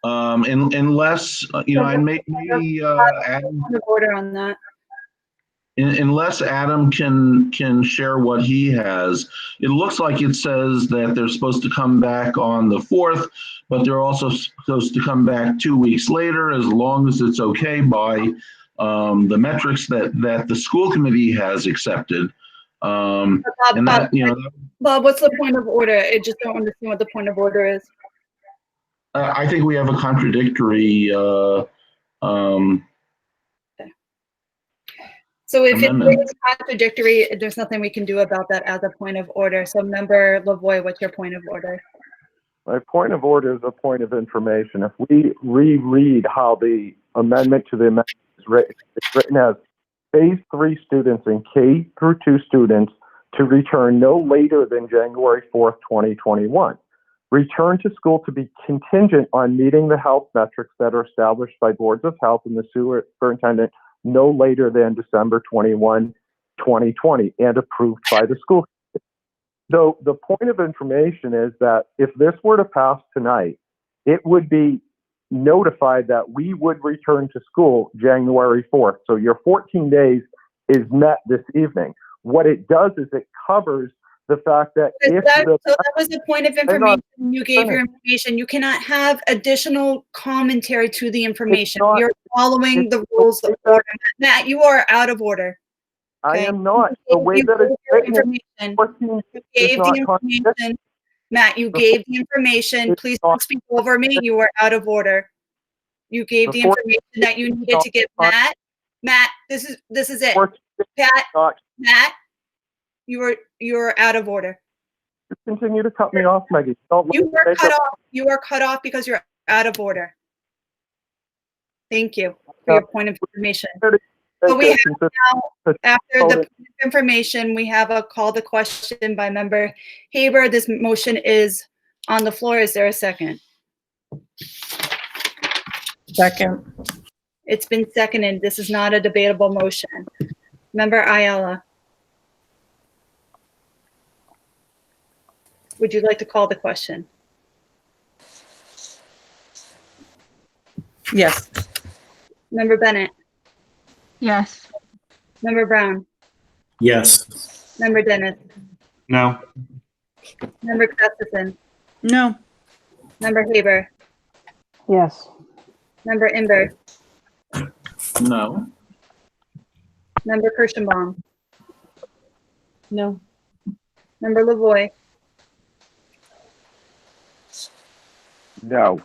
Unless and maybe Adam, order on that. Unless Adam can share what he has, it looks like it says that they're supposed to come back on the 4th, but they're also supposed to come back 2 weeks later, as long as it's okay by the metrics that the school committee has accepted. Bob, what's the point of order? I just don't understand what the point of order is. I think we have a contradictory so if amendment. it's contradictory, there's nothing we can do about that as a point of order. So Member Lavoie, what's your point of order? My point of order is a point of information. If we reread how the amendment to the amendment is written, it's written as phase 3 students and K through 2 students to return no later than January 4th, 2021. Return to school to be contingent on meeting the health metrics that are established by boards of health and the superintendent no later than December 21, 2020, and approved by the school committee. So the point of information is that if this were to pass tonight, it would be notified that we would return to school January 4th. So your 14 days is met this evening. What it does is it covers the fact that if so that was the point of information. You gave your information. You cannot have additional commentary to the information. You're following the rules of order. Matt, you are out of order. Okay? I am not. The way that it's written, you gave the information. Matt, you gave the information. Please don't speak over me. You are out of order. You gave the information that you needed to give Matt. Matt, this is it. Matt, you're out of order. You continue to cut me off, Maggie. You were cut off. You are cut off because you're out of order. Thank you for your point of information. So we have now, after the point of information, we have a call to question by Member Haber. This motion is on the floor. Is there a second? Second. It's been seconded. This is not a debatable motion. Member Ayala. Would you like to call the question? Yes. Member Bennett? Yes. Member Brown? Yes. Member Dennis? No. Member Gustafson? No. Member Haber? Yes. Member Imber? No. Member Kirschenbaum? No. Member Lavoie? No.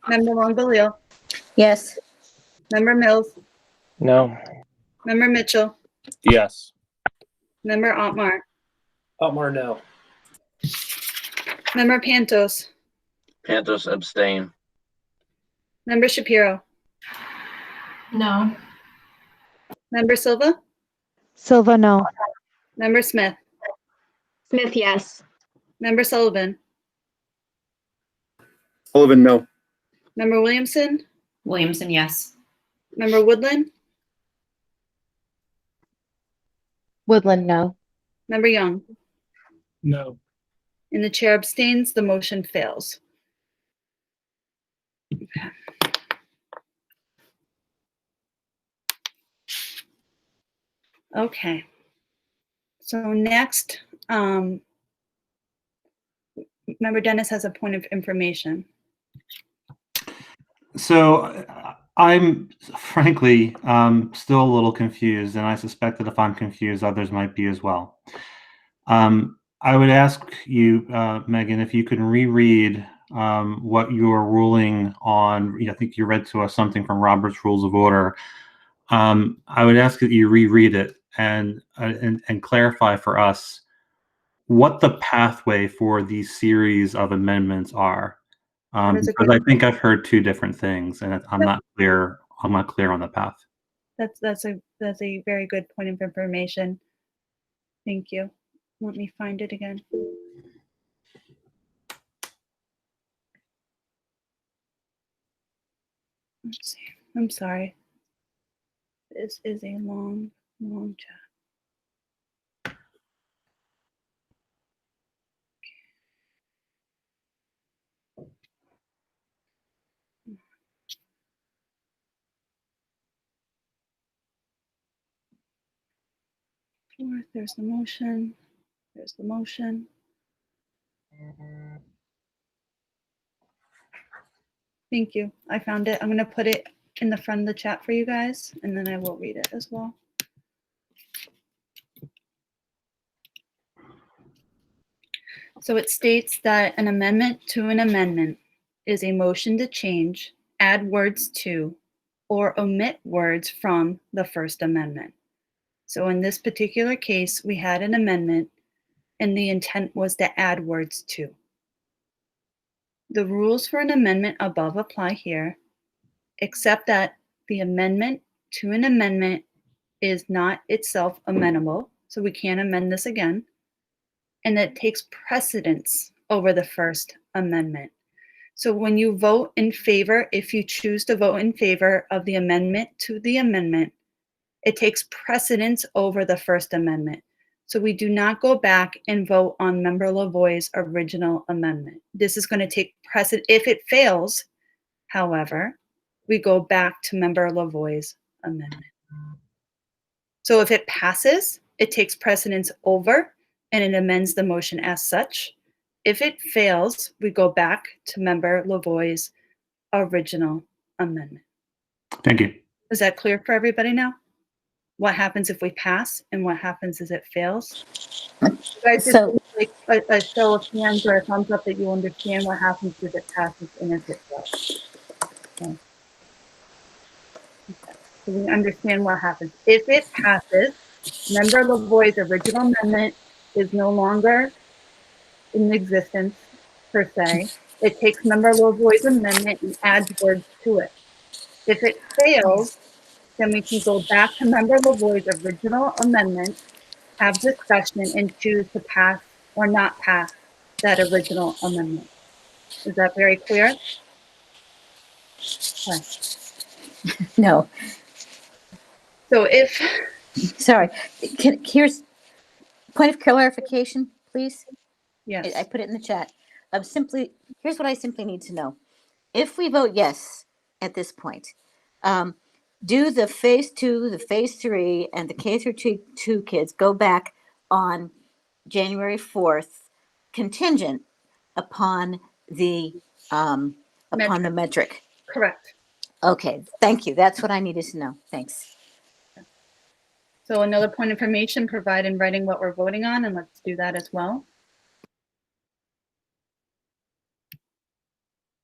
Member Longbelil? Yes. Member Mills? No. Member Mitchell? Yes. Member Otmar? Otmar, no. Member Pantos? Pantos abstain. Member Shapiro? No. Member Silva? Silva, no. Member Smith? Smith, yes. Member Sullivan? Sullivan, no. Member Williamson? Williamson, yes. Member Woodland? Woodland, no. Member Young? No. And the chair abstains. The motion fails. Okay. Okay. So next, Member Dennis has a point of information. So I'm frankly still a little confused, and I suspect that if I'm confused, others might be as well. I would ask you, Megan, if you could reread what you're ruling on. I think you read to us something from Robert's Rules of Order. I would ask that you reread it and clarify for us what the pathway for these series of amendments are. Because I think I've heard two different things, and I'm not clear. I'm not clear on the path. That's a very good point of information. Thank you. Let me find it again. Let's see. I'm sorry. This is a long chat. Fourth, there's the motion. There's the motion. Thank you. I found it. I'm going to put it in the front of the chat for you guys, and then I will read it as well. So it states that an amendment to an amendment is a motion to change, add words to, or omit words from the first amendment. So in this particular case, we had an amendment, and the intent was to add words to. The rules for an amendment above apply here, except that the amendment to an amendment is not itself amendable, so we can't amend this again, and it takes precedence over the first amendment. So when you vote in favor, if you choose to vote in favor of the amendment to the amendment, it takes precedence over the first amendment. So we do not go back and vote on Member Lavoie's original amendment. This is going to take precedent. If it fails, however, we go back to Member Lavoie's amendment. So if it passes, it takes precedence over and it amends the motion as such. If it fails, we go back to Member Lavoie's original amendment. Thank you. Is that clear for everybody now? What happens if we pass and what happens if it fails? You guys just like a show of hands or a thumbs up that you understand what happens if it passes and if it fails. Okay. So we understand what happens. If it passes, Member Lavoie's original amendment is no longer in existence per se. It takes Member Lavoie's amendment and adds words to it. If it fails, then we can go back to Member Lavoie's original amendment, have discussion, and choose to pass or not pass that original amendment. Is that very clear? Okay. No. So if... Sorry, here's point of clarification, please. Yes. I put it in the chat. Here's what I simply need to know. If we vote yes at this point, do the phase 2, the phase 3, and the K through 2 kids go back on January 4th, contingent upon the metric? Correct. Okay, thank you. That's what I needed to know. Thanks. So another point of information, provide in writing what we're voting on, and let's do that as well.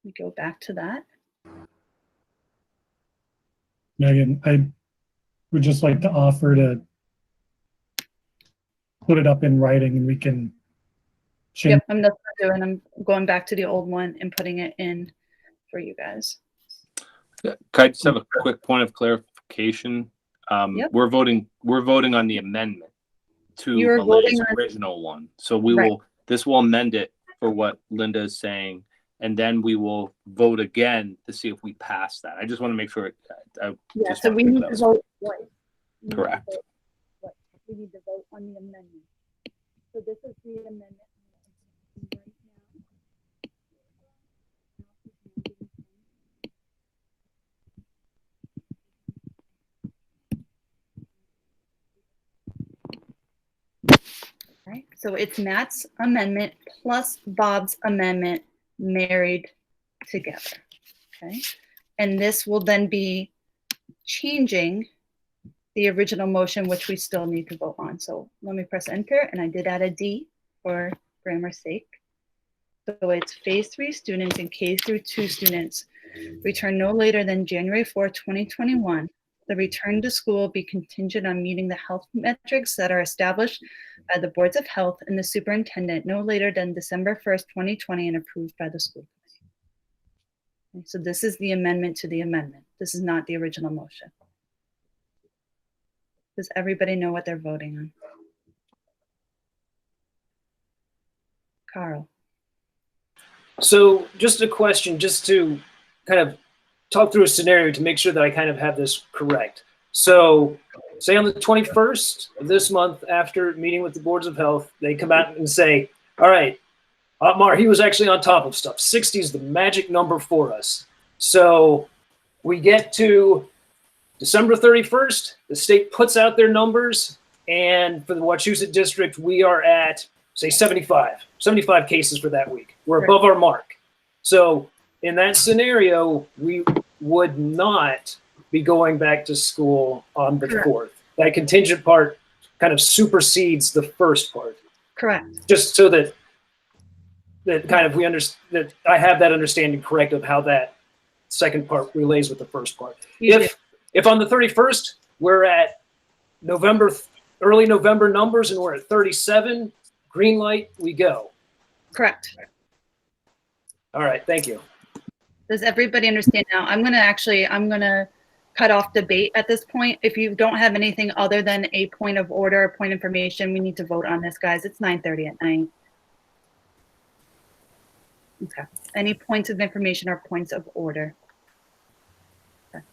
We go back to that. Megan, I would just like to offer to put it up in writing and we can change. Yep, that's what I'm doing. I'm going back to the old one and putting it in for you guys. Could I just have a quick point of clarification? Yep. We're voting on the amendment to Malay's original one. So this will amend it for what Linda is saying, and then we will vote again to see if we pass that. I just want to make sure. So we need to vote twice. Correct. We need to vote on the amendment. So this is the amendment. Right, so it's Matt's amendment plus Bob's amendment married together, okay? And this will then be changing the original motion, which we still need to vote on. So let me press enter, and I did add a D for grammar's sake. So it's phase 3 students and K through 2 students return no later than January 4, 2021. The return to school will be contingent on meeting the health metrics that are established by the boards of health and the superintendent no later than December 1st, 2020 and approved by the school committee. Okay, so this is the amendment to the amendment. This is not the original motion. Does everybody know what they're voting on? Carl. So just a question, just to kind of talk through a scenario to make sure that I kind of have this correct. So say on the 21st of this month, after meeting with the boards of health, they come out and say, all right, Otmar, he was actually on top of stuff. 60 is the magic number for us. So we get to December 31st, the state puts out their numbers, and for the Wachusett district, we are at, say, 75 cases for that week. We're above our mark. So in that scenario, we would not be going back to school on the 4th. That contingent part kind of supersedes the first part. Correct. Just so that kind of we understand, that I have that understanding correct of how that second part relays with the first part. If on the 31st we're at early November numbers and we're at 37, green light, we go. Correct. All right, thank you. Does everybody understand now? I'm gonna cut off debate at this point. If you don't have anything other than a point of order, a point of information, we need to vote on this, guys. It's 9:30 at night. Okay. Any points of information or points of order? Okay.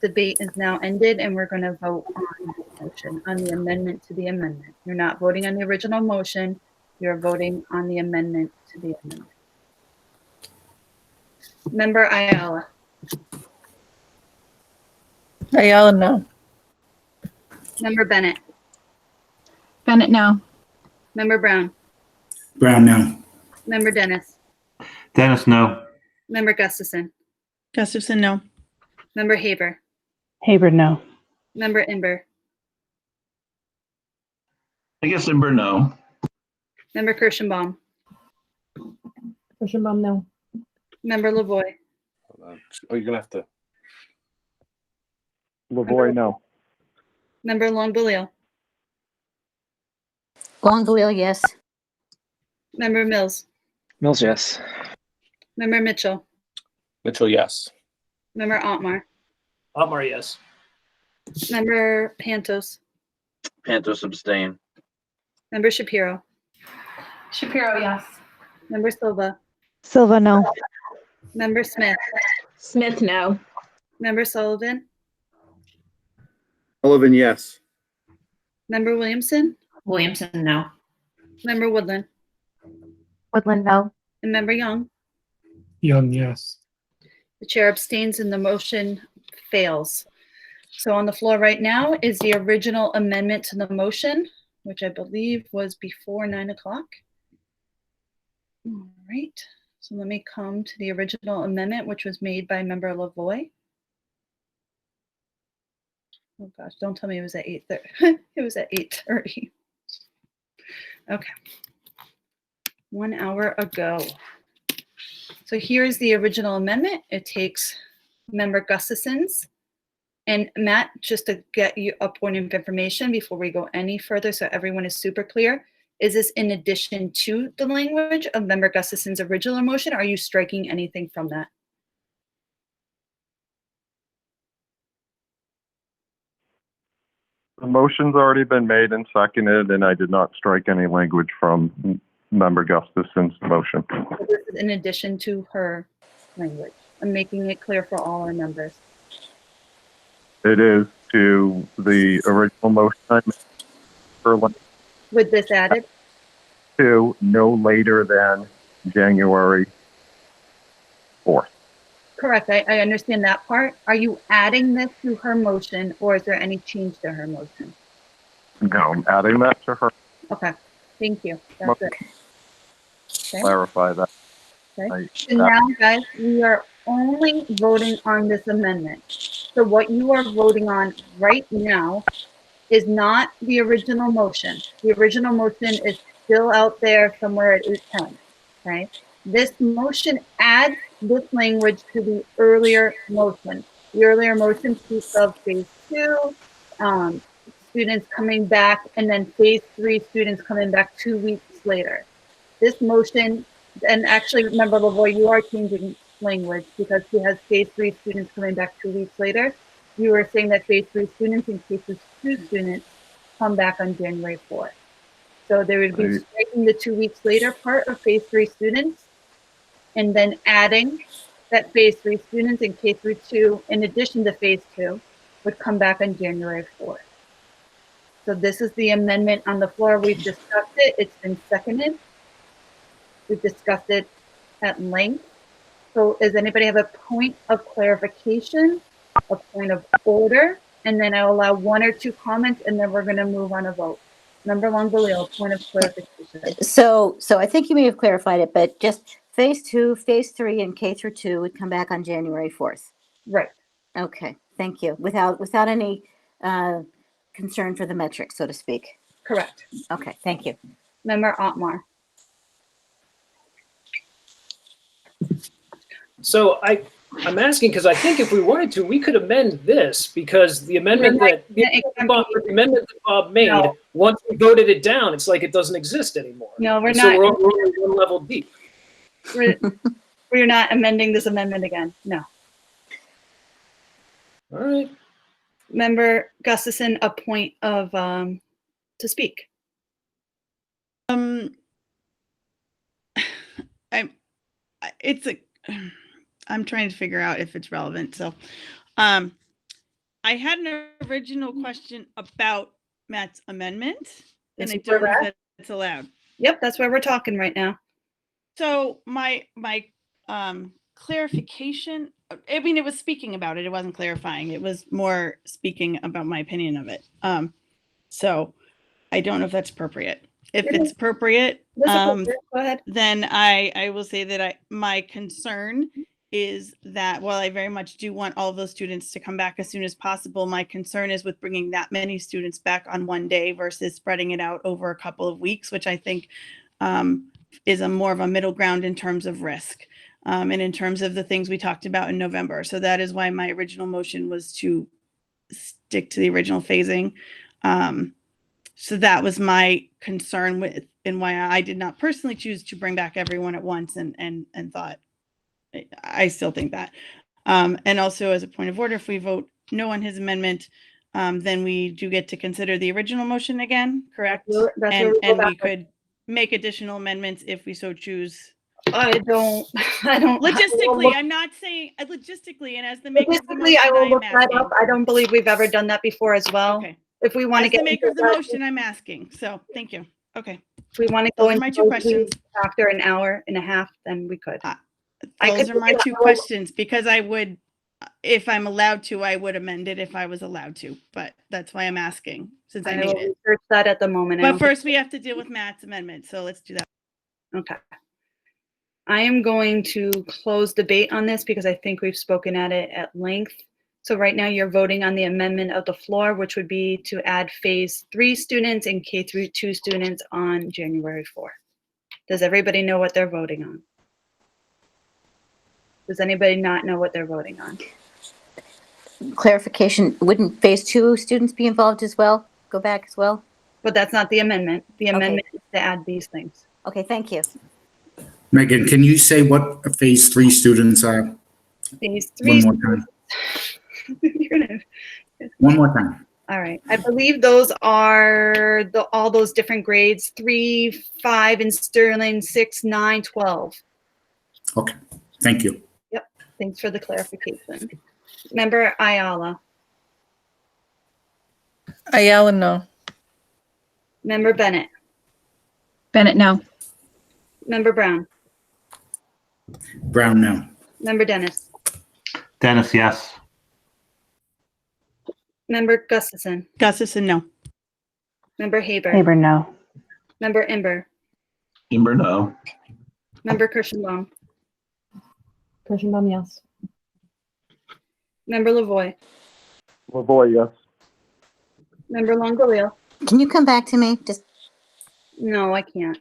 Debate is now ended, and we're going to vote on the motion, on the amendment to the amendment. You're not voting on the original motion. You're voting on the amendment to the amendment. Member Ayala. Ayala, no. Member Bennett. Bennett, no. Member Brown. Brown, no. Member Dennis. Dennis, no. Member Gustafson. Gustafson, no. Member Haber. Haber, no. Member Imber. I guess Imber, no. Member Kirschenbaum. Kirschenbaum, no. Member Lavoy. Oh, you're gonna have to. Lavoy, no. Member Longbelial. Longbelial, yes. Member Mills. Mills, yes. Member Mitchell. Mitchell, yes. Member Otmar. Otmar, yes. Member Pantos. Pantos abstain. Member Shapiro. Shapiro, yes. Member Silva. Silva, no. Member Smith. Smith, no. Member Sullivan. Sullivan, yes. Member Williamson. Williamson, no. Member Woodland. Woodland, no. And Member Young. Young, yes. The chair abstains and the motion fails. So on the floor right now is the original amendment to the motion, which I believe was before 9 o'clock. All right, so let me come to the original amendment, which was made by Member Lavoy. Oh gosh, don't tell me it was at 8:30. It was at 8:30. Okay. 1 hour ago. So here's the original amendment. It takes Member Gustafson's. And Matt, just to get you a point of information before we go any further, so everyone is super clear, is this in addition to the language of Member Gustafson's original motion? Or are you striking anything from that? The motion's already been made and seconded, and I did not strike any language from Member Gustafson's motion. So this is in addition to her language. I'm making it clear for all our members. It is to the original motion I made for With this added? to no later than January 4th. Correct. I understand that part. Are you adding this to her motion, or is there any change to her motion? No, I'm adding that to her. Okay, thank you. That's it. Okay. Clarify that. Okay. So now, guys, we are only voting on this amendment. So what you are voting on right now is not the original motion. The original motion is still out there somewhere at 8:10, okay? This motion adds this language to the earlier motion. The earlier motion speaks of phase 2, students coming back, and then phase 3 students coming back 2 weeks later. This motion, and actually remember, Lavoy, you are changing language because he has phase 3 students coming back 2 weeks later. You were saying that phase 3 students and phase 2 students come back on January 4th. So there would be striking the 2 weeks later part of phase 3 students and then adding that phase 3 students in K through 2 in addition to phase 2 would come back on January 4th. So this is the amendment on the floor. We've discussed it. It's been seconded. We've discussed it at length. So does anybody have a point of clarification, a point of order? And then I'll allow 1 or 2 comments, and then we're going to move on a vote. Member Longbelio, point of clarification. So I think you may have clarified it, but just phase 2, phase 3, and K through 2 would come back on January 4th. Right. Okay, thank you. Without any concern for the metrics, so to speak. Correct. Okay, thank you. Member Otmar. So I'm asking because I think if we wanted to, we could amend this because the amendment that Bob made, once we voted it down, it's like it doesn't exist anymore. No, we're and not. So we're only one level deep. We're not amending this amendment again. No. All right. Member Gustafson, a point of to speak. I'm trying to figure out if it's relevant. So, I had an original question about Matt's amendment, and I don't know that it's allowed. Yep, that's where we're talking right now. So my clarification, I mean, it was speaking about it. It wasn't clarifying. It was more speaking about my opinion of it. So I don't know if that's appropriate. If it's appropriate, Go ahead. then I will say that my concern is that while I very much do want all of those students to come back as soon as possible, my concern is with bringing that many students back on one day versus spreading it out over a couple of weeks, which I think is a more of a middle ground in terms of risk and in terms of the things we talked about in November. So that is why my original motion was to stick to the original phasing. So that was my concern with, and why I did not personally choose to bring back everyone at once and thought, I still think that. And also as a point of order, if we vote no on his amendment, then we do get to consider the original motion again, correct? And we could make additional amendments if we so choose. I don't. Logistically, I'm not saying logistically, and as the maker of the motion, I will look that up. I don't believe we've ever done that before as well. Okay. If we want to get the maker of the motion, I'm asking. So thank you. Okay. If we want to go into my 2 questions after an hour and a half, then we could. Those are my 2 questions because I would, if I'm allowed to, I would amend it if I was allowed to. But that's why I'm asking since I made it. Research that at the moment. But first, we have to deal with Matt's amendment. So let's do that. Okay. I am going to close debate on this because I think we've spoken at it at length. So right now you're voting on the amendment of the floor, which would be to add phase 3 students and K through 2 students on January 4th. Does everybody know what they're voting on? Does anybody not know what they're voting on? Clarification, wouldn't phase 2 students be involved as well? Go back as well? But that's not the amendment. The amendment is to add these things. Okay, thank you. Megan, can you say what phase 3 students are? Phase 3. One more time. One more time. All right. I believe those are all those different grades, 3, 5 in Sterling, 6, 9, 12. Okay, thank you. Yep. Thanks for the clarification. Member Ayala. Ayala, no. Member Bennett. Bennett, no. Member Brown. Brown, no. Member Dennis. Dennis, yes. Member Gustafson. Gustafson, no. Member Haber. Haber, no. Member Imber. Imber, no. Member Kirschenbaum. Kirschenbaum, yes. Member Lavoy. Lavoy, yes. Member Longoria. Can you come back to me? Just No, I can't.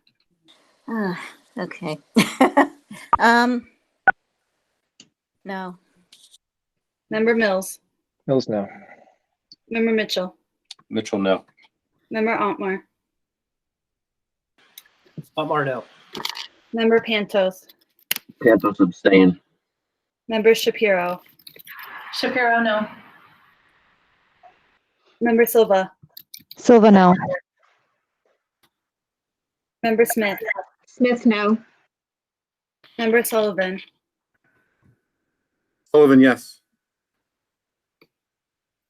okay. No. Member Mills. Mills, no. Member Mitchell. Mitchell, no. Member Otmar. Otmar, no. Member Pantos. Pantos abstain. Member Shapiro. Shapiro, no. Member Silva. Silva, no. Member Smith. Smith, no. Member Sullivan. Sullivan, yes.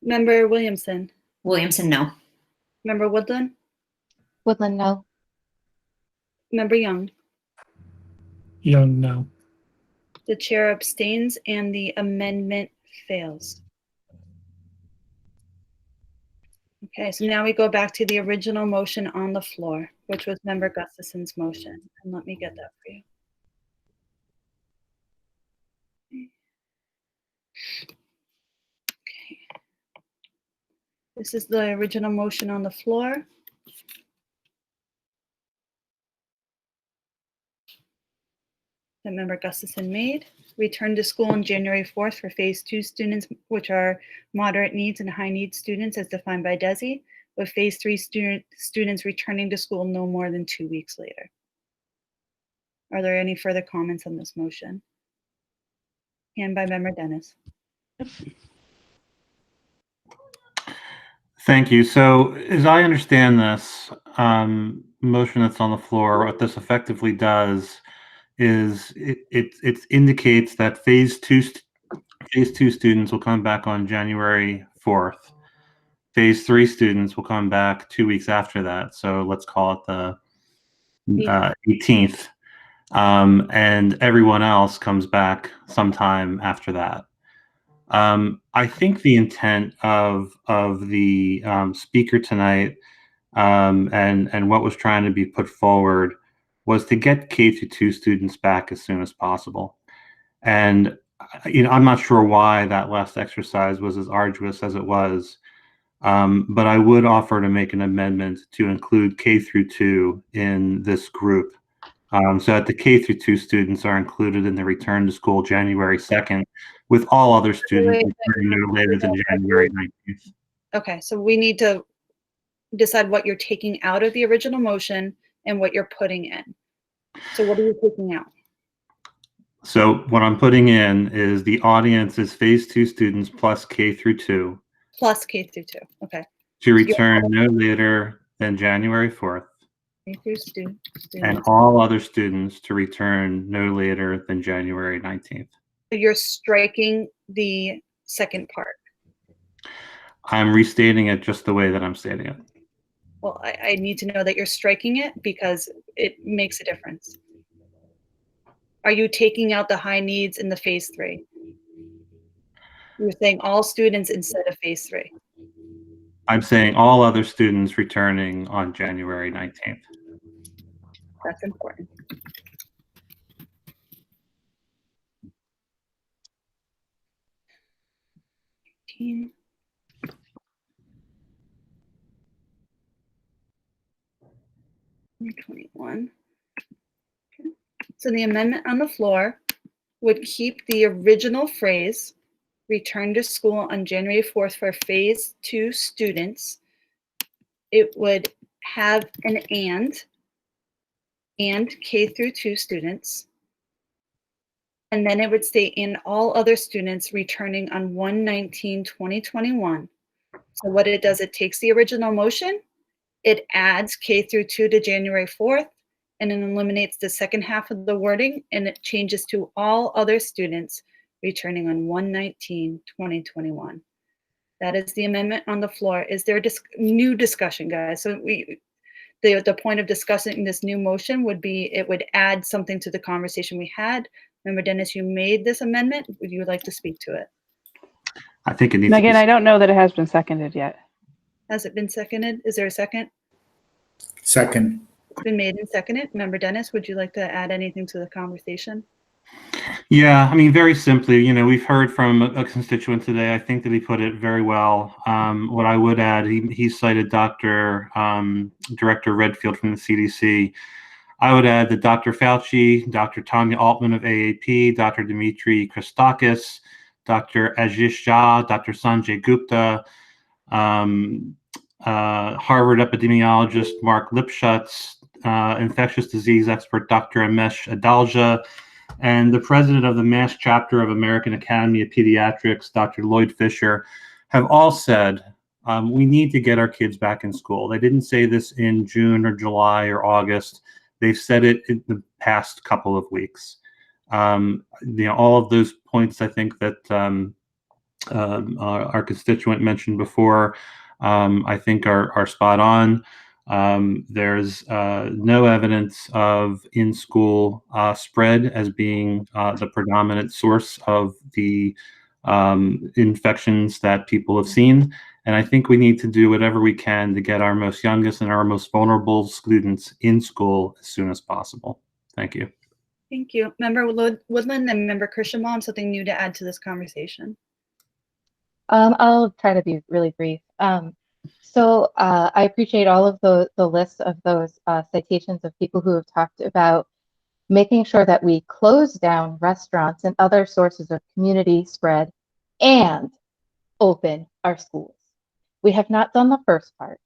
Member Williamson. Williamson, no. Member Woodland. Woodland, no. Member Young. Young, no. The chair abstains and the amendment fails. Okay, so now we go back to the original motion on the floor, which was Member Gustafson's motion. And let me get that for you. Okay. This is the original motion on the floor. That Member Gustafson made. Return to school on January 4th for phase 2 students, which are moderate needs and high needs students as defined by DESE, with phase 3 students returning to school no more than 2 weeks later. Are there any further comments on this motion? Hand by Member Dennis. Thank you. So as I understand this motion that's on the floor, what this effectively does is it indicates that phase two students will come back on January 4th. Phase 3 students will come back 2 weeks after that. So let's call it the 18th. And everyone else comes back sometime after that. I think the intent of the speaker tonight and what was trying to be put forward was to get K-2 students back as soon as possible. And I'm not sure why that last exercise was as arduous as it was, but I would offer to make an amendment to include K-2 in this group, so that the K-2 students are included in the return to school January 2nd, with all other students returning no later than January 19th. Okay, so we need to decide what you're taking out of the original motion and what you're putting in. So what are you taking out? So what I'm putting in is the audience is phase 2 students plus K-2 Plus K-2, okay. to return no later than January 4th. Students. And all other students to return no later than January 19th. So you're striking the second part. I'm restating it just the way that I'm stating it. Well, I need to know that you're striking it because it makes a difference. Are you taking out the high needs in the phase 3? You're saying all students instead of phase 3. I'm saying all other students returning on January 19th. That's important. Okay. So the amendment on the floor would keep the original phrase, return to school on January 4th for phase 2 students. It would have an and K-2 students. And then it would say in all other students returning on 1/19/2021. So what it does, it takes the original motion, it adds K-2 to January 4th, and it eliminates the second half of the wording, and it changes to all other students returning on 1/19/2021. That is the amendment on the floor. Is there a new discussion, guys? So the point of discussing this new motion would be it would add something to the conversation we had. Remember, Dennis, you made this amendment. Would you like to speak to it? I think it needs Megan, to be... I don't know that it has been seconded yet. Has it been seconded? Is there a second? Second. Been made and seconded. Member Dennis, would you like to add anything to the conversation? Yeah, I mean, very simply, we've heard from a constituent today. I think that he put it very well. What I would add, he cited Director Redfield from the CDC. I would add that Dr. Fauci, Dr. Tanya Altman of AAP, Dr. Dimitri Christakis, Dr. Ashish Jha, Dr. Sanjay Gupta, Harvard epidemiologist Mark Lipschutz, infectious disease expert Dr. Amesh Adalja, and the president of the Mass Chapter of American Academy of Pediatrics, Dr. Lloyd Fisher, have all said we need to get our kids back in school. They didn't say this in June or July or August. They've said it in the past couple of weeks. All of those points I think that our constituent mentioned before, I think are spot on. There's no evidence of in-school spread as being the predominant source of the infections that people have seen. And I think we need to do whatever we can to get our most youngest and our most vulnerable students in school as soon as possible. Thank you. Thank you. Member Woodland and Member Kirschenbaum, something new to add to this conversation? I'll try to be really brief. So I appreciate all of the lists of those citations of people who have talked about making sure that we close down restaurants and other sources of community spread and open our schools. We have not done the first part.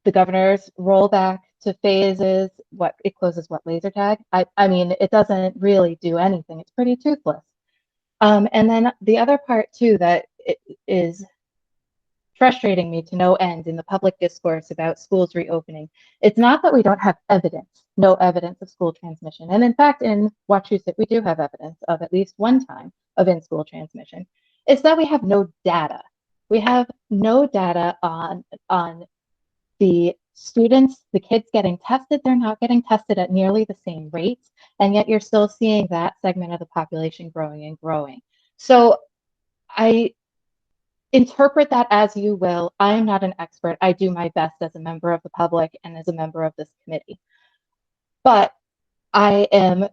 The governor's rollback to phases, it closes laser tag? I mean, it doesn't really do anything. It's pretty toothless. And then the other part too that is frustrating me to no end in the public discourse about schools reopening. It's not that we don't have evidence, no evidence of school transmission. And in fact, in Wachusett, we do have evidence of at least one time of in-school transmission. It's that we have no data. We have no data on the students, the kids getting tested. They're not getting tested at nearly the same rates. And yet you're still seeing that segment of the population growing and growing. So I interpret that as you will. I am not an expert. I do my best as a member of the public and as a member of this committee. But I am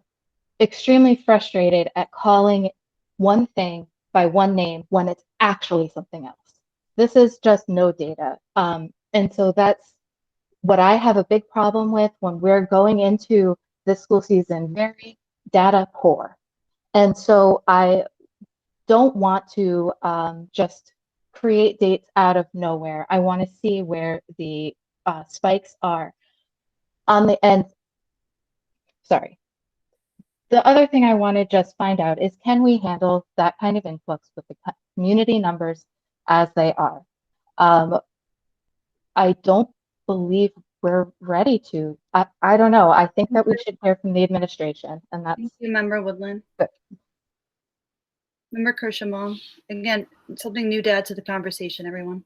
extremely frustrated at calling one thing by one name when it's actually something else. This is just no data. And so that's what I have a big problem with when we're going into this school season, very data poor. And so I don't want to just create dates out of nowhere. I want to see where the spikes are on the end. Sorry. The other thing I want to just find out is, can we handle that kind of influx with the community numbers as they are? I don't believe we're ready to. I don't know. I think that we should hear from the administration, and that's. Thank you, Member Woodland. Good. Member Kirschenbaum, again, something new to add to the conversation, everyone.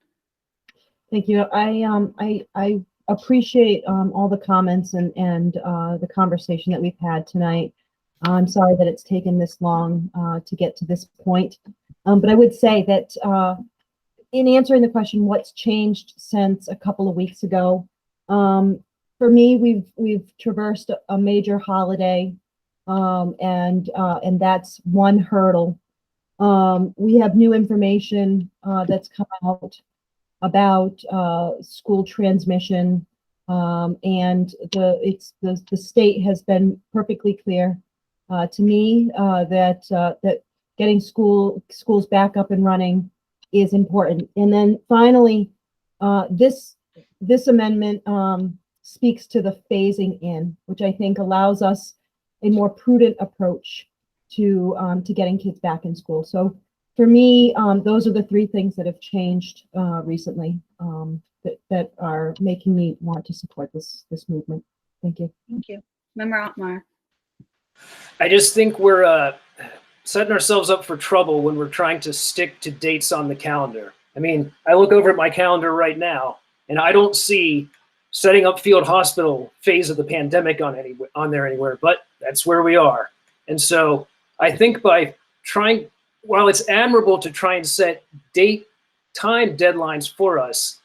Thank you. I appreciate all the comments and the conversation that we've had tonight. I'm sorry that it's taken this long to get to this point, but I would say that in answering the question, what's changed since a couple of weeks ago? For me, we've traversed a major holiday, and that's one hurdle. We have new information that's come out about school transmission, and the state has been perfectly clear to me that getting schools back up and running is important. And then finally, this amendment speaks to the phasing in, which I think allows us a more prudent approach to getting kids back in school. So for me, those are the three things that have changed recently that are making me want to support this movement. Thank you. Thank you. Member Otmar. I just think we're setting ourselves up for trouble when we're trying to stick to dates on the calendar. I mean, I look over at my calendar right now, and I don't see setting up field hospital phase of the pandemic on there anywhere, but that's where we are. And so I think by trying, while it's admirable to try and set time deadlines for us,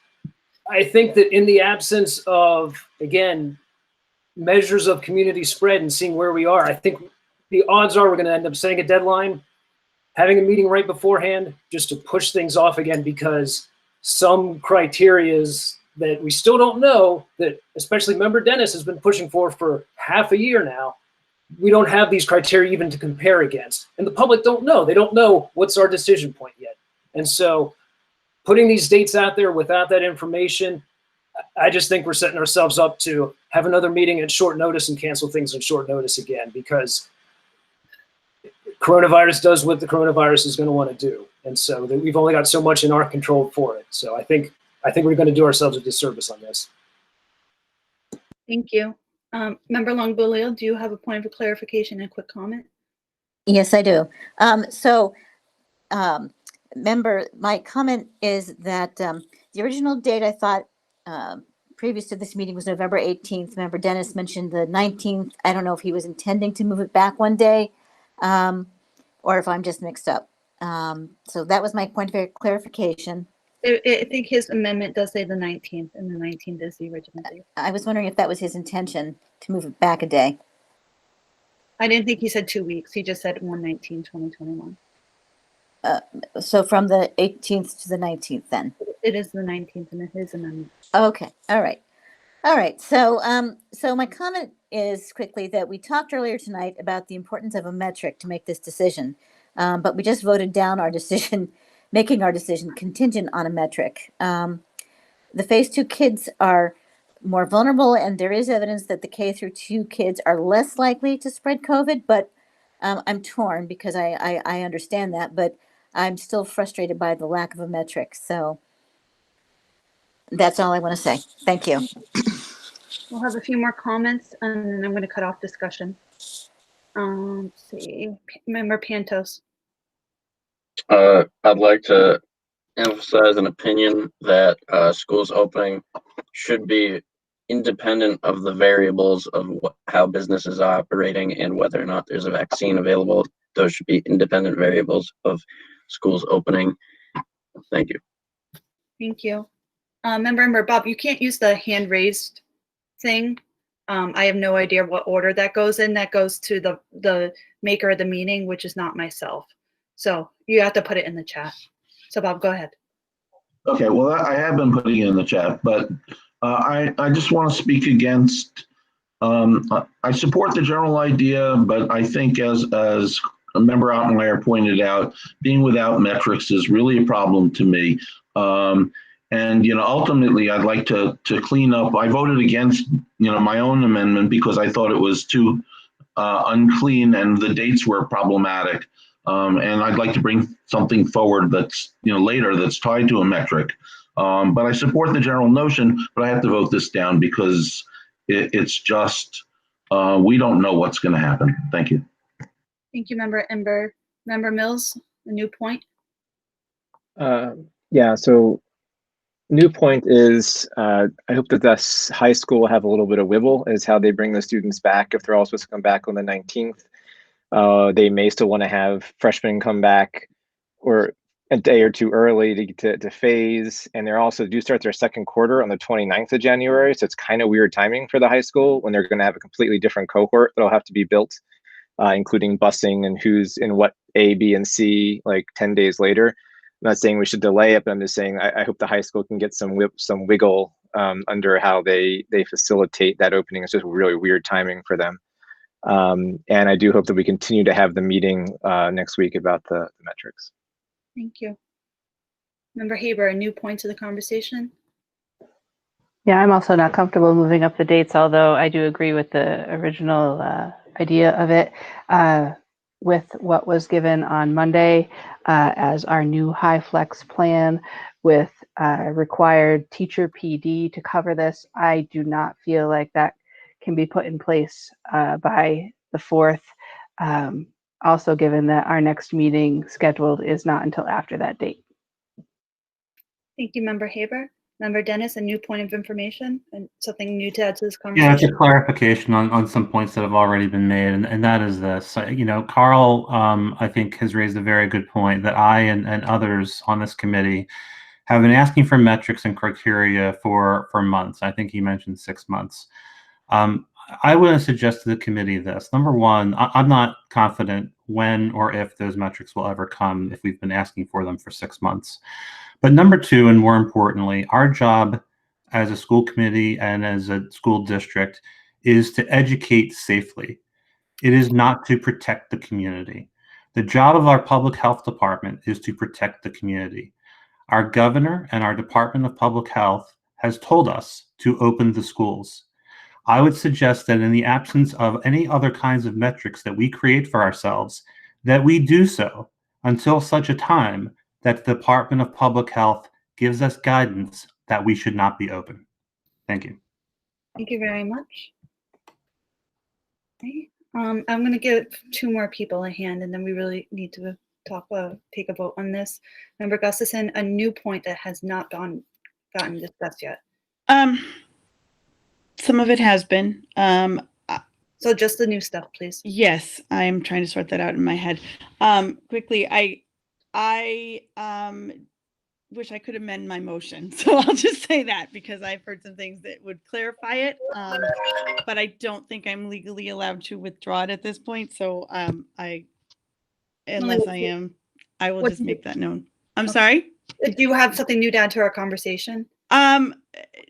I think that in the absence of, again, measures of community spread and seeing where we are. I think the odds are we're going to end up setting a deadline, having a meeting right beforehand, just to push things off again, because some criterias that we still don't know, that especially member Dennis has been pushing for half a year now, we don't have these criteria even to compare against. And the public don't know. They don't know what's our decision point yet. And so putting these dates out there without that information, I just think we're setting ourselves up to have another meeting at short notice and cancel things on short notice again, because coronavirus does what the coronavirus is going to want to do. And so we've only got so much in our control for it. So I think we're going to do ourselves a disservice on this. Thank you. Member Longbulio, do you have a point of clarification and a quick comment? Yes, I do. Member, my comment is that the original date I thought previous to this meeting was November 18th. Member Dennis mentioned the 19th. I don't know if he was intending to move it back one day or if I'm just mixed up. So that was my point of clarification. I think his amendment does say the 19th, and the 19th is the original date. I was wondering if that was his intention to move it back a day. I didn't think he said 2 weeks. He just said 1/19/2021. So from the 18th to the 19th then? It is the 19th in his amendment. Okay, all right. All right, so my comment is quickly that we talked earlier tonight about the importance of a metric to make this decision, but we just voted down our decision, making our decision contingent on a metric. The phase 2 kids are more vulnerable, and there is evidence that the K through 2 kids are less likely to spread COVID, but I'm torn because I understand that, but I'm still frustrated by the lack of a metric. So that's all I want to say. Thank you. We'll have a few more comments, and then I'm going to cut off discussion. Let's see, Member Pantos. I'd like to emphasize an opinion that schools opening should be independent of the variables of how business is operating and whether or not there's a vaccine available. Those should be independent variables of schools opening. Thank you. Thank you. Member Bob, you can't use the hand raised thing. I have no idea what order that goes in. That goes to the maker of the meeting, which is not myself. So you have to put it in the chat. So Bob, go ahead. Okay, well, I have been putting it in the chat, but I just want to speak against, I support the general idea, but I think as Member Ottenmeyer pointed out, being without metrics is really a problem to me. And, ultimately, I'd like to clean up. I voted against, my own amendment because I thought it was too unclean and the dates were problematic. And I'd like to bring something forward that's, later that's tied to a metric. But I support the general notion, but I have to vote this down because it's just, we don't know what's going to happen. Thank you. Thank you, Member Ember. Member Mills, a new point. Yeah, so new point is I hope that the high school will have a little bit of wiggle as how they bring the students back if they're all supposed to come back on the 19th. They may still want to have freshmen come back or a day or two early to phase, and they're also do start their second quarter on the 29th of January, so it's kind of weird timing for the high school when they're going to have a completely different cohort that'll have to be built, including busing and who's in what A, B, and C like 10 days later. I'm not saying we should delay it, but I'm just saying I hope the high school can get some wiggle under how they facilitate that opening. It's just really weird timing for them. And I do hope that we continue to have the meeting next week about the metrics. Thank you. Member Haber, a new point to the conversation. Yeah, I'm also not comfortable moving up the dates, although I do agree with the original idea of it. With what was given on Monday as our new high flex plan with required teacher PD to cover this, I do not feel like that can be put in place by the 4th. Also, given that our next meeting scheduled is not until after that date. Thank you, Member Haber. Member Dennis, a new point of information and something new to add to this Yeah, conversation. it's a clarification on some points that have already been made, and that is this. Carl, I think, has raised a very good point that I and others on this committee have been asking for metrics and criteria for months. I think he mentioned 6 months. I would suggest to the committee this. Number one, I'm not confident when or if those metrics will ever come if we've been asking for them for 6 months. But number two, and more importantly, our job as a school committee and as a school district is to educate safely. It is not to protect the community. The job of our public health department is to protect the community. Our governor and our Department of Public Health has told us to open the schools. I would suggest that in the absence of any other kinds of metrics that we create for ourselves, that we do so until such a time that the Department of Public Health gives us guidance that we should not be open. Thank you. Thank you very much. Okay. I'm going to give 2 more people a hand, and then we really need to take a vote on this. Member Gustafson, a new point that has not gotten discussed yet. Some of it has been. So just the new stuff, please. Yes, I'm trying to sort that out in my head. Quickly, I wish I could amend my motion. So I'll just say that because I've heard some things that would clarify it. But I don't think I'm legally allowed to withdraw it at this point. So unless I am, I will just make that known. I'm sorry? Do you have something new to add to our conversation?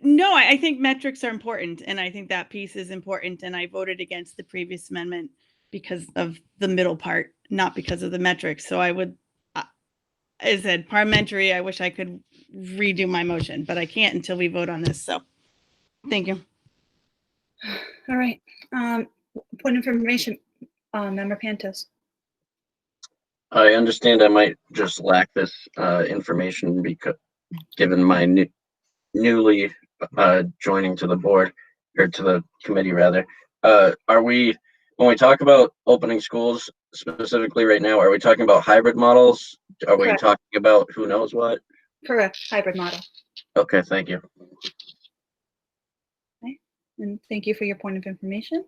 No, I think metrics are important, and I think that piece is important. And I voted against the previous amendment because of the middle part, not because of the metrics. So I would, as I said, parliamentary, I wish I could redo my motion, but I can't until we vote on this. So thank you. All right. Point of information, Member Pantos. I understand I might just lack this information because given my newly joining to the board or to the committee rather, are we, when we talk about opening schools specifically right now, are we talking about hybrid models? Are we talking about who knows what? Correct, hybrid model. Okay, thank you. Okay, and thank you for your point of information.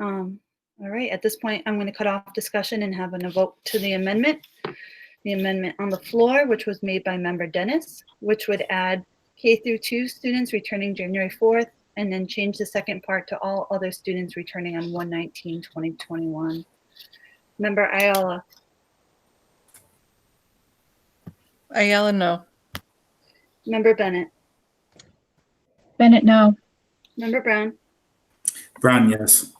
All right, at this point, I'm going to cut off discussion and have a vote to the amendment. The amendment on the floor, which was made by Member Dennis, which would add K through 2 students returning January 4th, and then change the second part to all other students returning on 1/19/2021. Member Ayala. Ayala, no. Member Bennett. Bennett, no. Member Brown. Brown, yes.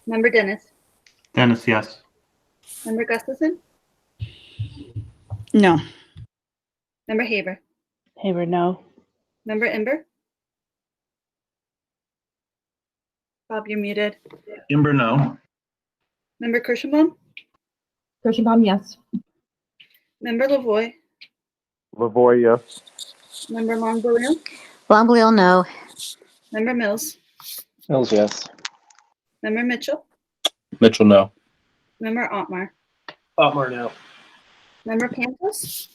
Member Dennis. Dennis, yes. Member Gustafson. No. Member Haber. Haber, no. Member Ember. Bob, you're muted. Ember, no. Member Kirschenbaum. Kirschenbaum, yes. Member Lavoy. Lavoy, yes. Member Longbeliel. Longbeliel, no. Member Mills. Mills, yes. Member Mitchell. Mitchell, no. Member Otmar. Otmar, no. Member Pantos.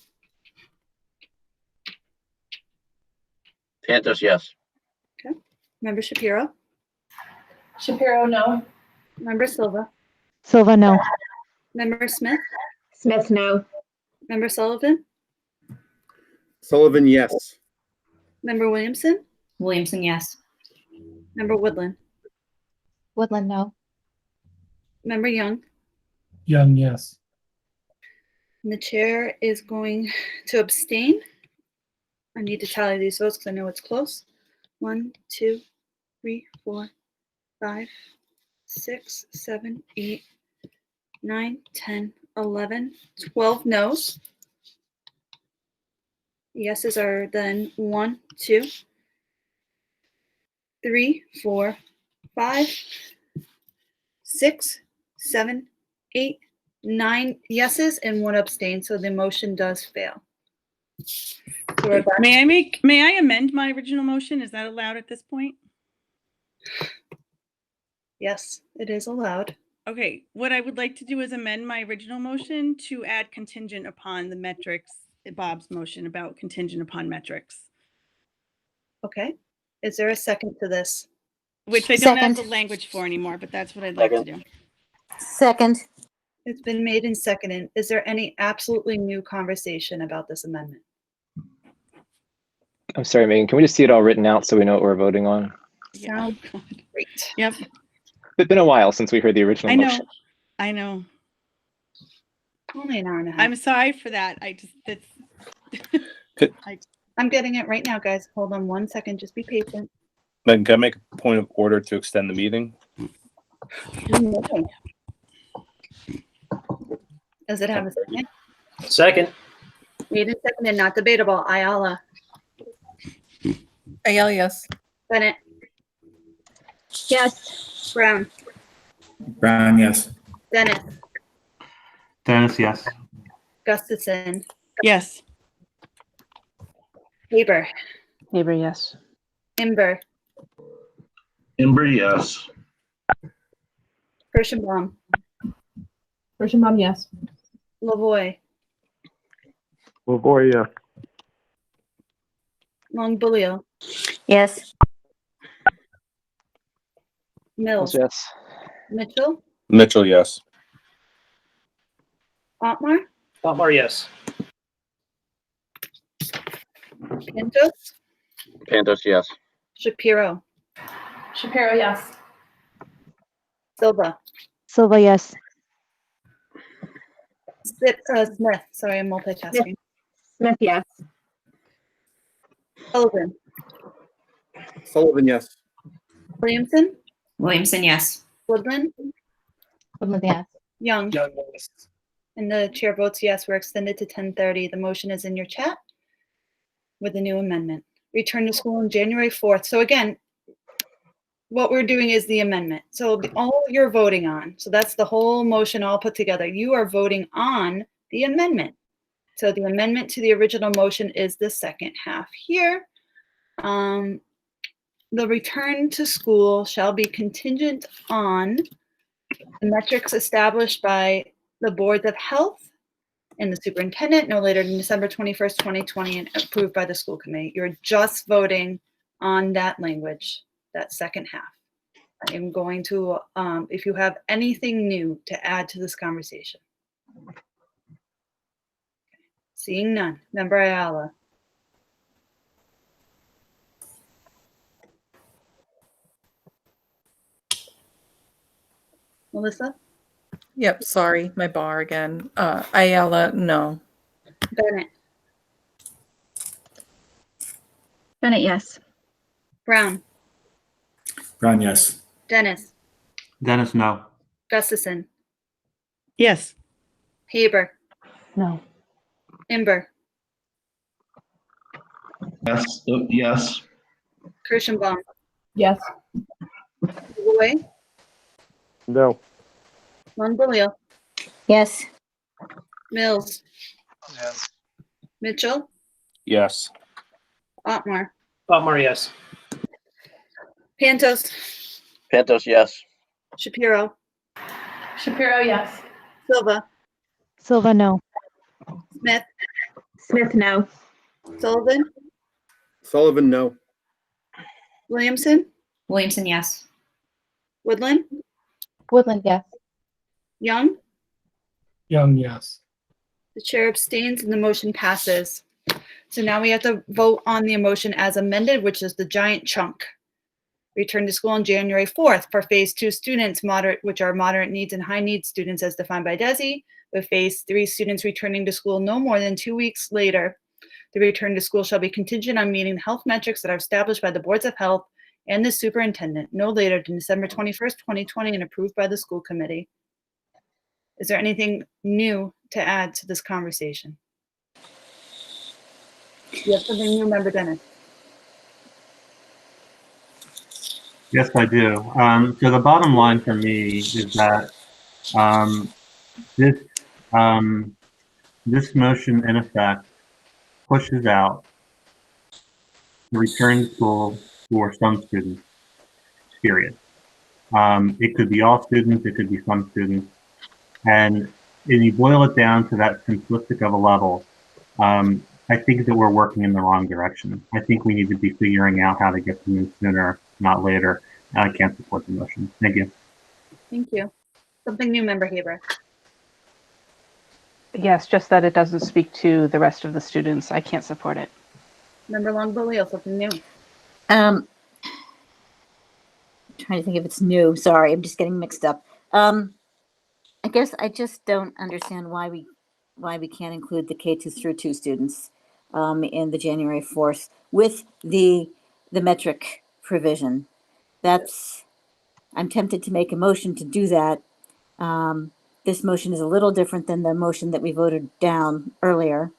Pantos, yes. Okay. Member Shapiro. Shapiro, no. Member Silva. Silva, no. Member Smith. Smith, no. Member Sullivan. Sullivan, yes. Member Williamson. Williamson, yes. Member Woodland. Woodland, no. Member Young. Young, yes. And the chair is going to abstain. I need to tally these votes because I know it's close. 1, 2, 3, 4, 5, 6, 7, 8, 9, 10, 11, 12 no's. Yeses are then 1, 2, 3, 4, 5, 6, 7, 8, 9 yeses and 1 abstain. So the motion does fail. So we're back. May I amend my original motion? Is that allowed at this point? Yes, it is allowed. Okay, what I would like to do is amend my original motion to add contingent upon the metrics, Bob's motion about contingent upon metrics. Okay. Is there a second to this? Which I don't have the language for anymore, but that's what I'd like to do. Second. It's been made and seconded. Is there any absolutely new conversation about this amendment? I'm sorry, Megan, can we just see it all written out so we know what we're voting on? Sounds great. Yep. It's been a while since we heard the original I know. motion. I know. Only an hour and a half. I'm sorry for that. That's. I'm getting it right now, guys. Hold on 1 second. Just be patient. Megan, can I make a point of order to extend the meeting? Okay. Does it have a second? Second. Made and seconded, not debatable. Ayala. Ayala, yes. Bennett. Yes. Brown. Brown, yes. Dennis. Dennis, yes. Gustafson. Yes. Haber. Haber, yes. Imber. Imber, yes. Kirschenbaum. Kirschenbaum, yes. Lavoy. Lavoy, yes. Longbulio. Yes. Mills. Yes. Mitchell. Mitchell, yes. Otmar. Otmar, yes. Pintos. Pantos, yes. Shapiro. Shapiro, yes. Silva. Silva, yes. Smith. Sorry, I'm multitasking. Smith, yes. Sullivan. Sullivan, yes. Williamson. Williamson, yes. Woodland. Woodland, yes. Young. Young, yes. And the chair votes yes. We're extended to 10:30. The motion is in your chat with the new amendment. Return to school on January 4th. So again, what we're doing is the amendment. So all you're voting on, so that's the whole motion all put together. You are voting on the amendment. So the amendment to the original motion is the second half here. The return to school shall be contingent on the metrics established by the boards of health and the superintendent no later than December 21st, 2020, and approved by the school committee. You're just voting on that language, that second half. I am going to, if you have anything new to add to this conversation. Seeing none. Member Ayala. Melissa? Yep, sorry, my bar again. Ayala, no. Bennett. Bennett, yes. Brown. Brown, yes. Dennis. Dennis, no. Gustafson. Yes. Haber. No. Imber. Yes, yes. Kirschenbaum. Yes. Roy. No. Longbulio. Yes. Mills. Yes. Mitchell. Yes. Otmar. Otmar, yes. Pantos. Pantos, yes. Shapiro. Shapiro, yes. Silva. Silva, no. Smith. Smith, no. Sullivan. Sullivan, no. Williamson. Williamson, yes. Woodland. Woodland, yes. Young. Young, yes. The chair abstains and the motion passes. So now we have to vote on the motion as amended, which is the giant chunk. Return to school on January 4th for phase 2 students, which are moderate needs and high needs students as defined by DESE, with phase 3 students returning to school no more than 2 weeks later. The return to school shall be contingent on meeting health metrics that are established by the boards of health and the superintendent no later than December 21st, 2020, and approved by the school committee. Is there anything new to add to this conversation? You have something new, Member Dennis? Yes, I do. So the bottom line for me is that this motion, in effect, pushes out the return to school for some students, period. It could be all students, it could be some students. And if you boil it down to that simplistic of a level, I think that we're working in the wrong direction. I think we need to be figuring out how to get them in sooner, not later. I can't support the motion. Thank you. Thank you. Something new, Member Haber. Yes, just that it doesn't speak to the rest of the students. I can't support it. Member Longbulio, something new. trying to think if it's new. Sorry, I'm just getting mixed up. I guess I just don't understand why we can't include the K2 through 2 students in the January 4th with the metric provision. I'm tempted to make a motion to do that. This motion is a little different than the motion that we voted down earlier.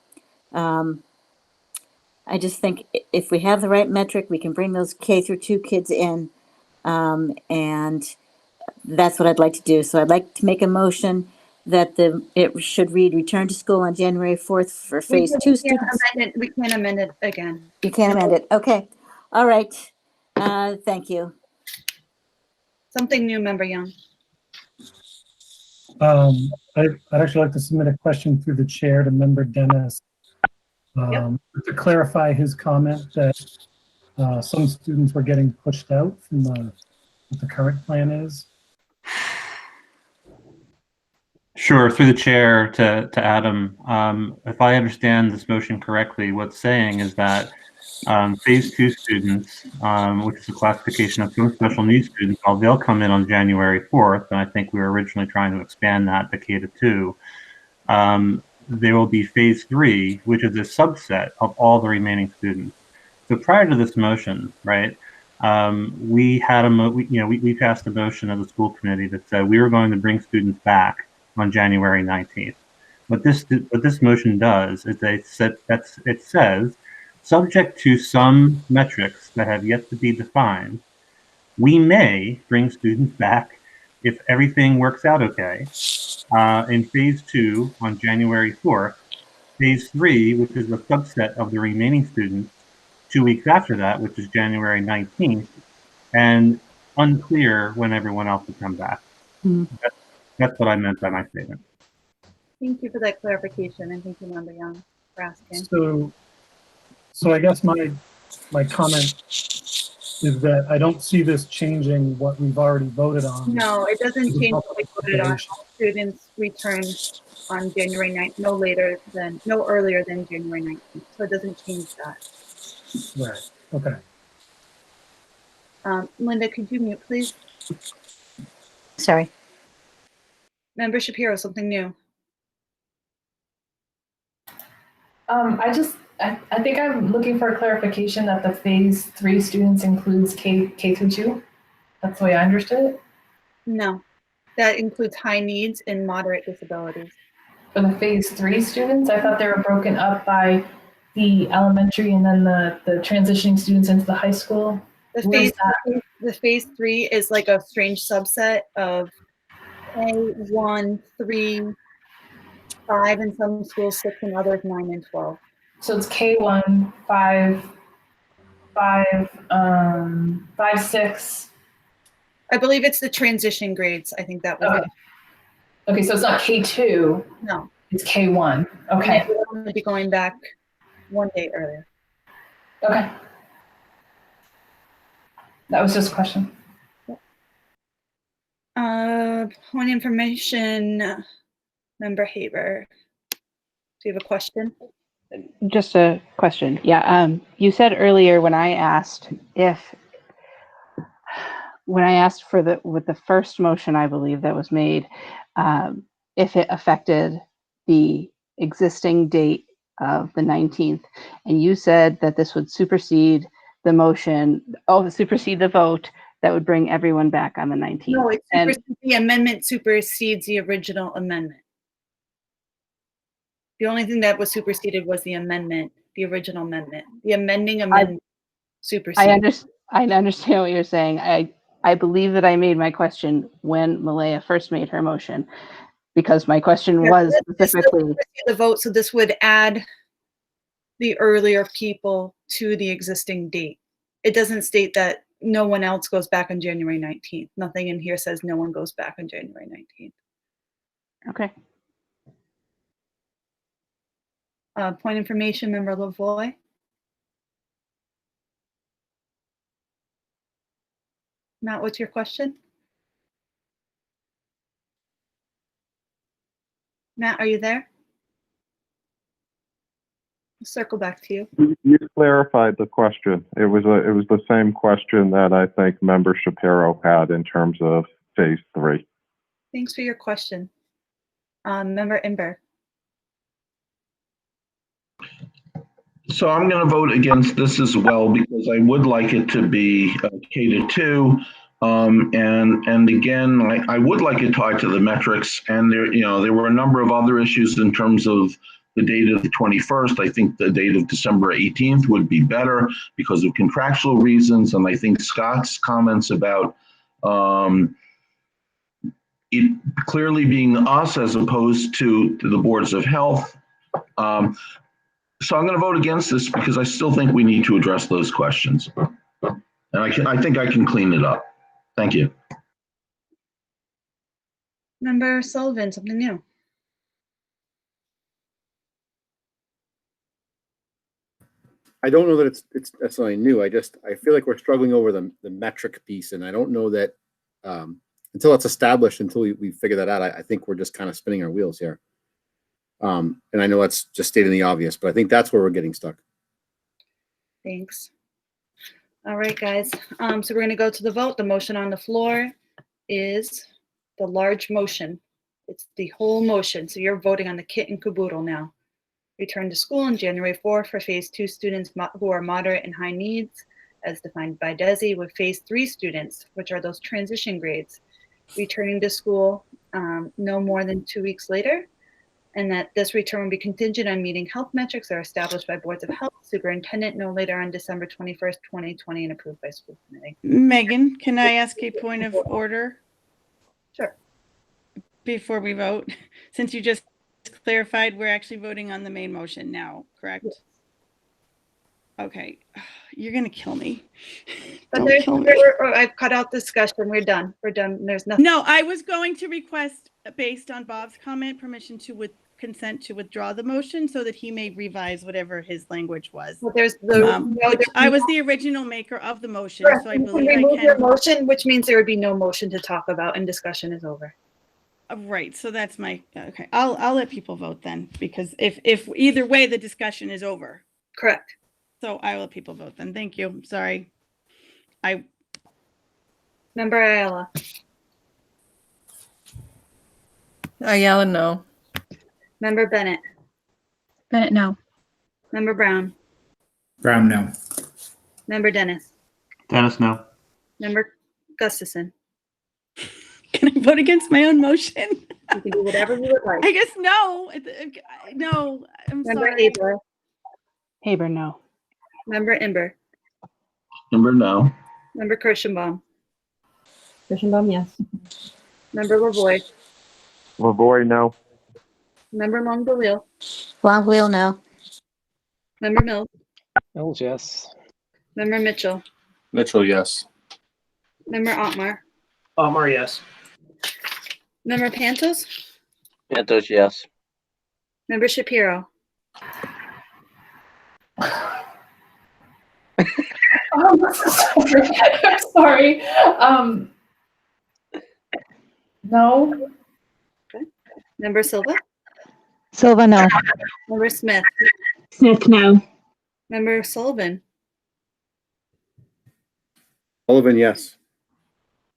I just think if we have the right metric, we can bring those K through 2 kids in, and that's what I'd like to do. So I'd like to make a motion that it should read return to school on January 4th for phase 2 students. We can't amend it again. You can't amend it. Okay. All right. Thank you. Something new, Member Young. I'd actually like to submit a question through the chair to Member Dennis. To clarify his comment that some students were getting pushed out from what the current plan is. Sure, through the chair to Adam. If I understand this motion correctly, what's saying is that phase 2 students, which is a classification of some special needs students, they'll come in on January 4th, and I think we were originally trying to expand that to K to 2. There will be phase 3, which is a subset of all the remaining students. So prior to this motion, right, we had we passed a motion of the school committee that said we were going to bring students back on January 19th. What this motion does is it says, subject to some metrics that have yet to be defined, we may bring students back if everything works out okay in phase 2 on January 4th, phase 3, which is a subset of the remaining students, 2 weeks after that, which is January 19th, and unclear when everyone else will come back. That's what I meant by my statement. Thank you for that clarification, and thank you, Member Young, for asking. So I guess my comment is that I don't see this changing what we've already voted on. No, it doesn't change what we voted on. All students return on January 9th, no earlier than January 19th. So it doesn't change that. Right. Okay. Linda, could you mute, please? Sorry. Member Shapiro, something new. I think I'm looking for a clarification that the phase 3 students includes K through 2. That's the way I understood it. No, that includes high needs and moderate disabilities. For the phase 3 students, I thought they were broken up by the elementary and then the transitioning students into the high school. The phase 3 is like a strange subset of K1, 3, 5 in some schools, 6 in others, 9 and 12. So it's K1, 5, 6. I believe it's the transition grades. I think that was it. Okay, so it's not K2. No. It's K1. Okay. And we're going to be going back one day earlier. Okay. That was just a question. Point information, Member Haber. Do you have a question? Just a question. Yeah. You said earlier when I asked for with the first motion, I believe that was made, if it affected the existing date of the 19th, and you said that this would supersede the motion, supersede the vote that would bring everyone back on the 19th. No, the amendment supersedes the original amendment. The only thing that was superseded was the amendment, the original amendment. The amending amendment supersedes. I understand what you're saying. I believe that I made my question when Malaya first made her motion, because my question was specifically the vote. So this would add the earlier people to the existing date. It doesn't state that no one else goes back on January 19th. Nothing in here says no one goes back on January 19th. Okay. Point information, Member Lavoie. Matt, what's your question? Matt, are you there? circle back to you. You clarified the question. It was the same question that I think Member Shapiro had in terms of phase 3. Thanks for your question. Member Imber. So I'm going to vote against this as well because I would like it to be K-2. And again, I would like it tied to the metrics. And there were a number of other issues in terms of the date of the 21st. I think the date of December 18th would be better because of contractual reasons. And I think Scott's comments about it clearly being us as opposed to the boards of health. So I'm going to vote against this because I still think we need to address those questions. And I think I can clean it up. Thank you. Member Sullivan, something new. I don't know that it's necessarily new. I feel like we're struggling over the metric piece, and I don't know that until it's established, until we figure that out, I think we're just kind of spinning our wheels here. And I know that's just stating the obvious, but I think that's where we're getting stuck. Thanks. All right, guys. So we're going to go to the vote. The motion on the floor is the large motion. It's the whole motion. So you're voting on the kit and caboodle now. Return to school on January 4th for phase 2 students who are moderate and high needs, as defined by DESE, with phase 3 students, which are those transition grades, returning to school no more than 2 weeks later. And that this return will be contingent on meeting health metrics that are established by boards of health, superintendent no later on December 21st, 2020, and approved by school committee. Megan, can I ask a point of order? Sure. Before we vote, since you just clarified, we're actually voting on the main motion now, correct? Yes. Okay, you're gonna kill me. But I've cut out discussion. We're done. We're done. There's nothing. No, I was going to request, based on Bob's comment, permission to consent to withdraw the motion so that he may revise whatever his language was. Well, there's the I was the original maker of the motion, correct. So I believe I can. Your motion, which means there would be no motion to talk about, and discussion is over. Right. So that's my okay. I'll let people vote then, because if either way the discussion is over. Correct. So I will let people vote then. Thank you. Sorry. Member Ayala. Ayala, no. Member Bennett. Bennett, no. Member Brown. Brown, no. Member Dennis. Dennis, no. Member Gustafson. Can I vote against my own motion? You can do whatever you would like. I guess no. No, I'm Member sorry. Haber. Haber, no. Member Imber. Member, no. Member Kirschenbaum. Kirschenbaum, yes. Member Lavoy. Lavoy, no. Member Longueville. Longueville, no. Member Mills. Mills, yes. Member Mitchell. Mitchell, yes. Member Otmar. Otmar, yes. Member Pantos. Pantos, yes. Member Shapiro. I'm sorry. No. Okay. Member Silva. Silva, no. Member Smith. Smith, no. Member Sullivan. Sullivan, yes.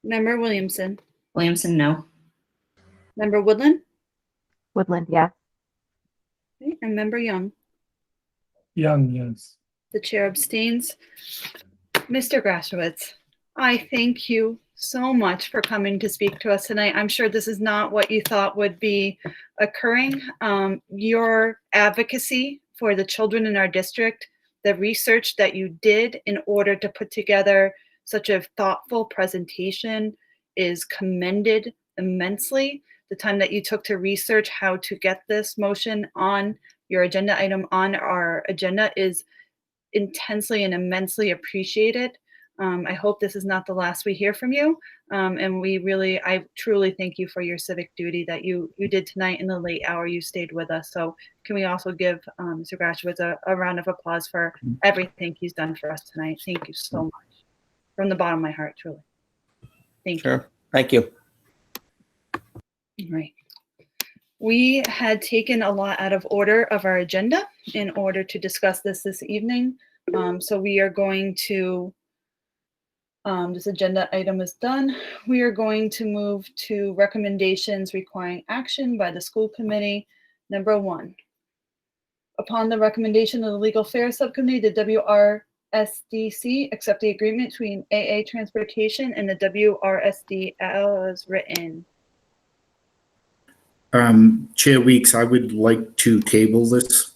Member Williamson. Williamson, no. Member Woodland. Woodland, yes. Okay. And Member Young. Young, yes. The chair abstains. Mr. Grashowitz, I thank you so much for coming to speak to us tonight. I'm sure this is not what you thought would be occurring. Your advocacy for the children in our district, the research that you did in order to put together such a thoughtful presentation is commended immensely. The time that you took to research how to get this motion on your agenda item on our agenda is intensely and immensely appreciated. I hope this is not the last we hear from you. And I truly thank you for your civic duty that you did tonight in the late hour you stayed with us. So can we also give Mr. Grashowitz a round of applause for everything he's done for us tonight. Thank you so much. From the bottom of my heart, truly. Thank you. Sure. Thank you. All right. We had taken a lot out of order of our agenda in order to discuss this evening. So we are going to, this agenda item is done. We are going to move to recommendations requiring action by the school committee. Number 1, upon the recommendation of the Legal Affairs Subcommittee, the WRSDC accept the agreement between AA Transportation and the WRSD as written. Chair Weeks, I would like to table this.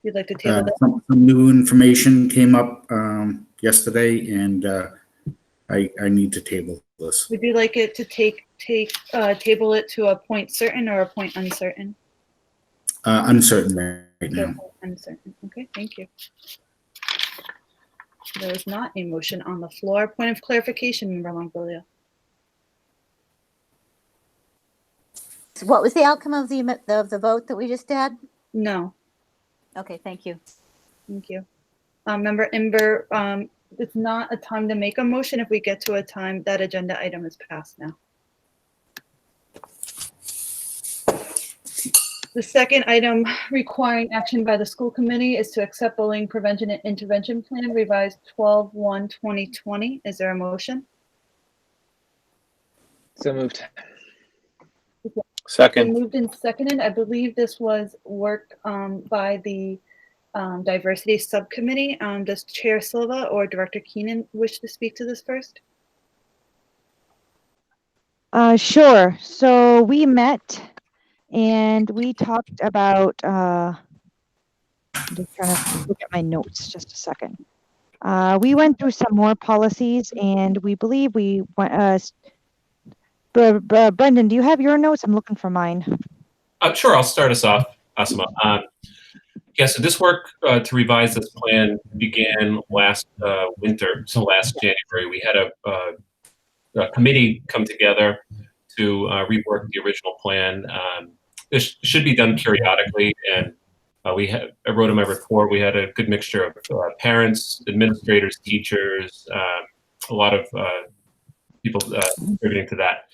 You'd like to table that? Some new information came up yesterday, and I need to table this. Would you like it to table it to a point certain or a point uncertain? Uncertain right now. Uncertain. Okay, thank you. There is not a motion on the floor. Point of clarification, Member Longolia. What was the outcome of the vote that we just had? No. Okay, thank you. Thank you. Member Imber, it's not a time to make a motion if we get to a time that agenda item is passed now. The second item requiring action by the school committee is to accept bullying prevention and intervention plan revised 12/1/2020. Is there a motion? So moved. Second. Been moved and seconded. I believe this was work by the diversity subcommittee. Does Chair Silva or Director Keenan wish to speak to this first? Sure. So we met and we talked about, I'm just trying to look at my notes just a second. We went through some more policies and we believe we went, Brendan, do you have your notes? I'm looking for mine. Sure, I'll start us off, Asima. Yeah, so this work to revise this plan began last winter, so last January. We had a committee come together to rework the original plan. This should be done periodically, and I wrote in my report, we had a good mixture of parents, administrators, teachers, a lot of people contributing to that.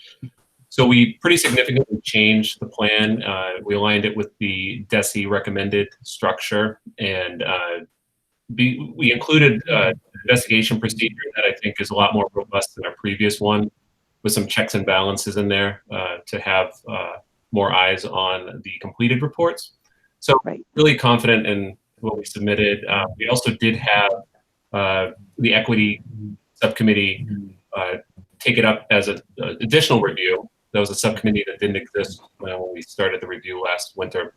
So we pretty significantly changed the plan. We aligned it with the DESE recommended structure, and we included investigation procedure that I think is a lot more robust than our previous one, with some checks and balances in there to have more eyes on the completed reports. So really confident in what we submitted. We also did have the equity subcommittee take it up as an additional review. That was a subcommittee that didn't exist when we started the review last winter.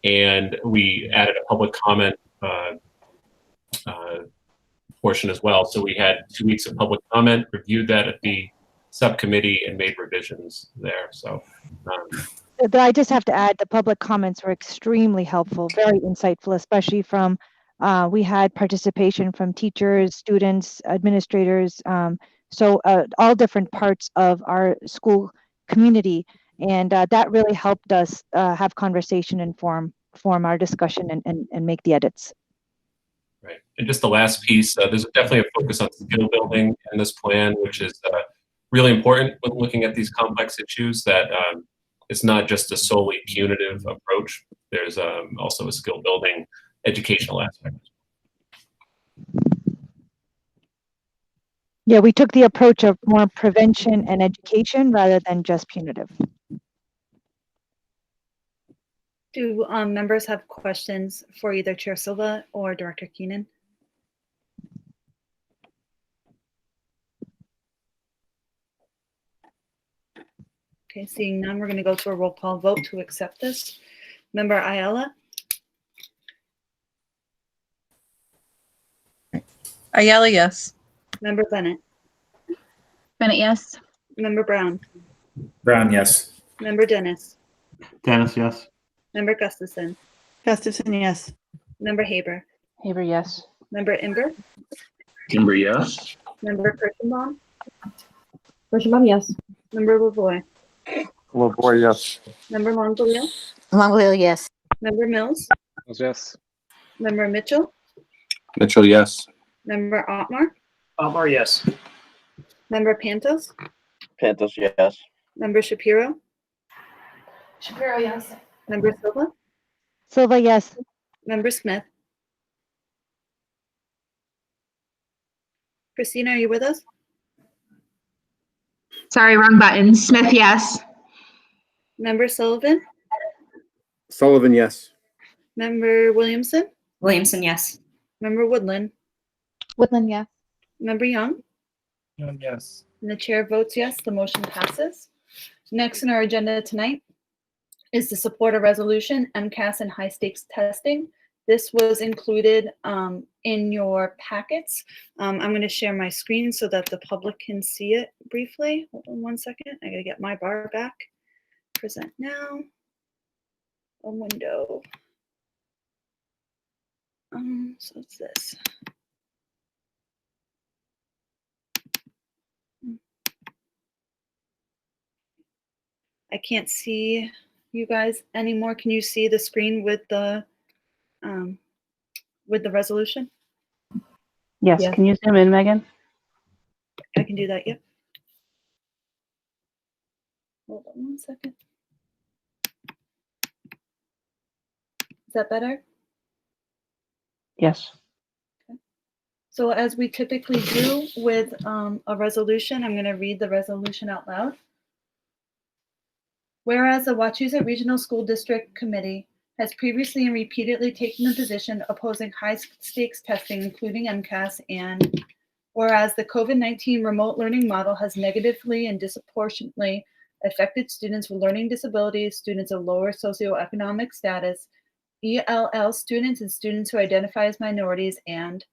And we added a public comment portion as well. So we had 2 weeks of public comment, reviewed that at the subcommittee, and made revisions there. So I just have to add, the public comments were extremely helpful, very insightful, especially from, we had participation from teachers, students, administrators, so all different parts of our school community. And that really helped us have conversation and form our discussion and make the edits. Right. And just the last piece, there's definitely a focus on skill building in this plan, which is really important when looking at these complex issues, that it's not just a solely punitive approach. There's also a skill building educational aspect. Yeah, we took the approach of more prevention and education rather than just punitive. Do members have questions for either Chair Silva or Director Keenan? Okay, seeing none, we're going to go to a roll call vote to accept this. Member Ayala? Ayala, yes. Member Bennett? Bennett, yes. Member Brown? Brown, yes. Member Dennis? Dennis, yes. Member Gustafson? Gustafson, yes. Member Haber? Haber, yes. Member Imber? Kimber, yes. Member Kirschenbaum? Kirschenbaum, yes. Member Lavoy? Lavoy, yes. Member Longolia? Longolia, yes. Member Mills? Yes. Member Mitchell? Mitchell, yes. Member Otmar? Otmar, yes. Member Pantos? Pantos, yes. Member Shapiro? Shapiro, yes. Member Silva? Silva, yes. Member Smith? Christina, are you with us? Sorry, wrong button. Smith, yes. Member Sullivan? Sullivan, yes. Member Williamson? Williamson, yes. Member Woodland? Woodland, yes. Member Young? Yes. And the chair votes yes, the motion passes. Next on our agenda tonight is to support a resolution, MCAS and high stakes testing. This was included in your packets. I'm going to share my screen so that the public can see it briefly. Hold on 1 second. I got to get my bar back. Present now. A window. So it's this. I can't see you guys anymore. Can you see the screen with the resolution? Yes. Yeah. Can you zoom in, Megan? I can do that. Yep. Hold on 1 second. Is that better? Yes. So as we typically do with a resolution, I'm going to read the resolution out loud. Whereas the Wachusett Regional School District Committee has previously and repeatedly taken the position opposing high-stakes testing, including MCAS, and whereas the COVID-19 remote learning model has negatively and disproportionately affected students with learning disabilities, students of lower socioeconomic status, ELL students, and students who identify as minorities, and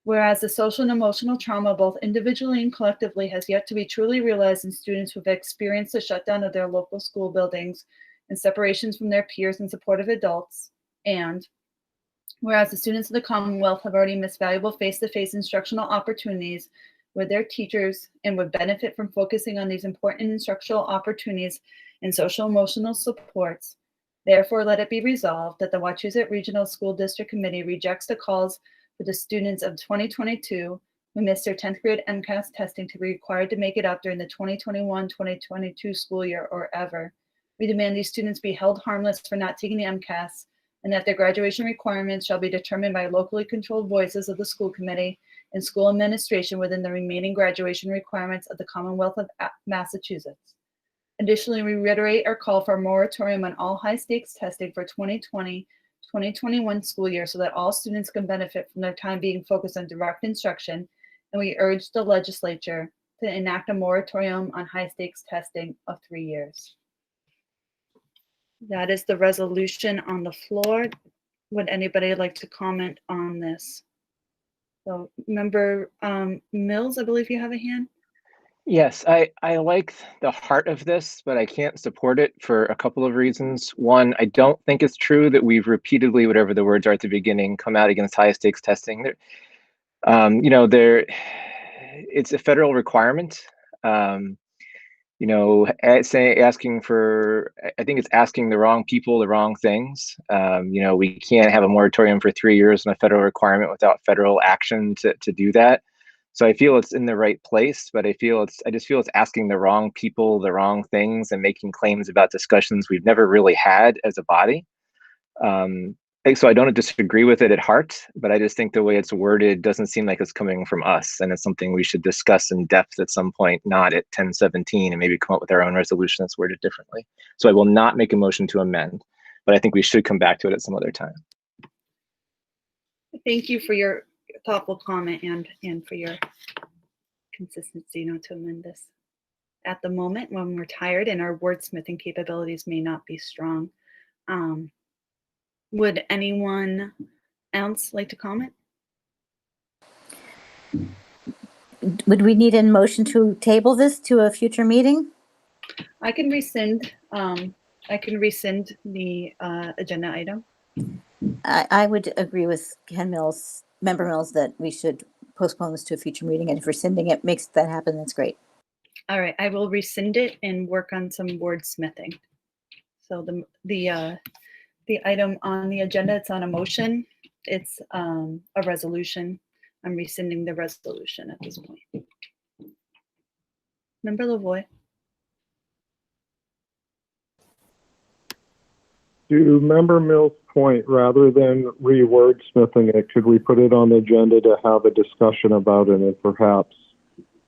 whereas the social and emotional trauma, both individually and collectively, has yet to be truly realized in students who have experienced the shutdown of their local school buildings and separations from their peers and supportive adults, and whereas the students of the Commonwealth have already missed valuable face-to-face instructional opportunities with their teachers and would benefit from focusing on these important instructional opportunities and social emotional supports. Therefore, let it be resolved that the Wachusett Regional School District Committee rejects the calls for the students of 2022 who missed their 10th grade MCAS testing to be required to make it up during the 2021-2022 school year or ever. We demand these students be held harmless for not taking the MCAS and that their graduation requirements shall be determined by locally controlled voices of the school committee and school administration within the remaining graduation requirements of the Commonwealth of Massachusetts. Additionally, we reiterate our call for a moratorium on all high-stakes testing for 2020-2021 school year so that all students can benefit from their time being focused on direct instruction, and we urge the legislature to enact a moratorium on high-stakes testing of 3 years. That is the resolution on the floor. Would anybody like to comment on this? So, Member Mills, I believe you have a hand. Yes, I like the heart of this, but I can't support it for a couple of reasons. One, I don't think it's true that we've repeatedly, whatever the words are at the beginning, come out against high stakes testing. It's a federal requirement. Asking for, I think it's asking the wrong people the wrong things. We can't have a moratorium for 3 years on a federal requirement without federal action to do that. So I feel it's in the right place, but I just feel it's asking the wrong people the wrong things and making claims about discussions we've never really had as a body. So I don't disagree with it at heart, but I just think the way it's worded doesn't seem like it's coming from us, and it's something we should discuss in depth at some point, not at 10:17, and maybe come up with our own resolution that's worded differently. So I will not make a motion to amend, but I think we should come back to it at some other time. Thank you for your thoughtful comment and for your consistency to amend this at the moment when we're tired and our wordsmithing capabilities may not be strong. Would anyone else like to comment? Would we need a motion to table this to a future meeting? I can rescind the agenda item. I would agree with Member Mills, that we should postpone this to a future meeting, and if rescinding it makes that happen, that's great. All right, I will rescind it and work on some wordsmithing. So the item on the agenda, it's on a motion. It's a resolution. I'm rescinding the resolution at this point. Member Lavoie. To Member Mills' point, rather than re-wordsmithing it, could we put it on the agenda to have a discussion about it and perhaps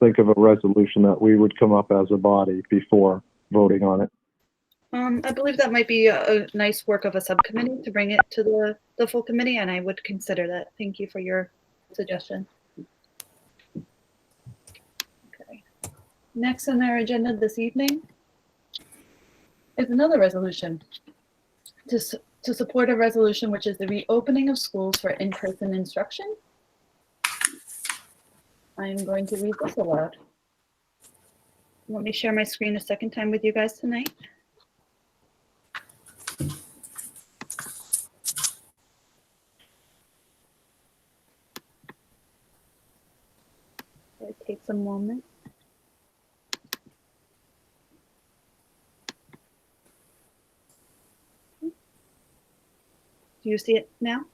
think of a resolution that we would come up as a body before voting on it? I believe that might be a nice work of a subcommittee to bring it to the full committee, and I would consider that. Thank you for your suggestion. Okay. Next on our agenda this evening is another resolution to support a resolution which is the reopening of schools for in-person instruction. I'm going to read this aloud. Let me share my screen a second time with you guys tonight. It takes a moment. Do you see it now?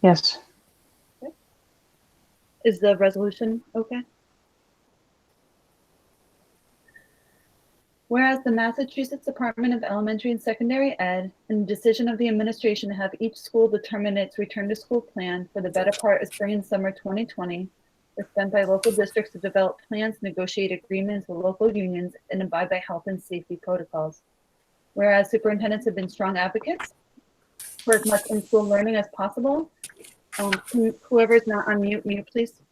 Yes. Okay. Is the resolution okay? Whereas the Massachusetts Department of Elementary and Secondary Ed, in the decision of the administration to have each school determine its return to school plan for the better part of spring and summer 2020, is sent by local districts to develop plans, negotiate agreements with local unions, and abide by health and safety protocols. Whereas superintendents have been strong advocates for as much in-school learning as possible. Whoever is not on mute, please.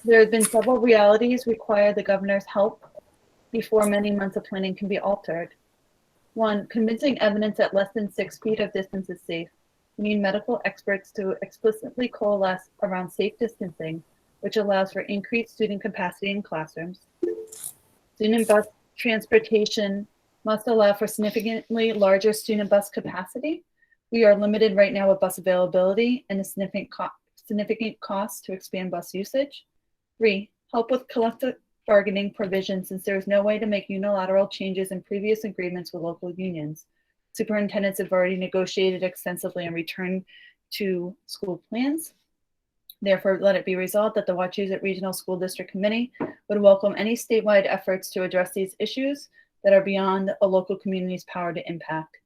There have been several realities require the governor's help before many months of planning can be altered. 1, convincing evidence that less than 6 feet of distance is safe. We need medical experts to explicitly coalesce around safe distancing, which allows for increased student capacity in classrooms. Student bus transportation must allow for significantly larger student bus capacity. We are limited right now with bus availability and a significant cost to expand bus usage. 3, help with collective bargaining provisions, since there is no way to make unilateral changes in previous agreements with local unions. Superintendents have already negotiated extensively and returned to school plans. Therefore, let it be resolved that the Wachusett Regional School District Committee would welcome any statewide efforts to address these issues that are beyond a local community's power to impact.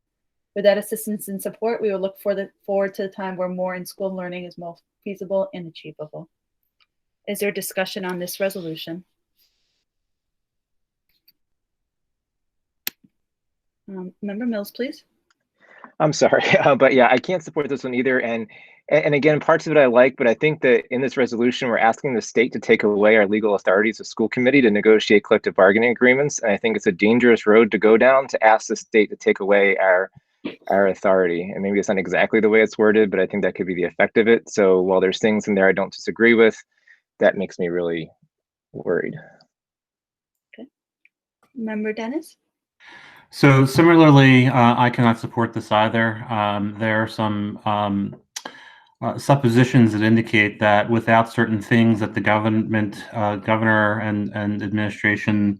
With that assistance and support, we will look forward to the time where more in-school learning is more feasible and achievable. Is there discussion on this resolution? Member Mills, please. I'm sorry, but yeah, I can't support this one either. And again, parts of it I like, but I think that in this resolution, we're asking the state to take away our legal authorities of school committee to negotiate collective bargaining agreements. And I think it's a dangerous road to go down to ask the state to take away our authority. And maybe it's not exactly the way it's worded, but I think that could be the effect of it. So while there's things in there I don't disagree with, that makes me really worried. Okay. Member Dennis? So similarly, I cannot support this either. There are some suppositions that indicate that without certain things that the governor and administration,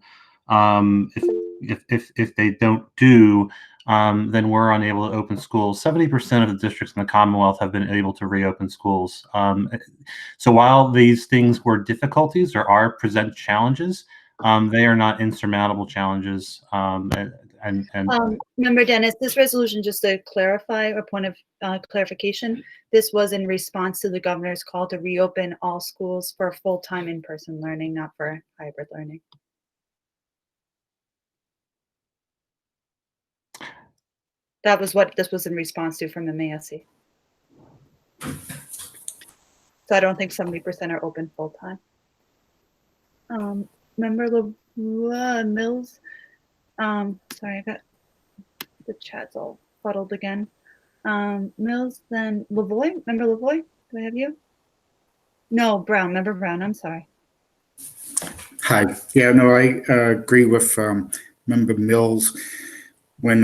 if they don't do, then we're unable to open schools. 70% of the districts in the Commonwealth have been able to reopen schools. So while these things were difficulties or are present challenges, they are not insurmountable challenges. Member Dennis, this resolution, just to clarify, a point of clarification, this was in response to the governor's call to reopen all schools for full-time in-person learning, not for hybrid learning. That was what this was in response to from the MASC. So I don't think 70% are open full-time. Member Mills, sorry, I got the chat's all fuddled again. Mills, then Lavoie. Member Lavoie, do I have you? No, Brown. Member Brown, I'm sorry. Hi. Yeah, no, I agree with Member Mills. When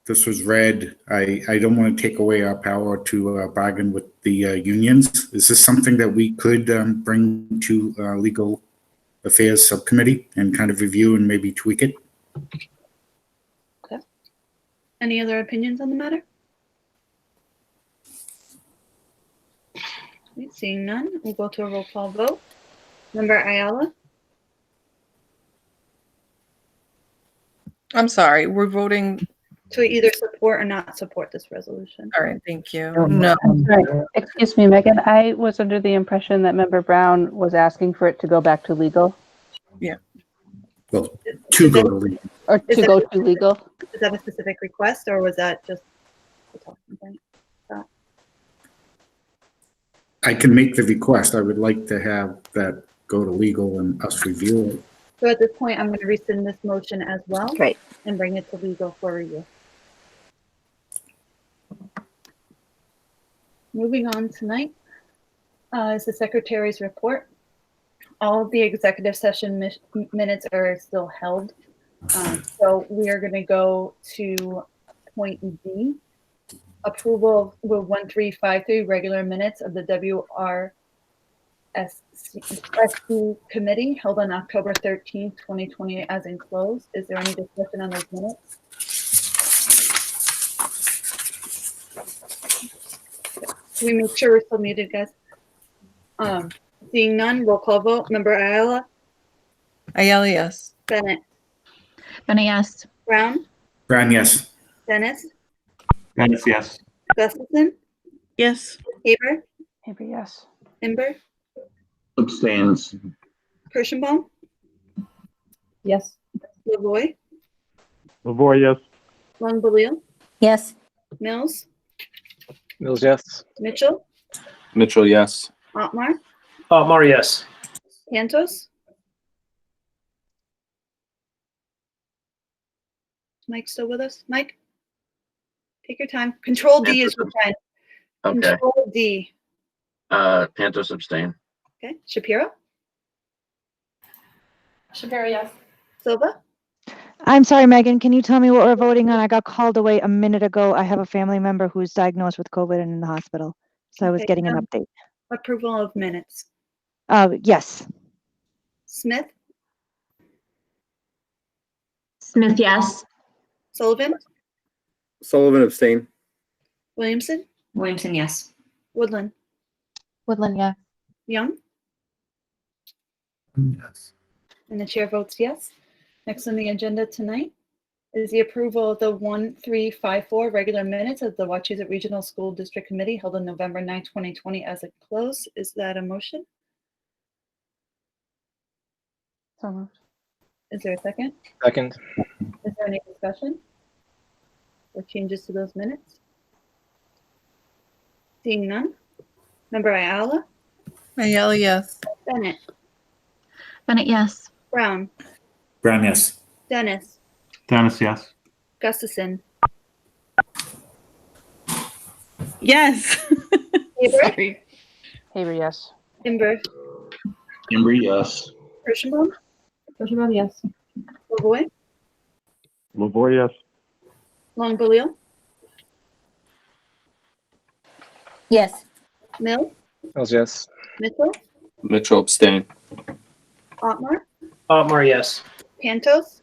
this was read, I don't want to take away our power to bargain with the unions. Is this something that we could bring to Legal Affairs Subcommittee and kind of review and maybe tweak it? Okay. Any other opinions on the matter? Seeing none, we'll go to a roll call vote. Member Ayala? I'm sorry, we're voting. To either support or not support this resolution. All right, thank you. No. I'm sorry. Excuse me, Megan. I was under the impression that Member Brown was asking for it to go back to legal. Yeah. Well, to go to legal. Or to go to legal. Is that a specific request, or was that just a talking point? I can make the request. I would like to have that go to legal and us review it. So at this point, I'm going to rescind this motion as well. Great. And bring it to legal for review. Moving on tonight is the Secretary's report. All of the executive session minutes are still held. So we are going to go to point D, approval of 1353 regular minutes of the WRSC committee held on October 13th, 2020 as enclosed. Is there any discussion on those minutes? Can we make sure we're still muted, guys? Seeing none, roll call vote. Member Ayala? Ayala, yes. Bennett? Bennett, yes. Brown? Brown, yes. Dennis? Dennis, yes. Gustafson? Yes. Haber? Haber, yes. Imber? Abstains. Kirschenbaum? Yes. Lavoy? Lavoy, yes. Longbeliel? Yes. Mills? Mills, yes. Mitchell? Mitchell, yes. Otmar? Otmar, yes. Cantos? Mike still with us? Mike? Take your time. Control D is your friend. Okay. Control D. Pantos abstain. Okay. Shapiro? Shapiro, yes. Silva? I'm sorry, Megan, can you tell me what we're voting on? I got called away a minute ago. I have a family member who's diagnosed with COVID and in the hospital. So I was Okay, getting an update. Approval of minutes. Yes. Smith? Smith, yes. Sullivan? Sullivan abstain. Williamson? Williamson, yes. Woodland? Woodland, yes. Young? Yes. And the chair votes yes. Next on the agenda tonight is the approval of the 1354 regular minutes of the Wachusett Regional School District Committee held on November 9, 2020 as a close. Is that a motion? So moved. Is there a second? Second. Is there any discussion or changes to those minutes? Seeing none. Member Ayala? Ayala, yes. Bennett? Bennett, yes. Brown? Brown, yes. Dennis? Dennis, yes. Gustafson? Yes. Haber? Sorry. Haber, yes. Imber? Imber, yes. Kirschenbaum? Kirschenbaum, yes. Lavoy? Lavoy, yes. Longbeliel? Yes. Mills? Mills, yes. Mitchell? Mitchell abstain. Otmar? Otmar, yes. Pantos?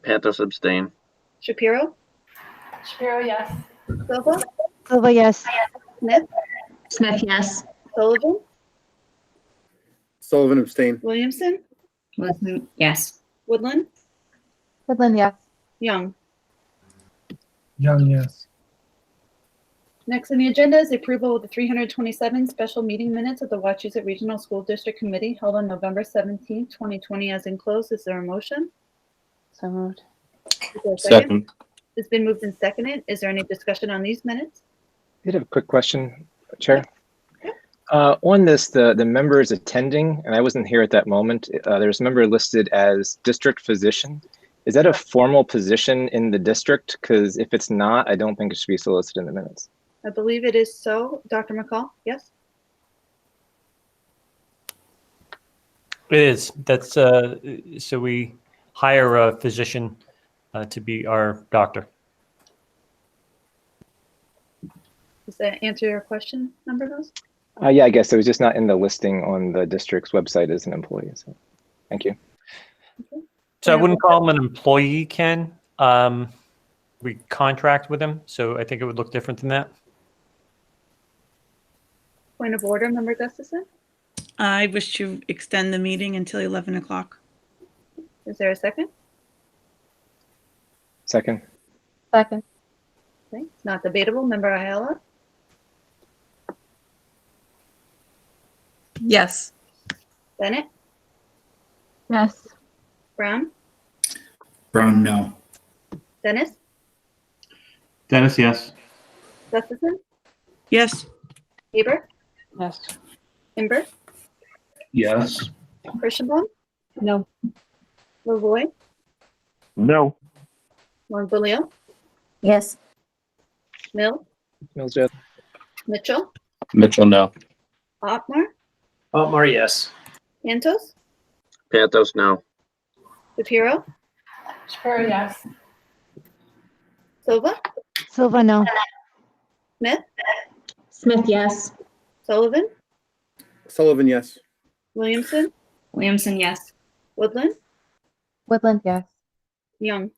Pantos abstain. Shapiro? Shapiro, yes. Silva? Silva, yes. Smith? Smith, yes. Sullivan? Sullivan abstain. Williamson? Wilson, yes. Woodland? Woodland, yes. Young? Young, yes. Next on the agenda is the approval of the 327 special meeting minutes of the Wachusett Regional School District Committee held on November 17, 2020 as enclosed. Is there a motion? So moved. Is there a Second. It's been moved and seconded. Is there any discussion on these minutes? I did have a quick question, Chair. On this, the members attending, and I wasn't here at that moment, there's a member listed as district physician. Is that a formal position in the district? Because if it's not, I don't think it should be solicited in the minutes. I believe it is so. Dr. McCall, yes? It is. That's so we hire a physician to be our doctor. Does that answer your question, Member Mills? Yeah, I guess it was just not in the listing on the district's website as an employee. So, thank you. Okay. So I wouldn't call him an employee, Ken. We contract with him, so I think it would look different than that. Point of order, Member Gustafson? I wish to extend the meeting until 11 o'clock. Is there a second? Second. Second. Okay, it's not debatable. Member Ayala? Yes. Bennett? Yes. Brown? Brown, no. Dennis? Dennis, yes. Gustafson? Yes. Haber? Yes. Imber? Yes. Kirschenbaum? No. Lavoy? No. Montaleo? Yes. Mills? Mills, yes. Mitchell? Mitchell, no. Otmar? Otmar, yes. Santos? Pantos, no. Shapiro? Shapiro, yes. Silva? Silva, no. Smith? Smith, yes. Sullivan? Sullivan, yes. Williamson? Williamson, yes. Woodland? Woodland, yes. Young?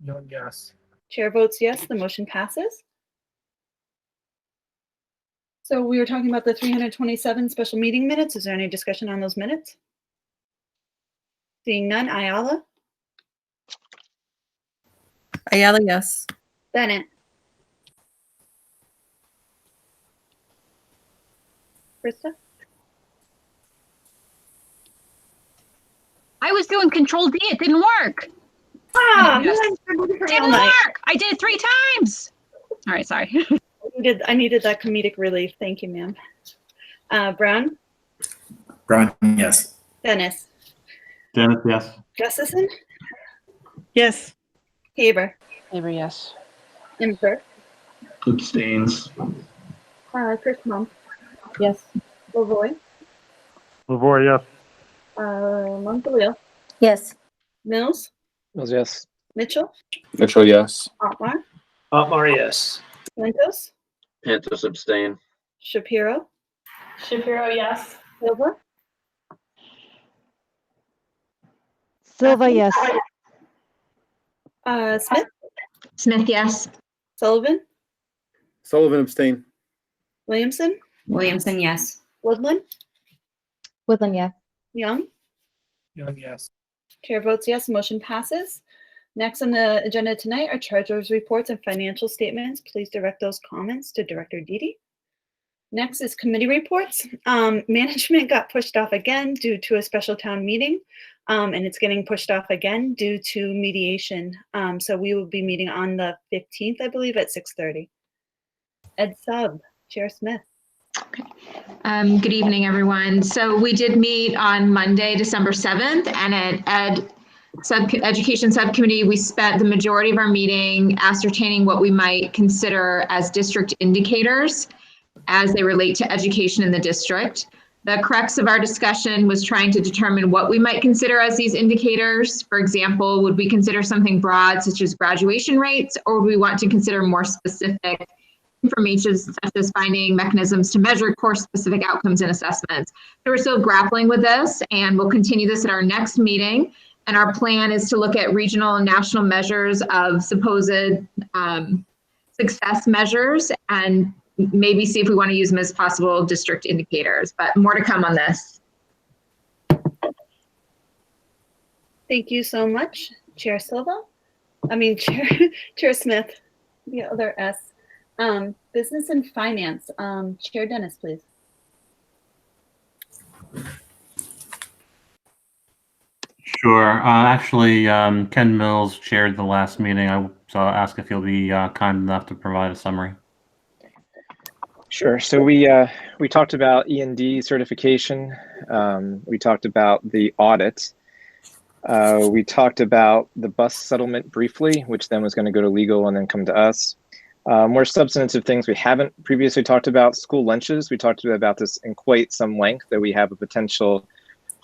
Young, yes. Chair votes yes, the motion passes. So we were talking about the 327 special meeting minutes. Is there any discussion on those minutes? Seeing none, Ayala? Ayala, yes. Bennett? Krista? I was doing Control D. It didn't work. Ah, Yes. man, Didn't work. I did it 3 times. All right, sorry. I needed that comedic relief. Thank you, ma'am. Brown? Brown, yes. Dennis? Dennis, yes. Gustafson? Yes. Haber? Haber, yes. Imper? Abstains. Kirschbaum? Yes. Lavoy? Lavoy, yes. Montaleo? Yes. Mills? Mills, yes. Mitchell? Mitchell, yes. Otmar? Otmar, yes. Santos? Pantos, abstain. Shapiro? Shapiro, yes. Silva? Silva, yes. Smith? Smith, yes. Sullivan? Sullivan, abstain. Williamson? Williamson, yes. Woodland? Woodland, yes. Young? Young, yes. Chair votes yes, motion passes. Next on the agenda tonight are treasurer's reports and financial statements. Please direct those comments to Director Didi. Next is committee reports. Management got pushed off again due to a special town meeting, and it's getting pushed off again due to mediation. So we will be meeting on the 15th, I believe, at 6:30. Ed Sub, Chair Smith. Good evening, everyone. So we did meet on Monday, December 7th, and at Education Subcommittee, we spent the majority of our meeting ascertaining what we might consider as district indicators as they relate to education in the district. The crux of our discussion was trying to determine what we might consider as these indicators. For example, would we consider something broad, such as graduation rates, or would we want to consider more specific information, such as finding mechanisms to measure course-specific outcomes and assessments? So we're still grappling with this, and we'll continue this at our next meeting. And our plan is to look at regional and national measures of supposed success measures and maybe see if we want to use them as possible district indicators, but more to come on this. Thank you so much, Chair Silva. Chair Smith, the other S. Business and Finance, Chair Dennis, please. Sure. Actually, Ken Mills chaired the last meeting, so I'll ask if he'll be kind enough to provide a summary. Sure. So we talked about E&D certification. We talked about the audit. We talked about the bus settlement briefly, which then was going to go to legal and then come to us. More substantive things we haven't previously talked about: school lunches. We talked about this in quite some length, that we have a potential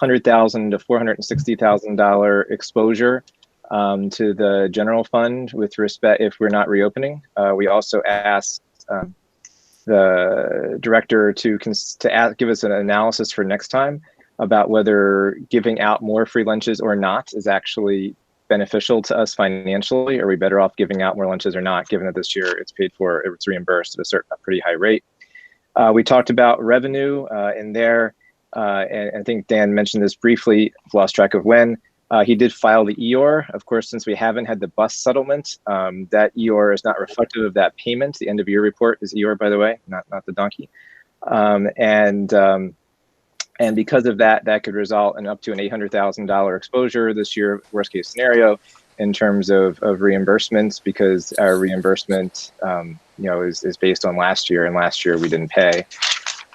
$100,000 to $460,000 exposure to the general fund with respect if we're not reopening. We also asked the director to give us an analysis for next time about whether giving out more free lunches or not is actually beneficial to us financially. Are we better off giving out more lunches or not, given that this year it's paid for, it's reimbursed at a pretty high rate. We talked about revenue in there, and I think Dan mentioned this briefly, lost track of when. He did file the EOR. Of course, since we haven't had the bus settlement, that EOR is not reflective of that payment. The end of year report is EOR, by the way, not the donkey. And because of that, that could result in up to an $800,000 exposure this year, worst case scenario, in terms of reimbursements, because our reimbursement, is based on last year, and last year we didn't pay.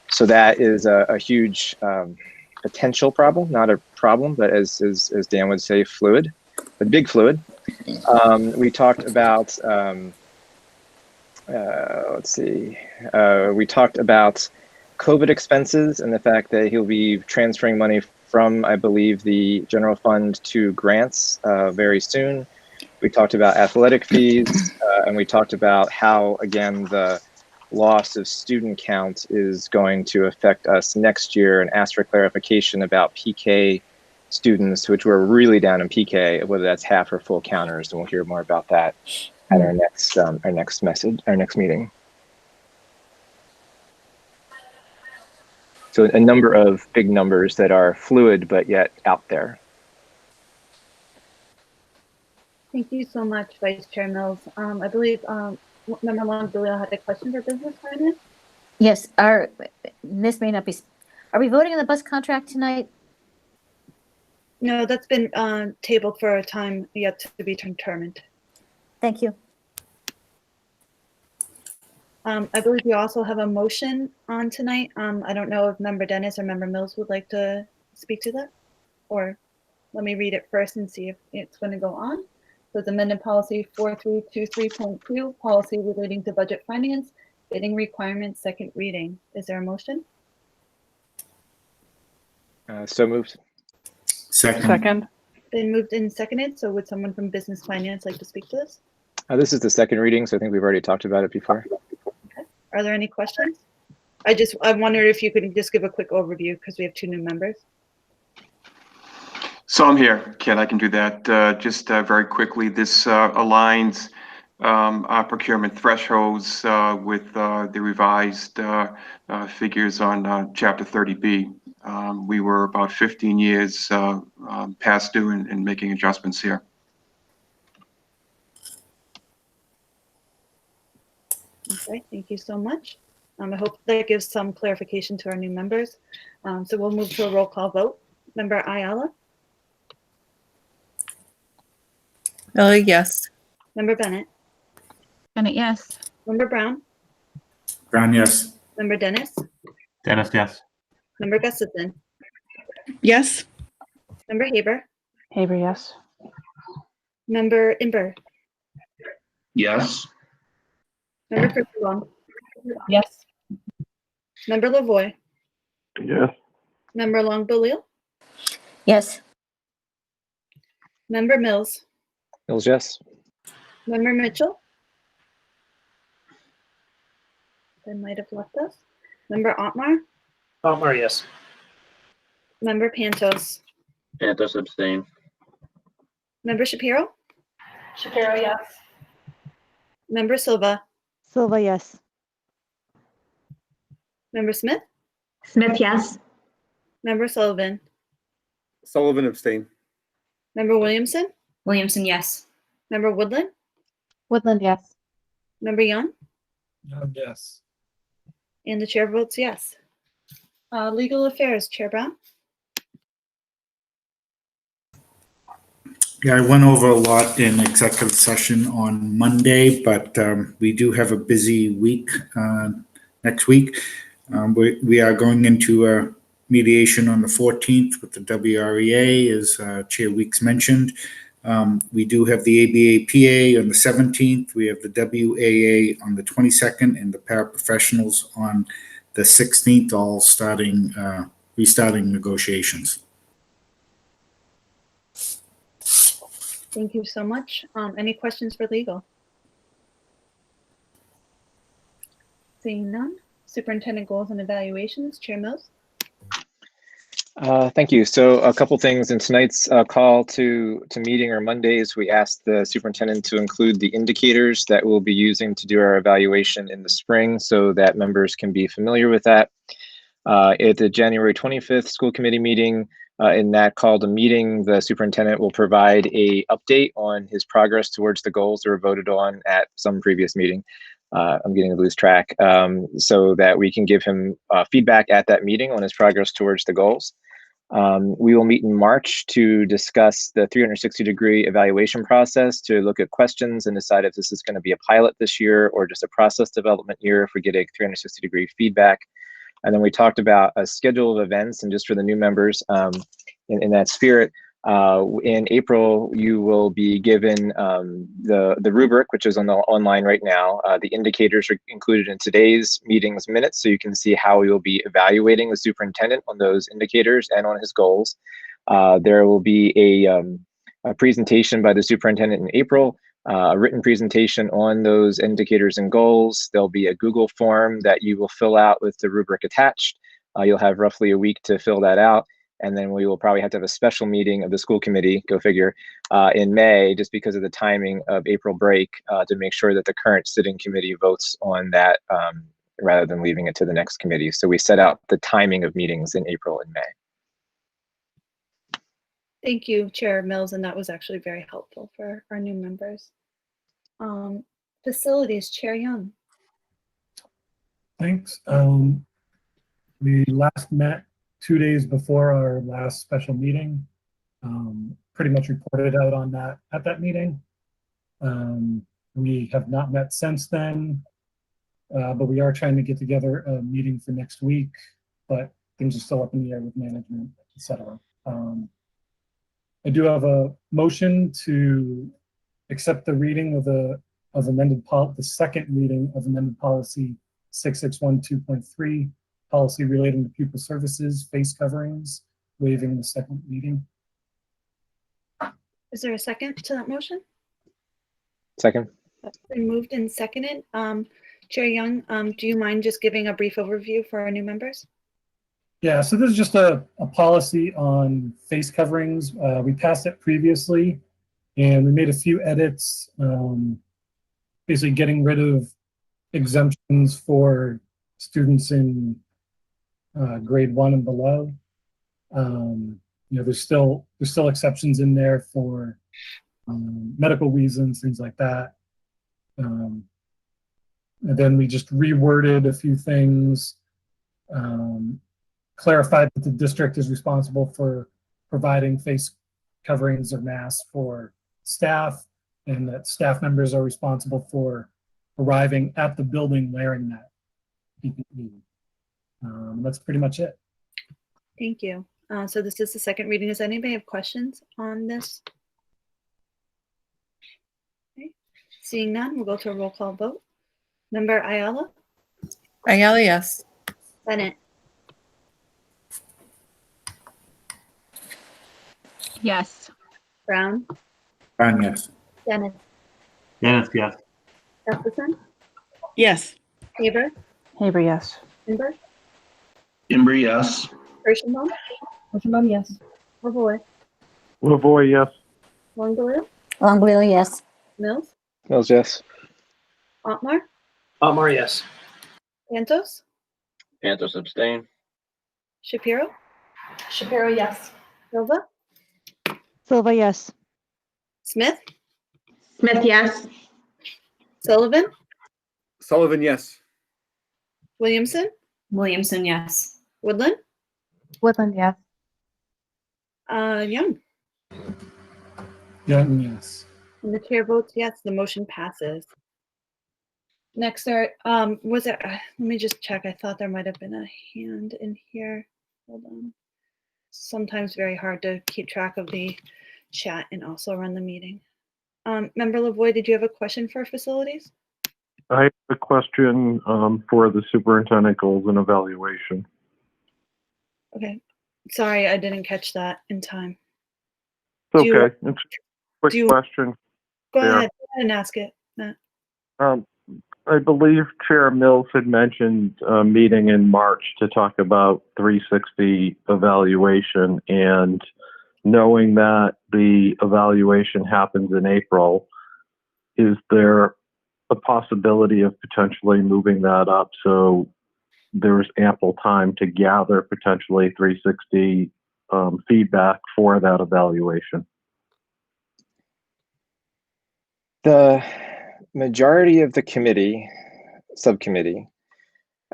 So that is a huge potential problem, not a problem, but as Dan would say, fluid, a big fluid. We talked about, we talked about COVID expenses and the fact that he'll be transferring money from, I believe, the general fund to grants very soon. We talked about athletic fees, and we talked about how, again, the loss of student count is going to affect us next year, and asked for clarification about PK students, which were really down in PK, whether that's half or full counters, and we'll hear more about that at our next meeting. So a number of big numbers that are fluid, but yet out there. Thank you so much, Vice Chair Mills. I believe Member Longbillio had a question for business finance. Yes, this may not be, are we voting on the bus contract tonight? No, that's been tabled for a time yet to be determined. Thank you. I believe we also have a motion on tonight. I don't know if Member Dennis or Member Mills would like to speak to that, or let me read it first and see if it's going to go on. So it's amended policy 4323.2, policy relating to budget finance, bidding requirements, second reading. Is there a motion? So moved. Second. Been moved and seconded. So would someone from business finance like to speak to this? This is the second reading, so I think we've already talked about it before. Okay. Are there any questions? I wondered if you could just give a quick overview because we have 2 new members. So I'm here, Ken, I can do that. Just very quickly, this aligns our procurement thresholds with the revised figures on Chapter 30B. We were about 15 years past due in making adjustments here. Okay, thank you so much. I hope that gives some clarification to our new members. So we'll move to a roll call vote. Member Ayala? Yes. Member Bennett? Bennett, yes. Member Brown? Brown, yes. Member Dennis? Dennis, yes. Member Gustafson? Yes. Member Haber? Haber, yes. Member Imber? Yes. Member Furlong? Yes. Member Lavoy? Yes. Member Longbillio? Yes. Member Mills? Mills, yes. Member Mitchell? They might have left us. Member Otmar? Otmar, yes. Member Pantos? Pantos abstain. Member Shapiro? Shapiro, yes. Member Silva? Silva, yes. Member Smith? Smith, yes. Member Sullivan? Sullivan abstain. Member Williamson? Williamson, yes. Member Woodland? Woodland, yes. Member Young? Yes. And the chair votes yes. Legal Affairs, Chair Brown? Yeah, I went over a lot in executive session on Monday, but we do have a busy week next week. We are going into a mediation on the 14th with the WREA, as Chair Weeks mentioned. We do have the ABAPA on the 17th. We have the WAA on the 22nd and the paraprofessionals on the 16th, all restarting negotiations. Thank you so much. Any questions for legal? Seeing none. Superintendent goals and evaluations, Chair Mills? Thank you. So a couple things in tonight's call to meeting or Mondays, we asked the superintendent to include the indicators that we'll be using to do our evaluation in the spring so that members can be familiar with that. At the January 25th school committee meeting, In that call to meeting, the superintendent will provide a update on his progress towards the goals that were voted on at some previous meeting. I'm getting to lose track, so that we can give him feedback at that meeting on his progress towards the goals. We will meet in March to discuss the 360-degree evaluation process, to look at questions and decide if this is going to be a pilot this year or just a process development year if we get a 360-degree feedback. And then we talked about a schedule of events, and just for the new members, in that spirit, in April, you will be given the rubric, which is on the online right now. The indicators are included in today's meeting's minutes, so you can see how we will be evaluating the superintendent on those indicators and on his goals. There will be a presentation by the superintendent in April, a written presentation on those indicators and goals. There'll be a Google form that you will fill out with the rubric attached. You'll have roughly a week to fill that out. And then we will probably have to have a special meeting of the school committee, go figure, in May, just because of the timing of April break, to make sure that the current sitting committee votes on that rather than leaving it to the next committee. So we set out the timing of meetings in April and May. Thank you, Chair Mills, and that was actually very helpful for our new members. Facilities, Chair Young. Thanks. We last met 2 days before our last special meeting. Pretty much reported out on that at that meeting. We have not met since then, but we are trying to get together a meeting for next week, but things are still up in the air with management, etc. I do have a motion to accept the reading of the second reading of amended policy 6612.3, policy relating to pupil services, face coverings, waiving the second reading. Is there a second to that motion? Second. That's been moved and seconded. Chair Young, do you mind just giving a brief overview for our new members? Yeah, so this is just a policy on face coverings. We passed it previously, and we made a few edits, basically getting rid of exemptions for students in grade 1 and below. You know, there's still exceptions in there for medical reasons, things like that. And then we just reworded a few things, clarified that the district is responsible for providing face coverings or masks for staff, and that staff members are responsible for arriving at the building wearing that PPE. That's pretty much it. Thank you. So this is the second reading. Does anybody have questions on this? Okay. Seeing none, we'll go to a roll call vote. Member Ayala? Ayala, yes. Bennett? Yes. Brown? Brown, yes. Dennis? Dennis, yes. Gustafson? Yes. Haber? Haber, yes. Imber? Imber, yes. Kirschenbaum? Kirschenbaum, yes. Lavoy? Lavoy, yes. Longley? Longley, yes. Mills? Mills, yes. Otmar? Otmar, yes. Pantos? Pantos abstain. Shapiro? Shapiro, yes. Silva? Silva, yes. Smith? Smith, yes. Sullivan? Sullivan, yes. Williamson? Williamson, yes. Woodland? Woodland, yes. Young? Young, yes. And the chair votes yes, the motion passes. Next, was there, let me just check. I thought there might have been a hand in here. Hold on. Sometimes very hard to keep track of the chat and also run the meeting. Member Lavoy, did you have a question for facilities? I have a question for the superintendent goals and evaluation. Okay. Sorry, I didn't catch that in time. It's Do you- okay. It's a quick question. Go there. ahead and ask it, Matt. I believe Chair Mills had mentioned a meeting in March to talk about 360 evaluation, and knowing that the evaluation happens in April, is there a possibility of potentially moving that up so there's ample time to gather potentially 360 feedback for that evaluation? The majority of the subcommittee,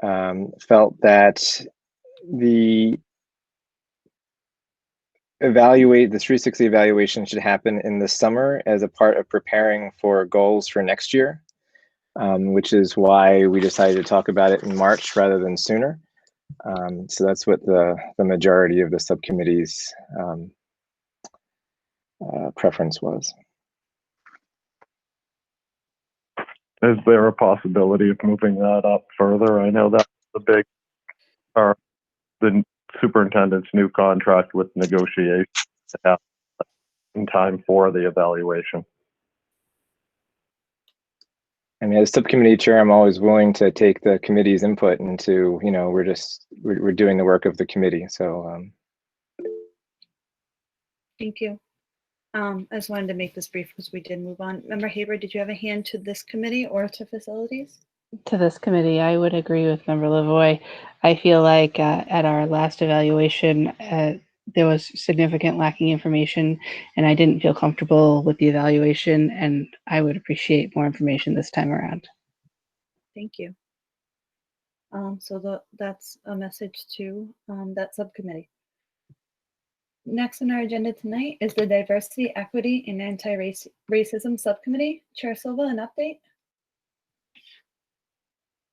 felt that the 360 evaluation should happen in the summer as a part of preparing for goals for next year, which is why we decided to talk about it in March rather than sooner. So that's what the majority of the subcommittee's preference was. Is there a possibility of moving that up further? I know that's the superintendent's new contract with negotiations to have in time for the evaluation. I mean, as subcommittee chair, I'm always willing to take the committee's input into, we're doing the work of the committee. So, Thank you. I just wanted to make this brief because we did move on. Member Haber, did you have a hand to this committee or to facilities? To this committee, I would agree with Member Lavoie. I feel like at our last evaluation, there was significant lacking information, and I didn't feel comfortable with the evaluation, and I would appreciate more information this time around. Thank you. So that's a message to that subcommittee. Next on our agenda tonight is the Diversity, Equity, and Anti-Racism Subcommittee. Chair Silva, an update?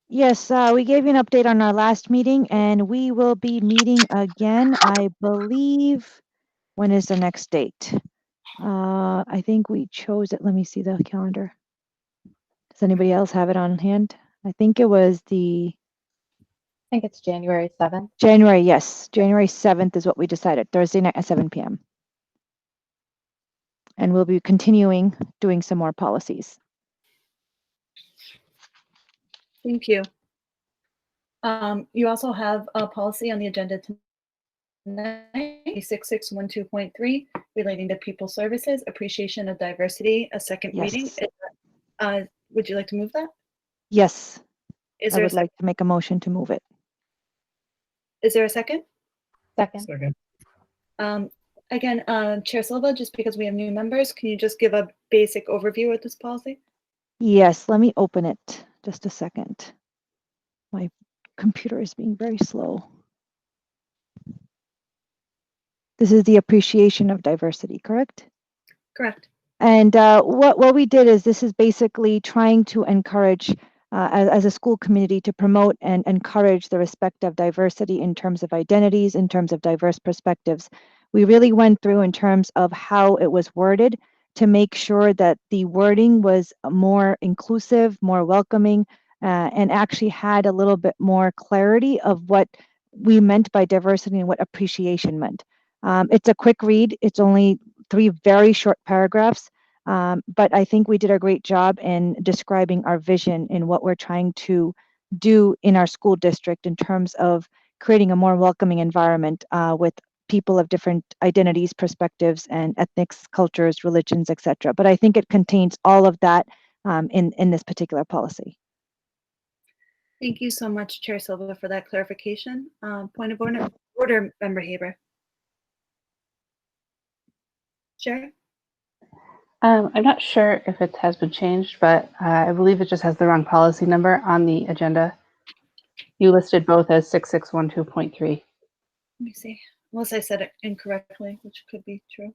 Yes, we gave you an update on our last meeting, and we will be meeting again, I believe. When is the next date? I think we chose it. Let me see the calendar. Does anybody else have it on hand? I think it was I think it's January 7th. January, yes. January 7th is what we decided, Thursday night at 7 p.m. And we'll be continuing doing some more policies. Thank you. You also have a policy on the agenda tonight, 6612.3, relating to people services, appreciation of diversity, a second reading. Would you like to move that? Yes. Is I there would like to make a motion to move it. Is there a second? Second. Again, Chair Silva, just because we have new members, can you just give a basic overview of this policy? Yes, let me open it. Just a second. My computer is being very slow. This is the appreciation of diversity, correct? Correct. And what we did is this is basically trying to encourage, as a school community, to promote and encourage the respect of diversity in terms of identities, in terms of diverse perspectives. We really went through in terms of how it was worded to make sure that the wording was more inclusive, more welcoming, and actually had a little bit more clarity of what we meant by diversity and what appreciation meant. It's a quick read. It's only 3 very short paragraphs, but I think we did a great job in describing our vision in what we're trying to do in our school district in terms of creating a more welcoming environment with people of different identities, perspectives, and ethnics, cultures, religions, etc. But I think it contains all of that in this particular policy. Thank you so much, Chair Silva, for that clarification. Point of order, Member Haber. Chair? I'm not sure if it has been changed, but I believe it just has the wrong policy number on the agenda. You listed both as 6612.3. Let me see. Unless I said it incorrectly, which could be true.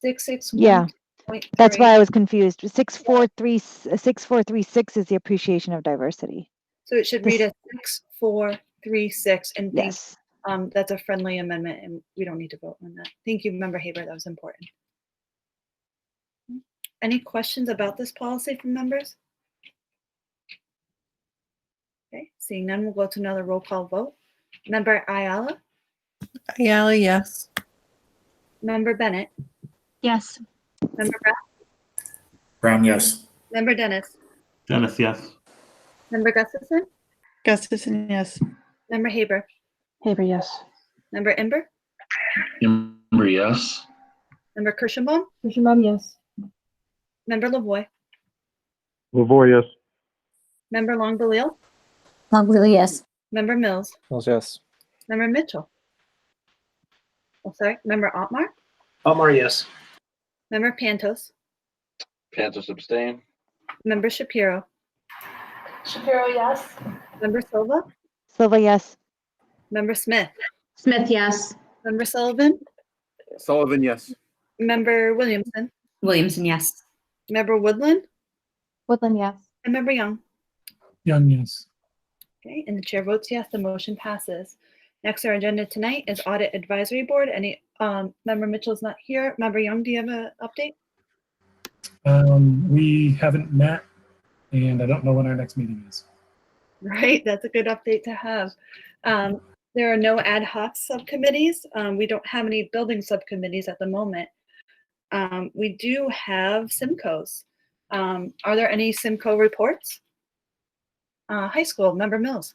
661. Yeah, that's why I was confused. 6436 is the appreciation of diversity. So it should read as 6436, and yes. That's a friendly amendment, and we don't need to vote on that. Thank you, Member Haber. That was important. Any questions about this policy from members? Okay, seeing none, we'll go to another roll call vote. Member Ayala? Ayala, yes. Member Bennett? Yes. Member Brown? Brown, yes. Member Dennis? Dennis, yes. Member Gustafson? Gustafson, yes. Member Haber? Haber, yes. Member Ember? Ember, yes. Member Kirschenbaum? Kirschenbaum, yes. Member Lavoie? Lavoie, yes. Member Long-Belil? Long-Belil, yes. Member Mills? Mills, yes. Member Mitchell? Oh, sorry. Member Otmar, Otmar, yes. Member Pantos, Pantos abstain. Member Shapiro, Shapiro, yes. Member Silva, Silva, yes. Member Smith, Smith, yes. Member Sullivan, Sullivan, yes. Member Williamson, Williamson, yes. Member Woodland, Woodland, yes. and Member Young. Young, yes. Okay, and the chair votes yes, the motion passes. Next, our agenda tonight is Audit Advisory Board. Member Mitchell's not here. Member Young, do you have an update? We haven't met, and I don't know when our next meeting is. Right, that's a good update to have. There are no ad hoc subcommittees. We don't have any building subcommittees at the moment. We do have SIMCOs. Are there any SIMCO reports? High school, Member Mills.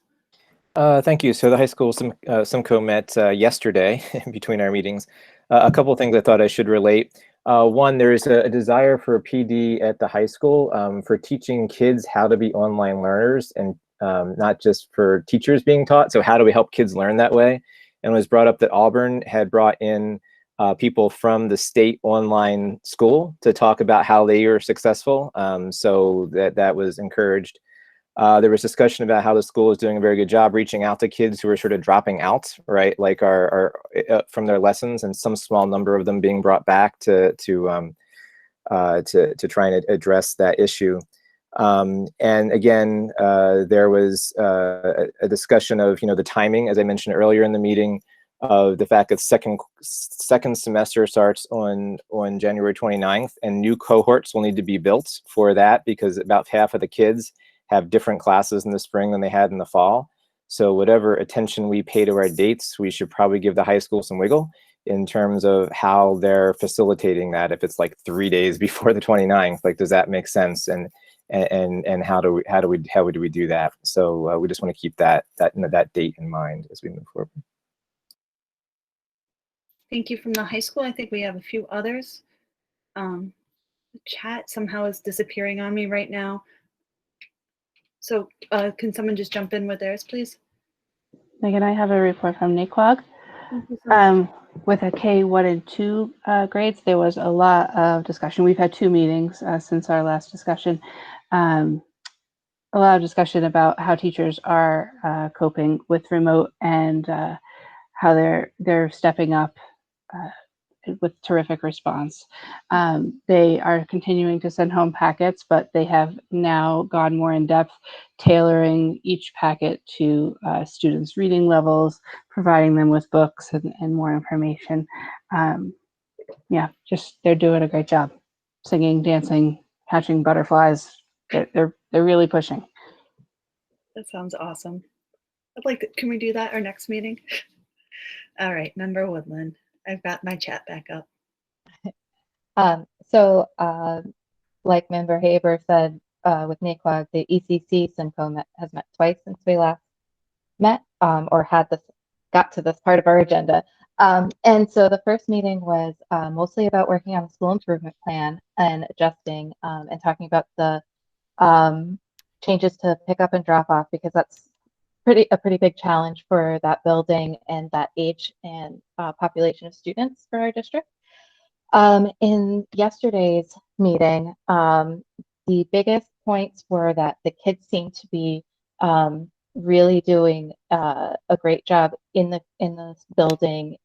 Thank you. So the high school SIMCO met yesterday in between our meetings. A couple of things I thought I should relate. One, there's a desire for a PD at the high school for teaching kids how to be online learners and not just for teachers being taught. So how do we help kids learn that way? And it was brought up that Auburn had brought in people from the state online school to talk about how they were successful. So that was encouraged. There was discussion about how the school is doing a very good job reaching out to kids who are sort of dropping out, right? Like from their lessons, and some small number of them being brought back to try and address that issue. And again, there was a discussion of the timing, as I mentioned earlier in the meeting, of the fact that second semester starts on January 29th, and new cohorts will need to be built for that because about half of the kids have different classes in the spring than they had in the fall. So whatever attention we pay to our dates, we should probably give the high school some wiggle in terms of how they're facilitating that. If it's like 3 days before the 29th, like, does that make sense? And how do we do that? So we just want to keep that date in mind as we move forward. Thank you from the high school. I think we have a few others. The chat somehow is disappearing on me right now. So can someone just jump in with theirs, please? Megan, I have a report from NAQUAG. With a K1 and 2 grades, there was a lot of discussion. We've had 2 meetings since our last discussion. A lot of discussion about how teachers are coping with remote and how they're stepping up with terrific response. They are continuing to send home packets, but they have now gone more in depth, tailoring each packet to students' reading levels, providing them with books and more information. Yeah, just they're doing a great job. Singing, dancing, catching butterflies. They're really pushing. That sounds awesome. Can we do that our next meeting? All right, Member Woodland. I've got my chat back up. Like Member Haber said, with NAQUAG, the ECC SIMCO has met twice since we last met, or got to this part of our agenda. And so the first meeting was mostly about working on the school improvement plan and adjusting and talking about the changes to pick up and drop off, because that's a pretty big challenge for that building and that age and population of students for our district. In yesterday's meeting, the biggest points were that the kids seem to be really doing a great job in the building,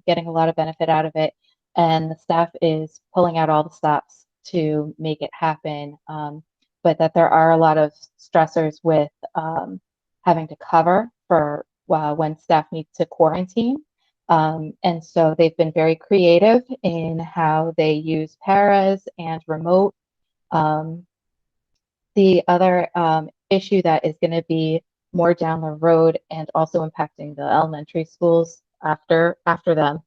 getting a lot of benefit out of it, and the staff is pulling out all the stops to make it happen. But that there are a lot of stressors with having to cover for when staff need to quarantine. And so they've been very creative in how they use paras and remote. The other issue that is going to be more down the road and also impacting the elementary schools after them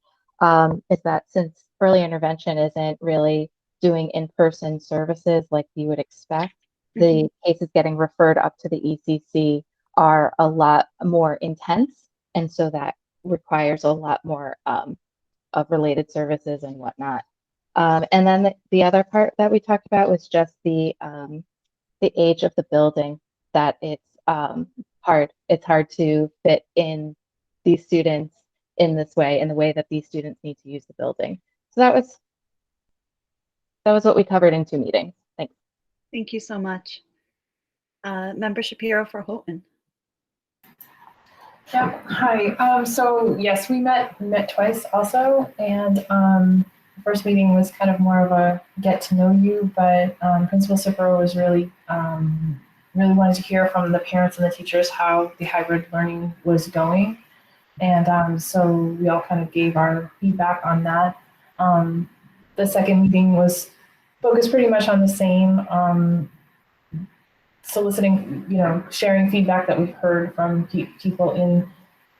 is that since early intervention isn't really doing in-person services like you would expect, the cases getting referred up to the ECC are a lot more intense, and so that requires a lot more of related services and whatnot. And then the other part that we talked about was just the age of the building, that it's hard to fit in these students in this way, in the way that these students need to use the building. So that was what we covered in 2 meetings. Thanks. Thank you so much. Member Shapiro for Houghton. Yeah, hi. So yes, we met twice also, and first meeting was kind of more of a get to know you, but Principal Cipro was really wanted to hear from the parents and the teachers how the hybrid learning was going, and so we all kind of gave our feedback on that. The second meeting was focused pretty much on the same. Soliciting, sharing feedback that we've heard from people in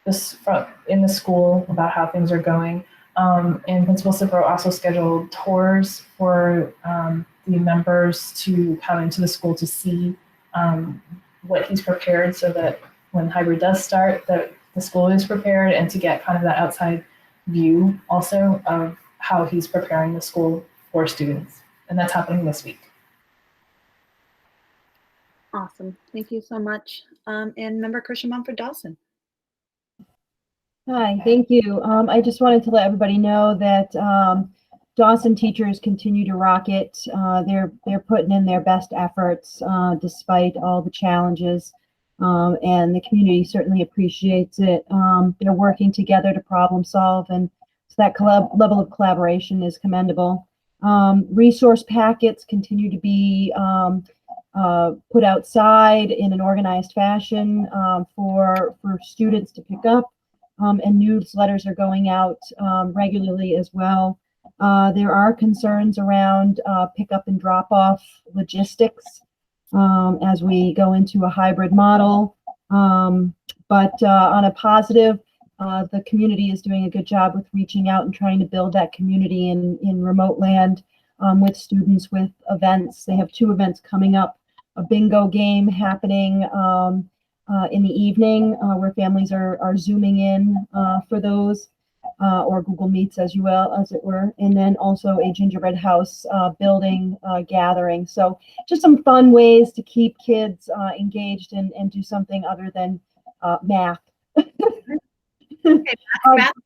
the school about how things are going. And Principal Cipro also scheduled tours for the members to come into the school to see what he's prepared, so that when hybrid does start, that the school is prepared, and to get kind of that outside view also of how he's preparing the school for students. And that's happening this week. Awesome. Thank you so much. And Member Kirschenbaum for Dawson. Hi, thank you. I just wanted to let everybody know that Dawson teachers continue to rock it. They're putting in their best efforts despite all the challenges, and the community certainly appreciates it. They're working together to problem solve, and so that level of collaboration is commendable. Resource packets continue to be put outside in an organized fashion for students to pick up, and newsletters are going out regularly as well. There are concerns around pickup and drop off logistics as we go into a hybrid model, but on a positive, the community is doing a good job with reaching out and trying to build that community in remote land with students, with events. They have 2 events coming up. A bingo game happening in the evening where families are zooming in for those, or Google Meets as you will, as it were, and then also a gingerbread house building gathering. So just some fun ways to keep kids engaged and do something other than math. Math can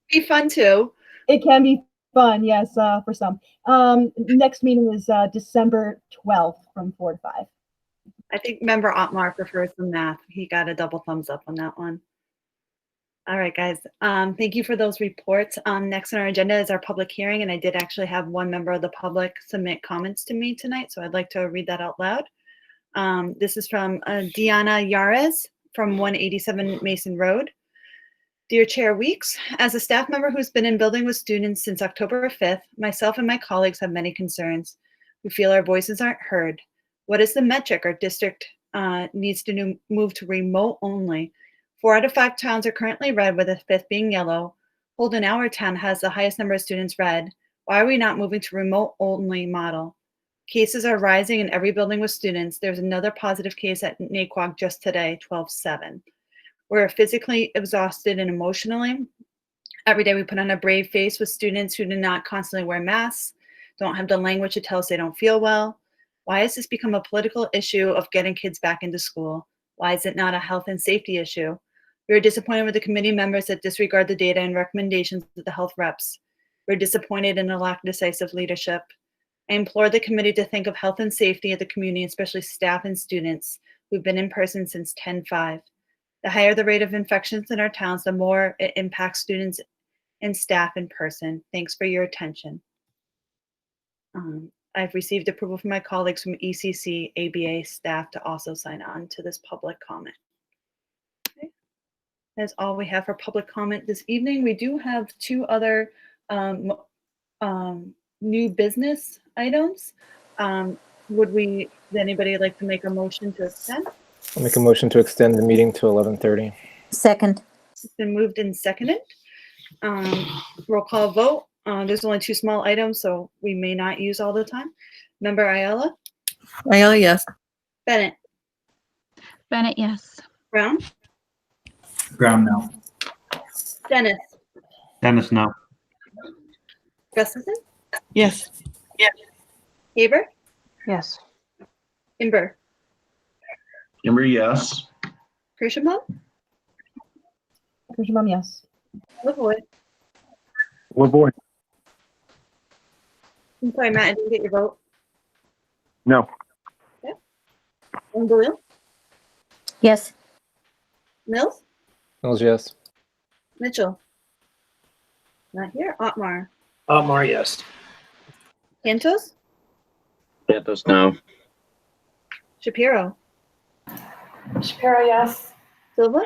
be fun too. It can be fun, yes, for some. Next meeting is December 12th from 4 to 5. I think Member Otmar prefers the math. He got a double thumbs up on that one. All right, guys. Thank you for those reports. Next on our agenda is our public hearing, and I did actually have one member of the public submit comments to me tonight, so I'd like to read that out loud. This is from Diana Yares from 187 Mason Road. Dear Chair Weeks, as a staff member who's been in building with students since October 5th, myself and my colleagues have many concerns. We feel our voices aren't heard. What is the metric our district needs to move to remote only? 4 out of 5 towns are currently red, with the 5th being yellow. Holden, our town, has the highest number of students red. Why are we not moving to remote only model? Cases are rising in every building with students. There's another positive case at Naquag just today, 12/7. We're physically exhausted and emotionally. Every day we put on a brave face with students who do not constantly wear masks, don't have the language to tell us they don't feel well. Why has this become a political issue of getting kids back into school? Why is it not a health and safety issue? We are disappointed with the committee members that disregard the data and recommendations of the health reps. We're disappointed in the lack of decisive leadership. I implore the committee to think of health and safety of the community, especially staff and students who've been in person since 10/5. The higher the rate of infections in our towns, the more it impacts students and staff in person. Thanks for your attention. I've received approval from my colleagues from ECC, ABA staff to also sign on to this public comment. Okay. That's all we have for public comment this evening. We do have 2 other new business items. Would anybody like to make a motion to extend? I'll make a motion to extend the meeting to 11:30. Second. It's been moved and seconded. Roll call vote. There's only 2 small items, so we may not use all the time. Member Ayala? Ayala, yes. Bennett? Bennett, yes. Brown? Brown, no. Dennis? Dennis, no. Gustafson? Yes. Yes. Haber? Yes. Imber? Kimber, yes. Kirschenbaum? Kirschenbaum, yes. LaVoy. LaVoy. I'm sorry, Matt, I didn't get your vote. No. Okay. And Blue? Yes. Mills? Mills, yes. Mitchell? Not here. Otmar? Otmar, yes. Cantos? Santos, no. Shapiro? Shapiro, yes. Silva?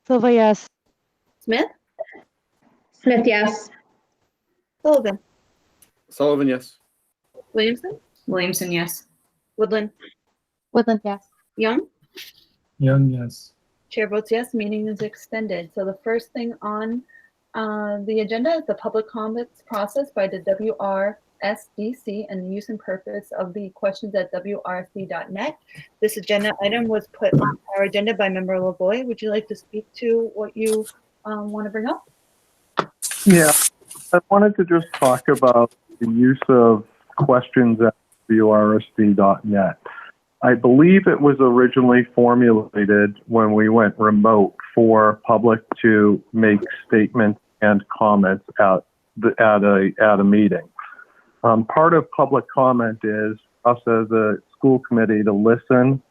Silva, yes. Smith? Smith, yes. Sullivan? Sullivan, yes. Williamson? Williamson, yes. Woodland? Woodland, yes. Young? Young, yes. Chair votes yes, meeting is extended. So the first thing on the agenda is the public comments process by the WRSDC and the use and purpose of the questions at wrsd.net. This agenda item was put on our agenda by Member LaVoy. Would you like to speak to what you want to bring up? Yeah, I wanted to just talk about the use of questions at WRSD.net. I believe it was originally formulated when we went remote for public to make statements and comments at a meeting. Part of public comment is us as a school committee to listen,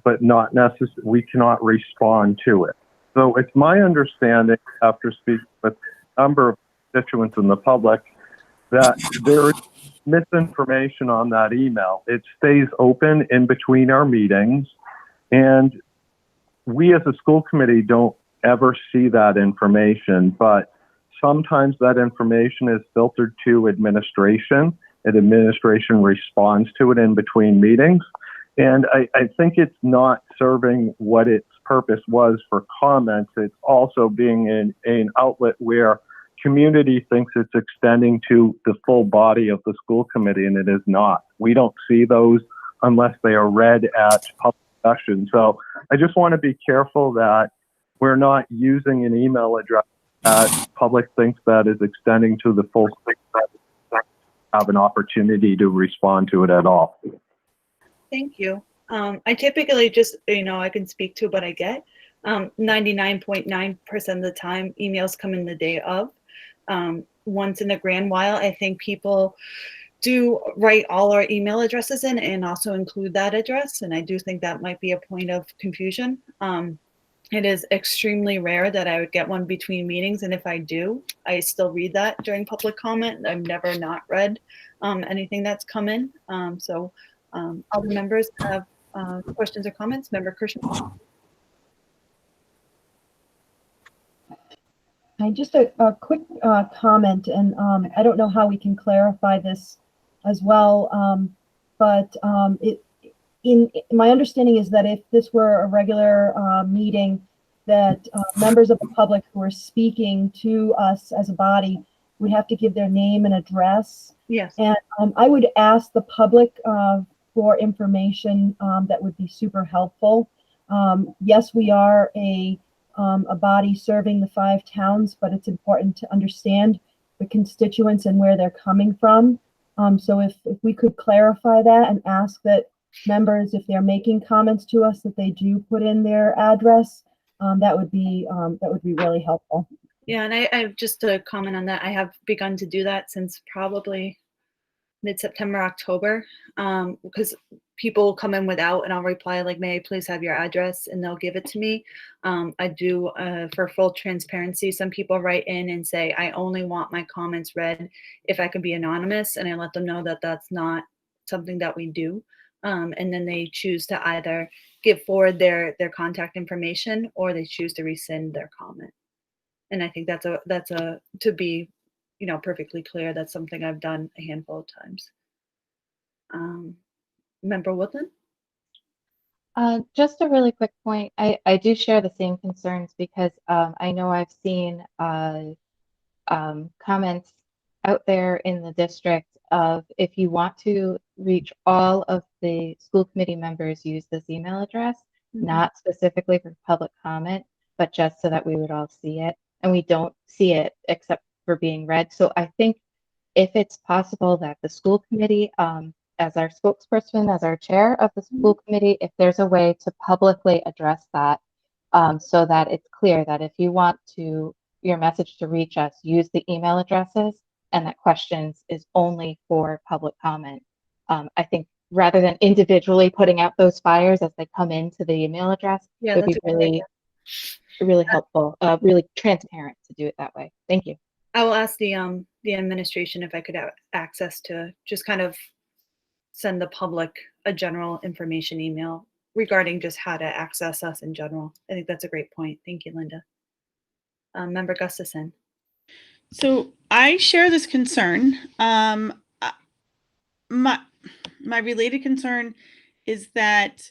but not necessarily, we cannot respond to it. So it's my understanding, after speaking with a number of constituents in the public, that there is misinformation on that email. It stays open in between our meetings, and we as a school committee don't ever see that information, but sometimes that information is filtered to administration, and administration responds to it in between meetings. And I think it's not serving what its purpose was for comments. It's also being an outlet where community thinks it's extending to the full body of the school committee, and it is not. We don't see those unless they are read at public session. So I just want to be careful that we're not using an email address that public thinks that is extending to the full have an opportunity to respond to it at all. Thank you. I typically just, I can speak to what I get. 99.9% of the time, emails come in the day of. Once in a grand while, I think people do write all our email addresses in and also include that address. And I do think that might be a point of confusion. It is extremely rare that I would get one between meetings. And if I do, I still read that during public comment. I've never not read anything that's come in. So all the members have questions or comments. Member Kirschner. Just a quick comment, and I don't know how we can clarify this as well, but my understanding is that if this were a regular meeting, that members of the public who are speaking to us as a body would have to give their name and address. Yes. And I would ask the public for information that would be super helpful. Yes, we are a body serving the 5 towns, but it's important to understand the constituents and where they're coming from. So if we could clarify that and ask that members, if they're making comments to us, that they do put in their address, that would be really helpful. Yeah, and I just to comment on that, I have begun to do that since probably mid-September, October, because people come in without, and I'll reply like, may I please have your address, and they'll give it to me. I do, for full transparency, some people write in and say, I only want my comments read if I can be anonymous, and I let them know that that's not something that we do. And then they choose to either give forward their contact information, or they choose to rescind their comment. And I think that's a to be, perfectly clear, that's something I've done a handful of times. Member Woodland? Just a really quick point. I do share the same concerns because I know I've seen comments out there in the district of, if you want to reach all of the school committee members, use this email address, not specifically for public comment, but just so that we would all see it. And we don't see it except for being read. So I think if it's possible that the school committee, as our spokesperson, as our chair of the school committee, if there's a way to publicly address that, so that it's clear that if you want to your message to reach us, use the email addresses, and that questions is only for public comment. I think rather than individually putting out those fires as they come into the email address, Yeah, it would that's be a good idea. really helpful, really transparent to do it that way. Thank you. I will ask the administration if I could have access to just kind of send the public a general information email regarding just how to access us in general. I think that's a great point. Thank you, Linda. Member Gustafson. So I share this concern. My related concern is that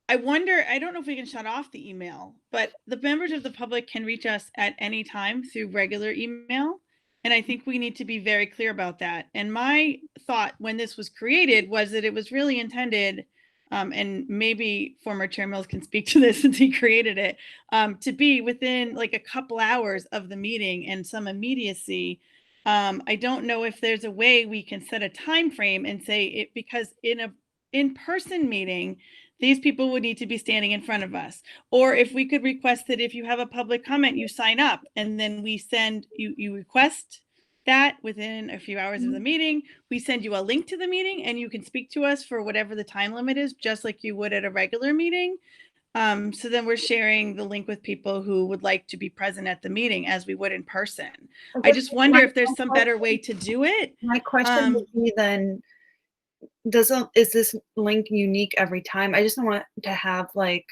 I wonder, I don't know if we can shut off the email, but the members of the public can reach us at any time through regular email. And I think we need to be very clear about that. And my thought when this was created was that it was really intended, and maybe former Chair Mills can speak to this since he created it, to be within like a couple hours of the meeting and some immediacy. I don't know if there's a way we can set a time frame and say it, because in a in-person meeting, these people would need to be standing in front of us. Or if we could request that if you have a public comment, you sign up and then we send you request that within a few hours of the meeting. We send you a link to the meeting and you can speak to us for whatever the time limit is, just like you would at a regular meeting. So then we're sharing the link with people who would like to be present at the meeting as we would in person. I just wonder if there's some better way to do it. My question would be then, is this link unique every time? I just don't want to have like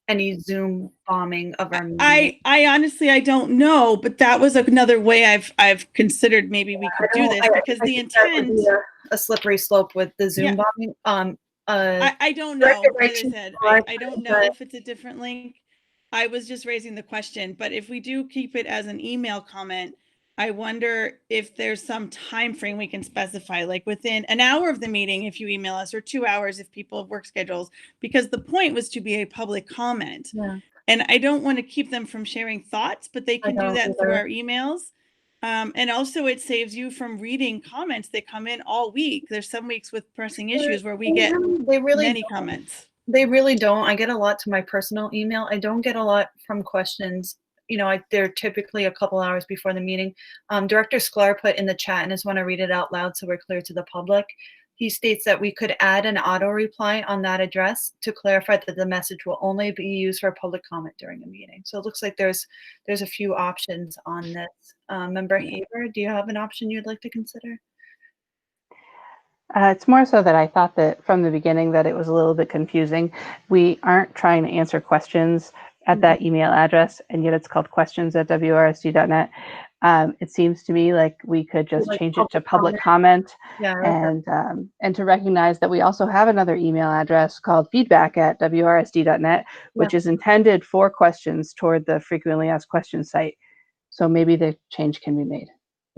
any Zoom bombing of our meeting. I honestly, I don't know, but that was another way I've considered maybe we could do this, because the intent, a slippery slope with the Zoom bombing. I don't know. As I said, I don't know if it's a different link. I was just raising the question, but if we do keep it as an email comment, I wonder if there's some time frame we can specify, like within an hour of the meeting, if you email us, or 2 hours if people have work schedules, because the point was to be a public comment. Yeah. And I don't want to keep them from sharing thoughts, but they can do don't that through either. our emails. And also it saves you from reading comments that come in all week. There's some weeks with pressing issues where we get many comments. They really don't. I get a lot to my personal email. I don't get a lot from questions. You know, they're typically a couple hours before the meeting. Director Sklar put in the chat, and I just want to read it out loud so we're clear to the public. He states that we could add an auto reply on that address to clarify that the message will only be used for public comment during a meeting. So it looks like there's a few options on this. Member Haber, do you have an option you'd like to consider? It's more so that I thought that from the beginning that it was a little bit confusing. We aren't trying to answer questions at that email address, and yet it's called questions@wrsd.net. It seems to me like we could just change it to public comment, and to recognize that we also have another email address called feedback@wrsd.net, which is intended for questions toward the frequently asked questions site. So maybe the change can be made.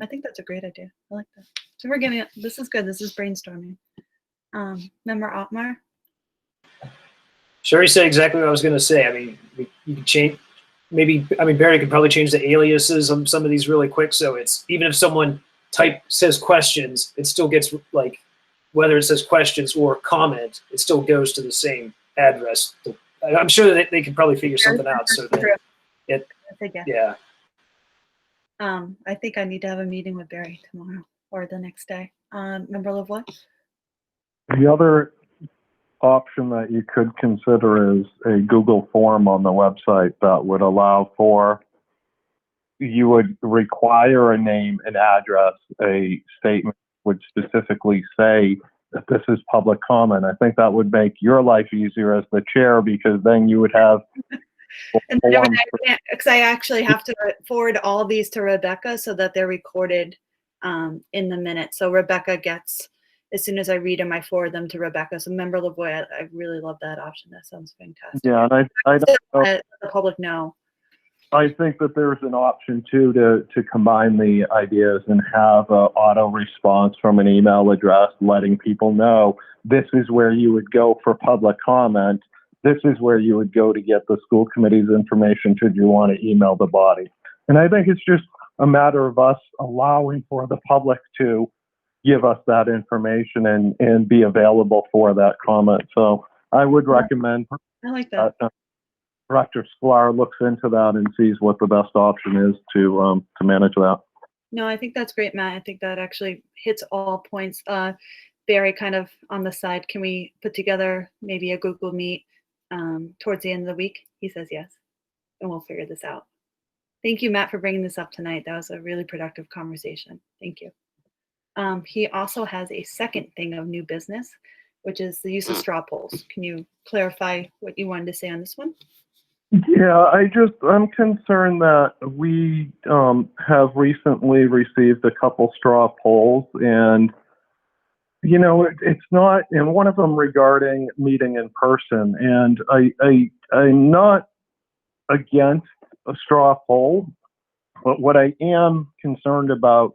I think that's a great idea. I like that. So we're getting, this is good. This is brainstorming. Member Otmar? Sherry said exactly what I was going to say. I mean, you can change, maybe, I mean, Barry could probably change the aliases on some of these really quick. So it's, even if someone says questions, it still gets, like, whether it says questions or comment, it still goes to the same address. I'm sure that they could probably figure something out. So that it, yeah. I think I need to have a meeting with Barry tomorrow or the next day. Member Lavoie? The other option that you could consider is a Google form on the website that would allow for, you would require a name and address. A statement would specifically say that this is public comment. I think that would make your life easier as the chair, because then you would have and because I actually have to forward all these to Rebecca so that they're recorded in the minutes. So Rebecca gets, as soon as I read them, I forward them to Rebecca. So Member Lavoie, I really love that option. That sounds fantastic. Yeah, and I don't know. Let the public know. I think that there's an option too to combine the ideas and have an auto response from an email address letting people know this is where you would go for public comment. This is where you would go to get the school committee's information should you want to email the body. And I think it's just a matter of us allowing for the public to give us that information and be available for that comment. So I would recommend. I like that. Director Sklar looks into that and sees what the best option is to manage that. No, I think that's great, Matt. I think that actually hits all points. Barry, kind of on the side, can we put together maybe a Google Meet towards the end of the week? He says yes, and we'll figure this out. Thank you, Matt, for bringing this up tonight. That was a really productive conversation. Thank you. He also has a second thing of new business, which is the use of straw polls. Can you clarify what you wanted to say on this one? Yeah, I'm concerned that we have recently received a couple straw polls, and you know, it's not, and one of them regarding meeting in person, and I'm not against a straw poll, but what I am concerned about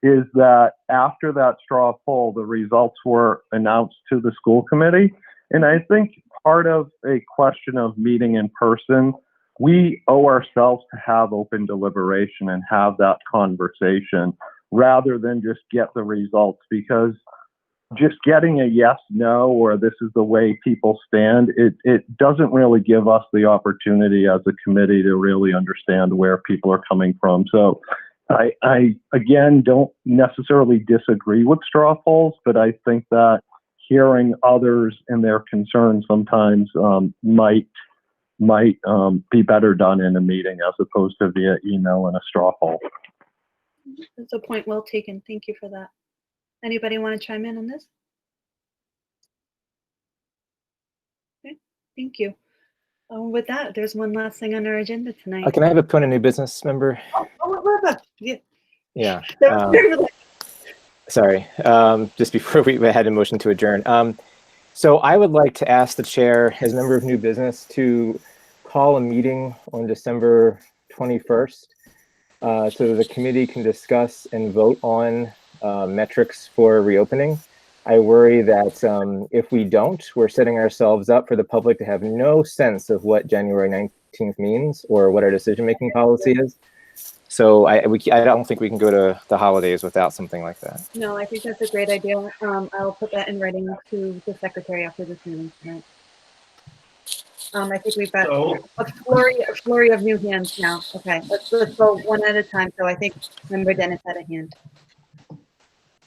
is that after that straw poll, the results were announced to the school committee, and I think part of a question of meeting in person, we owe ourselves to have open deliberation and have that conversation rather than just get the results, because just getting a yes, no, or this is the way people stand, it doesn't really give us the opportunity as a committee to really understand where people are coming from. So I again, don't necessarily disagree with straw polls, but I think that hearing others and their concerns sometimes might be better done in a meeting as opposed to via email and a straw poll. That's a point well taken. Thank you for that. Anybody want to chime in on this? Okay, thank you. With that, there's one last thing on our agenda tonight. Can I have a point of new business, member? Yeah. Yeah. Sorry. Just before we had a motion to adjourn. So I would like to ask the chair, as a member of new business, to call a meeting on December 21st so the committee can discuss and vote on metrics for reopening. I worry that if we don't, we're setting ourselves up for the public to have no sense of what January 19th means or what our decision-making policy is. So I don't think we can go to the holidays without something like that. No, I think that's a great idea. I'll put that in writing to the secretary after this meeting tonight. I think we've got a flurry of new hands now. Okay, let's go one at a time. So I think Member Dennis had a hand.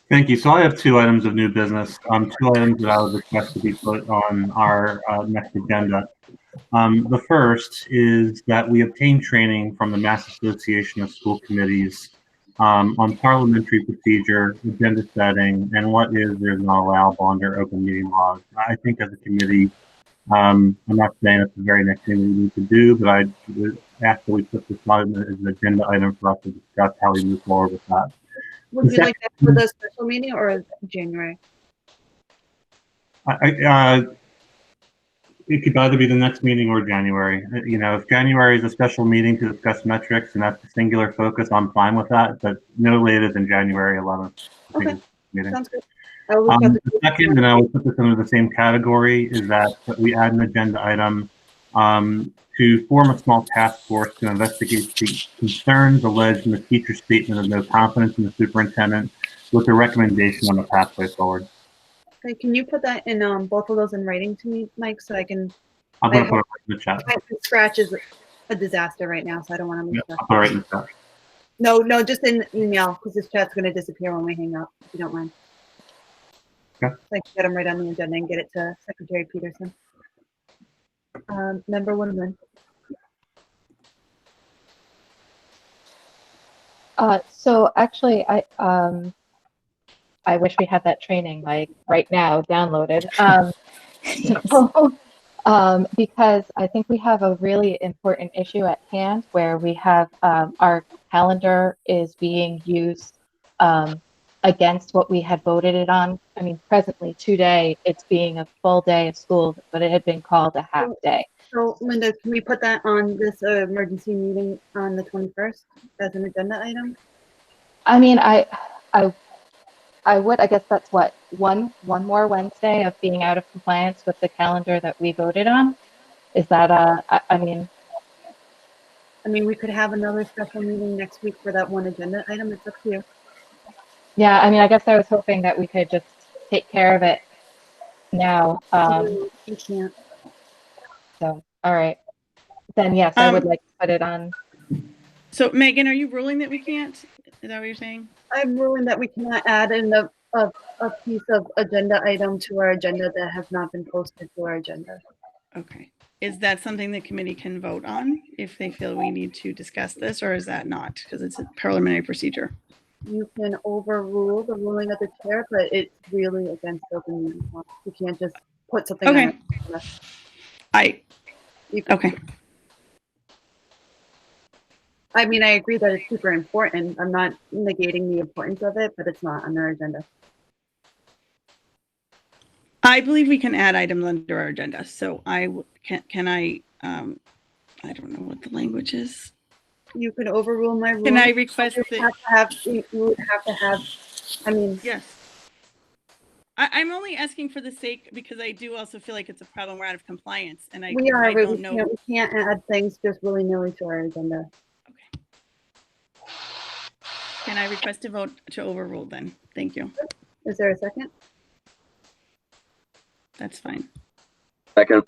Thank you. So I have 2 items of new business, 2 items that I would request to be put on our next agenda. The first is that we obtain training from the Mass Association of School Committees on parliamentary procedure, agenda setting, and what is or is not allowable under open meeting laws. I think as a committee, I'm not saying it's the very next thing we need to do, but I would ask that we put this on as an agenda item for us to discuss how we move forward with that. Would you like that for the special meeting or January? It could either be the next meeting or January. You know, if January is a special meeting to discuss metrics and that's the singular focus, I'm fine with that, but no later than January 11th. Okay, sounds good. The second, and I will put this under the same category, is that we add an agenda item to form a small task force to investigate the concerns alleged in the teacher's statement of no confidence in the superintendent with a recommendation on the pathway forward. Okay, can you put that in both of those in writing to me, Mike, so I can? I'm going to put it right in the chat. My scratch is a disaster right now, so I don't want to make I'll put it right in the chat. No, just in email, because this chat's going to disappear when we hang up, if you don't mind. Okay. So I can get them right on the agenda and get it to Secretary Peterson. Member Woodman. So actually, I wish we had that training like right now downloaded. Because I think we have a really important issue at hand where we have our calendar is being used against what we had voted it on. I mean, presently today it's being a full day of school, but it had been called a half day. So Linda, can we put that on this emergency meeting on the 21st as an agenda item? I mean, I would. I guess that's what one more Wednesday of being out of compliance with the calendar that we voted on. Is that I mean, we could have another special meeting next week for that one agenda item. It's up to you. yeah. I mean, I guess I was hoping that we could just take care of it now. You can't. So all right. then yes, I would like to put it on. So Megan, are you ruling that we can't? Is that what you're saying? I'm ruling that we cannot add in a piece of agenda item to our agenda that has not been posted to our agenda. Okay. Is that something the committee can vote on if they feel we need to discuss this, or is that not? Because it's a parliamentary procedure. You can overrule the ruling of the chair, but it's really against open meeting law. You can't just put something on Okay. it. Okay. I mean, I agree that it's super important. I'm not negating the importance of it, but it's not on our agenda. I believe we can add items under our agenda. So can I don't know what the language is. You can overrule my ruling. Can I request you would have to have, I mean. Yes. I'm only asking for the sake, because I do also feel like it's a problem. We're out of compliance, and I don't know. We can't add things just willy-nilly to our agenda. Can I request a vote to overrule then? Thank you. Is there a second? That's fine. Second.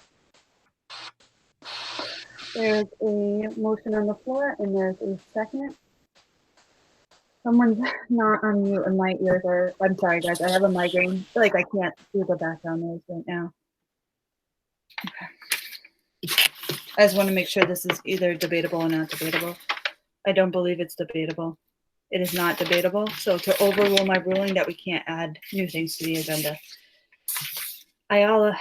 There's a motion on the floor and there's a second. Someone's not on mute and my ears are, I'm sorry guys, I have a migraine. I feel like I can't do the background noise right now. Okay. I just want to make sure this is either debatable or not debatable. I don't believe it's debatable. It is not debatable. So to overrule my ruling that we can't add new things to the agenda. Ayala.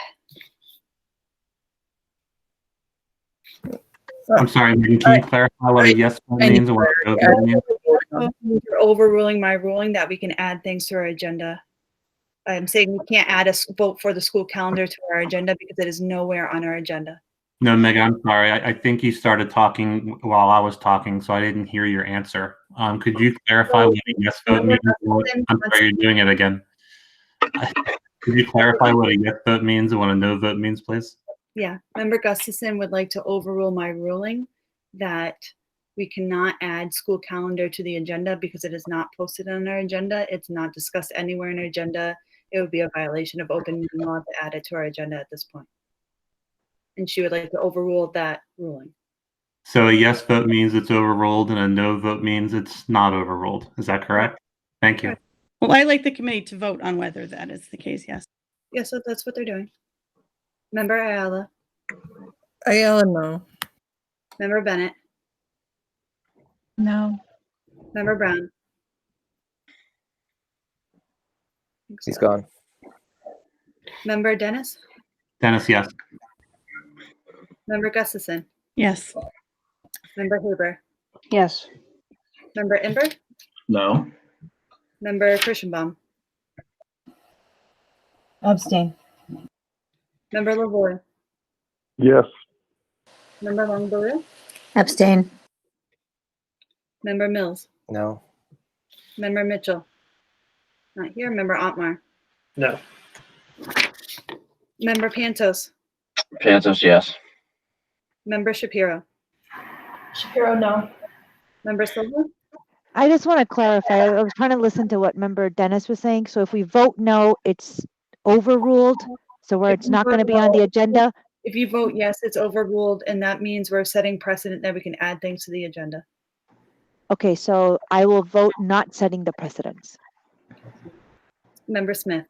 I'm sorry, Megan, can you clarify what a yes vote means and what a no vote means? You're overruling my ruling that we can add things to our agenda. I'm saying we can't add a vote for the school calendar to our agenda because it is nowhere on our agenda. No, Megan, I'm sorry. I think you started talking while I was talking, so I didn't hear your answer. Could you clarify what a yes vote means? I'm sorry, you're doing it again. Could you clarify what a yes vote means and what a no vote means, please? Yeah, Member Gustafson would like to overrule my ruling that we cannot add school calendar to the agenda because it is not posted on our agenda. It's not discussed anywhere in our agenda. It would be a violation of open meeting law to add it to our agenda at this point. And she would like to overrule that ruling. So a yes vote means it's overruled and a no vote means it's not overruled. Is that correct? Thank you. Well, I like the committee to vote on whether that is the case, yes. Yeah, so that's what they're doing. Member Ayala. Ayala, no. Member Bennett. No. Member Brown. He's gone. Member Dennis. Dennis, yes. Member Gustafson. Yes. Member Huber. Yes. Member Imber. No. Member Kirschenbaum. Abstain. Member Lavoie. Yes. Member Longborough. Abstain. Member Mills. No. Member Mitchell. Not here. Member Otmar. No. Member Pantos. Pantos, yes. Member Shapiro. Shapiro, no. Member Silva. I just want to clarify. I was trying to listen to what Member Dennis was saying. So if we vote no, it's overruled. So where it's not going to be on the agenda. If you vote yes, it's overruled, and that means we're setting precedent that we can add things to the agenda. Okay, so I will vote not setting the precedence. Member Smith.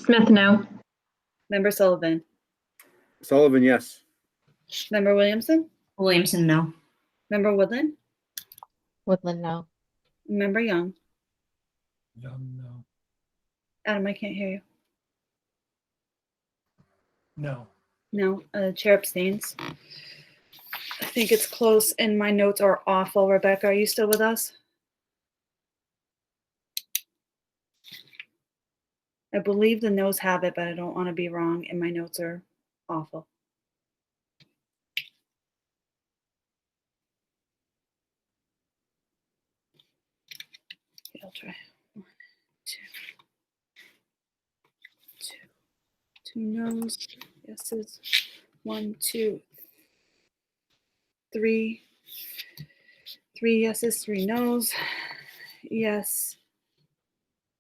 Smith, no. Member Sullivan. Sullivan, yes. Member Williamson. Williamson, no. Member Woodland. Woodland, no. Member Young. Young, no. Adam, I can't hear you. No. No, chair abstains. I think it's close and my notes are awful. Rebecca, are you still with us? I believe the noes have it, but I don't want to be wrong and my notes are awful. Okay, I'll try. 1, 2, 2 noes, yeses. 1, 2, 3. 3 yeses, 3 noes. Yes.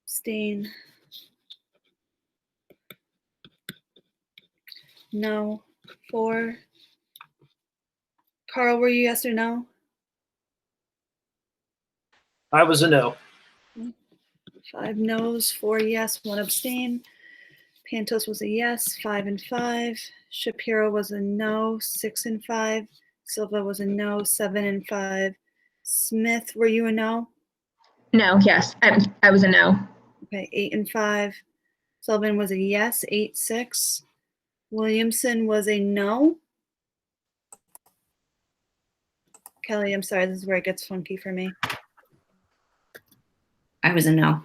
Abstain. No. 4. Carl, were you yes or no? I was a no. 5 no's, 4 yes, 1 abstain. Pantos was a yes, 5 and 5. Shapiro was a no, 6 and 5. Silva was a no, 7 and 5. Smith, were you a no? No, yes, I was a no. Okay, 8 and 5. Sullivan was a yes, 8-6. Williamson was a no. Kelly, I'm sorry, this is where it gets funky for me. I was a no.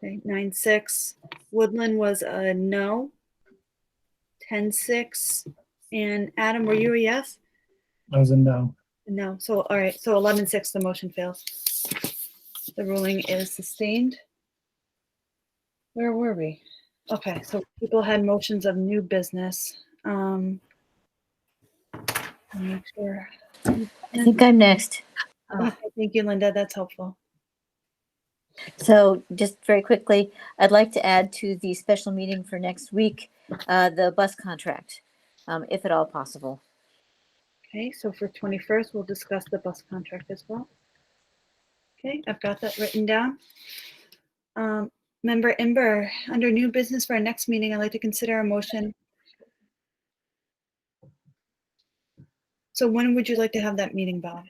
Okay, 9-6. Woodland was a no, 10-6. And Adam, were you a yes? I was a no. No. So, all right. So 11-6, the motion fails. The ruling is sustained. Where were we? Okay. So people had motions of new business. Make sure. I think I'm next. Okay, thank you, Linda. That's helpful. So just very quickly, I'd like to add to the special meeting for next week, the bus contract, if at all possible. Okay. So for 21st, we'll discuss the bus contract as well. Okay. I've got that written down. Member Imber, under new business for our next meeting, I'd like to consider a motion. So when would you like to have that meeting, Bob?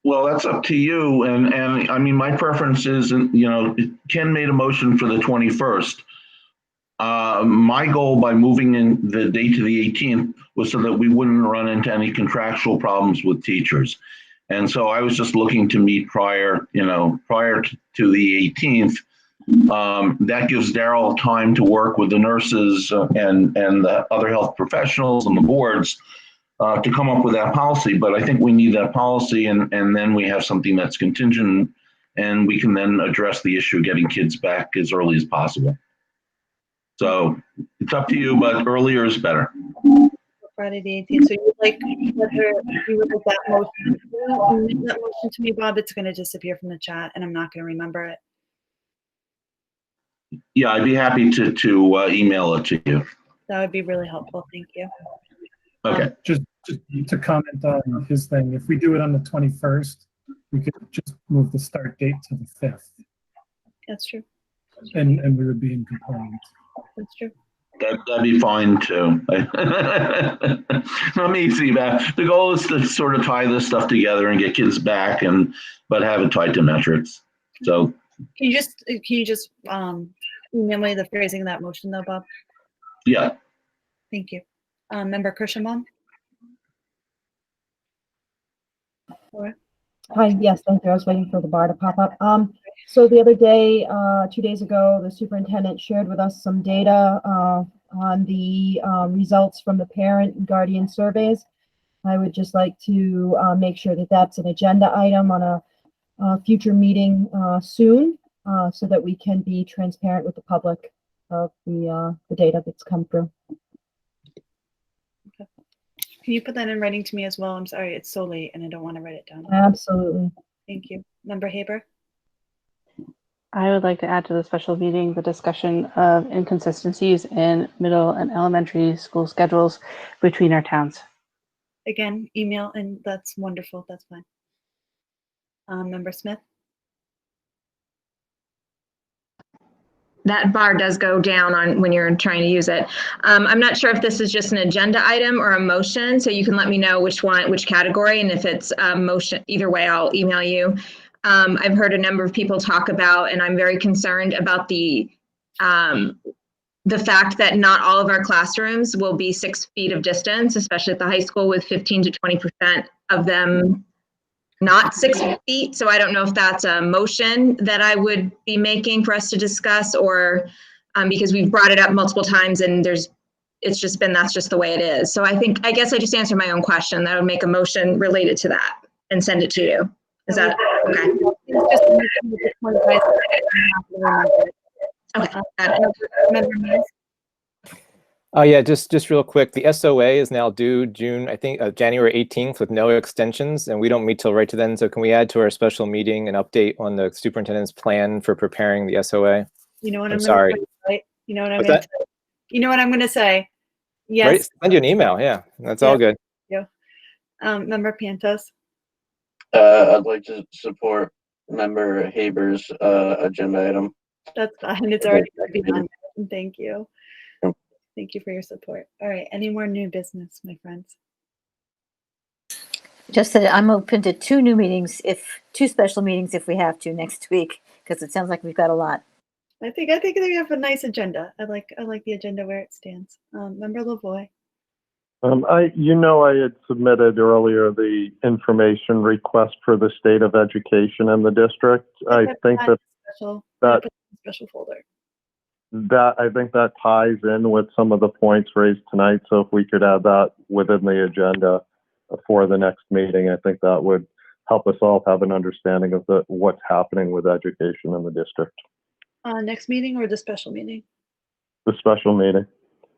Well, that's up to you. And I mean, my preference is, Ken made a motion for the 21st. My goal by moving in the date to the 18th was so that we wouldn't run into any contractual problems with teachers. And so I was just looking to meet prior to the 18th. That gives Daryl time to work with the nurses and the other health professionals and the boards to come up with that policy. But I think we need that policy, and then we have something that's contingent, and we can then address the issue of getting kids back as early as possible. So it's up to you, but earlier is better. Friday the 18th. So you would like that motion? That motion to me, Bob. It's going to disappear from the chat, and I'm not going to remember it. Yeah, I'd be happy to email it to you. That would be really helpful. Thank you. Okay. Just to comment on his thing, if we do it on the 21st, we could just move the start date to the 5th. That's true. And we would be in compliance. That's true. That'd be fine too. Let me see that. The goal is to sort of tie this stuff together and get kids back, but have it tied to metrics. So can you just email me the phrasing of that motion though, Bob? Yeah. Thank you. Member Kirschenbaum? Hi, yes, thank you. I was waiting for the bar to pop up. So the other day, 2 days ago, the superintendent shared with us some data on the results from the parent and guardian surveys. I would just like to make sure that that's an agenda item on a future meeting soon, so that we can be transparent with the public of the data that's come through. Can you put that in writing to me as well? I'm sorry, it's so late and I don't want to write it down. Absolutely. Thank you. Member Haber? I would like to add to the special meeting the discussion of inconsistencies in middle and elementary school schedules between our towns. Again, email, and that's wonderful. That's fine. Member Smith? That bar does go down on when you're trying to use it. I'm not sure if this is just an agenda item or a motion, so you can let me know which category, and if it's a motion, either way, I'll email you. I've heard a number of people talk about, and I'm very concerned about the fact that not all of our classrooms will be 6 feet of distance, especially at the high school, with 15 to 20% of them not 6 feet. So I don't know if that's a motion that I would be making for us to discuss, or because we've brought it up multiple times and that's just the way it is. So I guess I just answered my own question. That would make a motion related to that and send it to you. Is that okay? Okay. Yeah, just real quick. The SOA is now due June, I think, January 18th with no extensions, and we don't meet till right to then. So can we add to our special meeting an update on the superintendent's plan for preparing the SOA? You know what I'm sorry. Right? You know what I'm going to say? You know what I'm going to say? Yes. Right? Send you an email. Yeah, that's all good. Yeah. Member Pantos. I'd like to support Member Haber's agenda item. That's fine. It's already beyond. Thank you. Thank you for your support. All right. Any more new business, my friends? Just that I'm open to two special meetings if we have to next week, because it sounds like we've got a lot. I think we have a nice agenda. I like the agenda where it stands. Member Lavoie. I had submitted earlier the information request for the state of education in the district. I think special folder. I think that ties in with some of the points raised tonight. So if we could add that within the agenda for the next meeting, I think that would help us all have an understanding of what's happening with education in the district. Next meeting or the special meeting? The special meeting.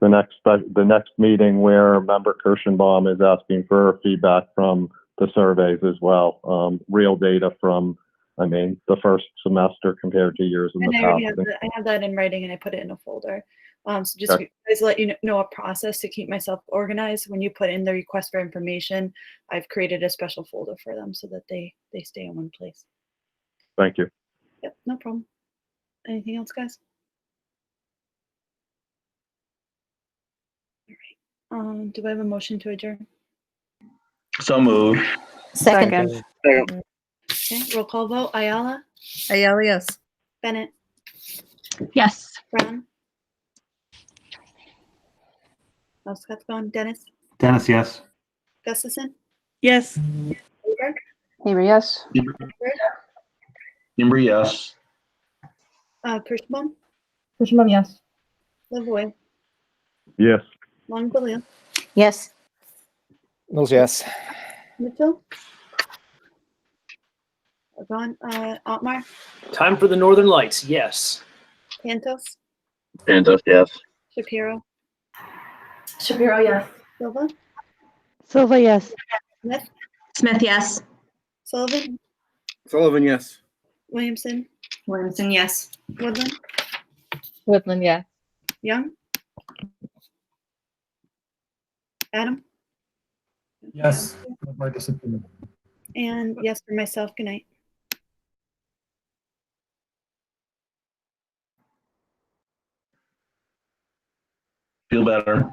The next meeting where Member Kirschenbaum is asking for feedback from the surveys as well. Real data from, the first semester compared to years in the past. I have that in writing and I put it in a folder. So just to let you know a process to keep myself organized. When you put in the request for information, I've created a special folder for them so that they stay in one place. Thank you. Yep, no problem. Anything else, guys? All right. Do I have a motion to adjourn? So moved. Second. Okay, roll call vote. Ayala? Ayala, yes. Bennett? Yes. Brown? Oh, Scott's gone. Dennis? Dennis, yes. Gustafson? Yes. Haber? Haber, yes. Nimber, yes. Kirschbaum? Kirschbaum, yes. Lavoie? Yes. Longbeliel? Yes. Mills, yes. Mitchell? Gone. Otmar? Time for the Northern Lights. Yes. Pantos? Pantos, yes. Shapiro? Shapiro, yes. Silva? Silva, yes. Smith? Smith, yes. Sullivan? Sullivan, yes. Williamson? Williamson, yes. Woodland? Woodland, yes. Young? Adam? Yes. My disappointment. And yes for myself. Good night. Feel better.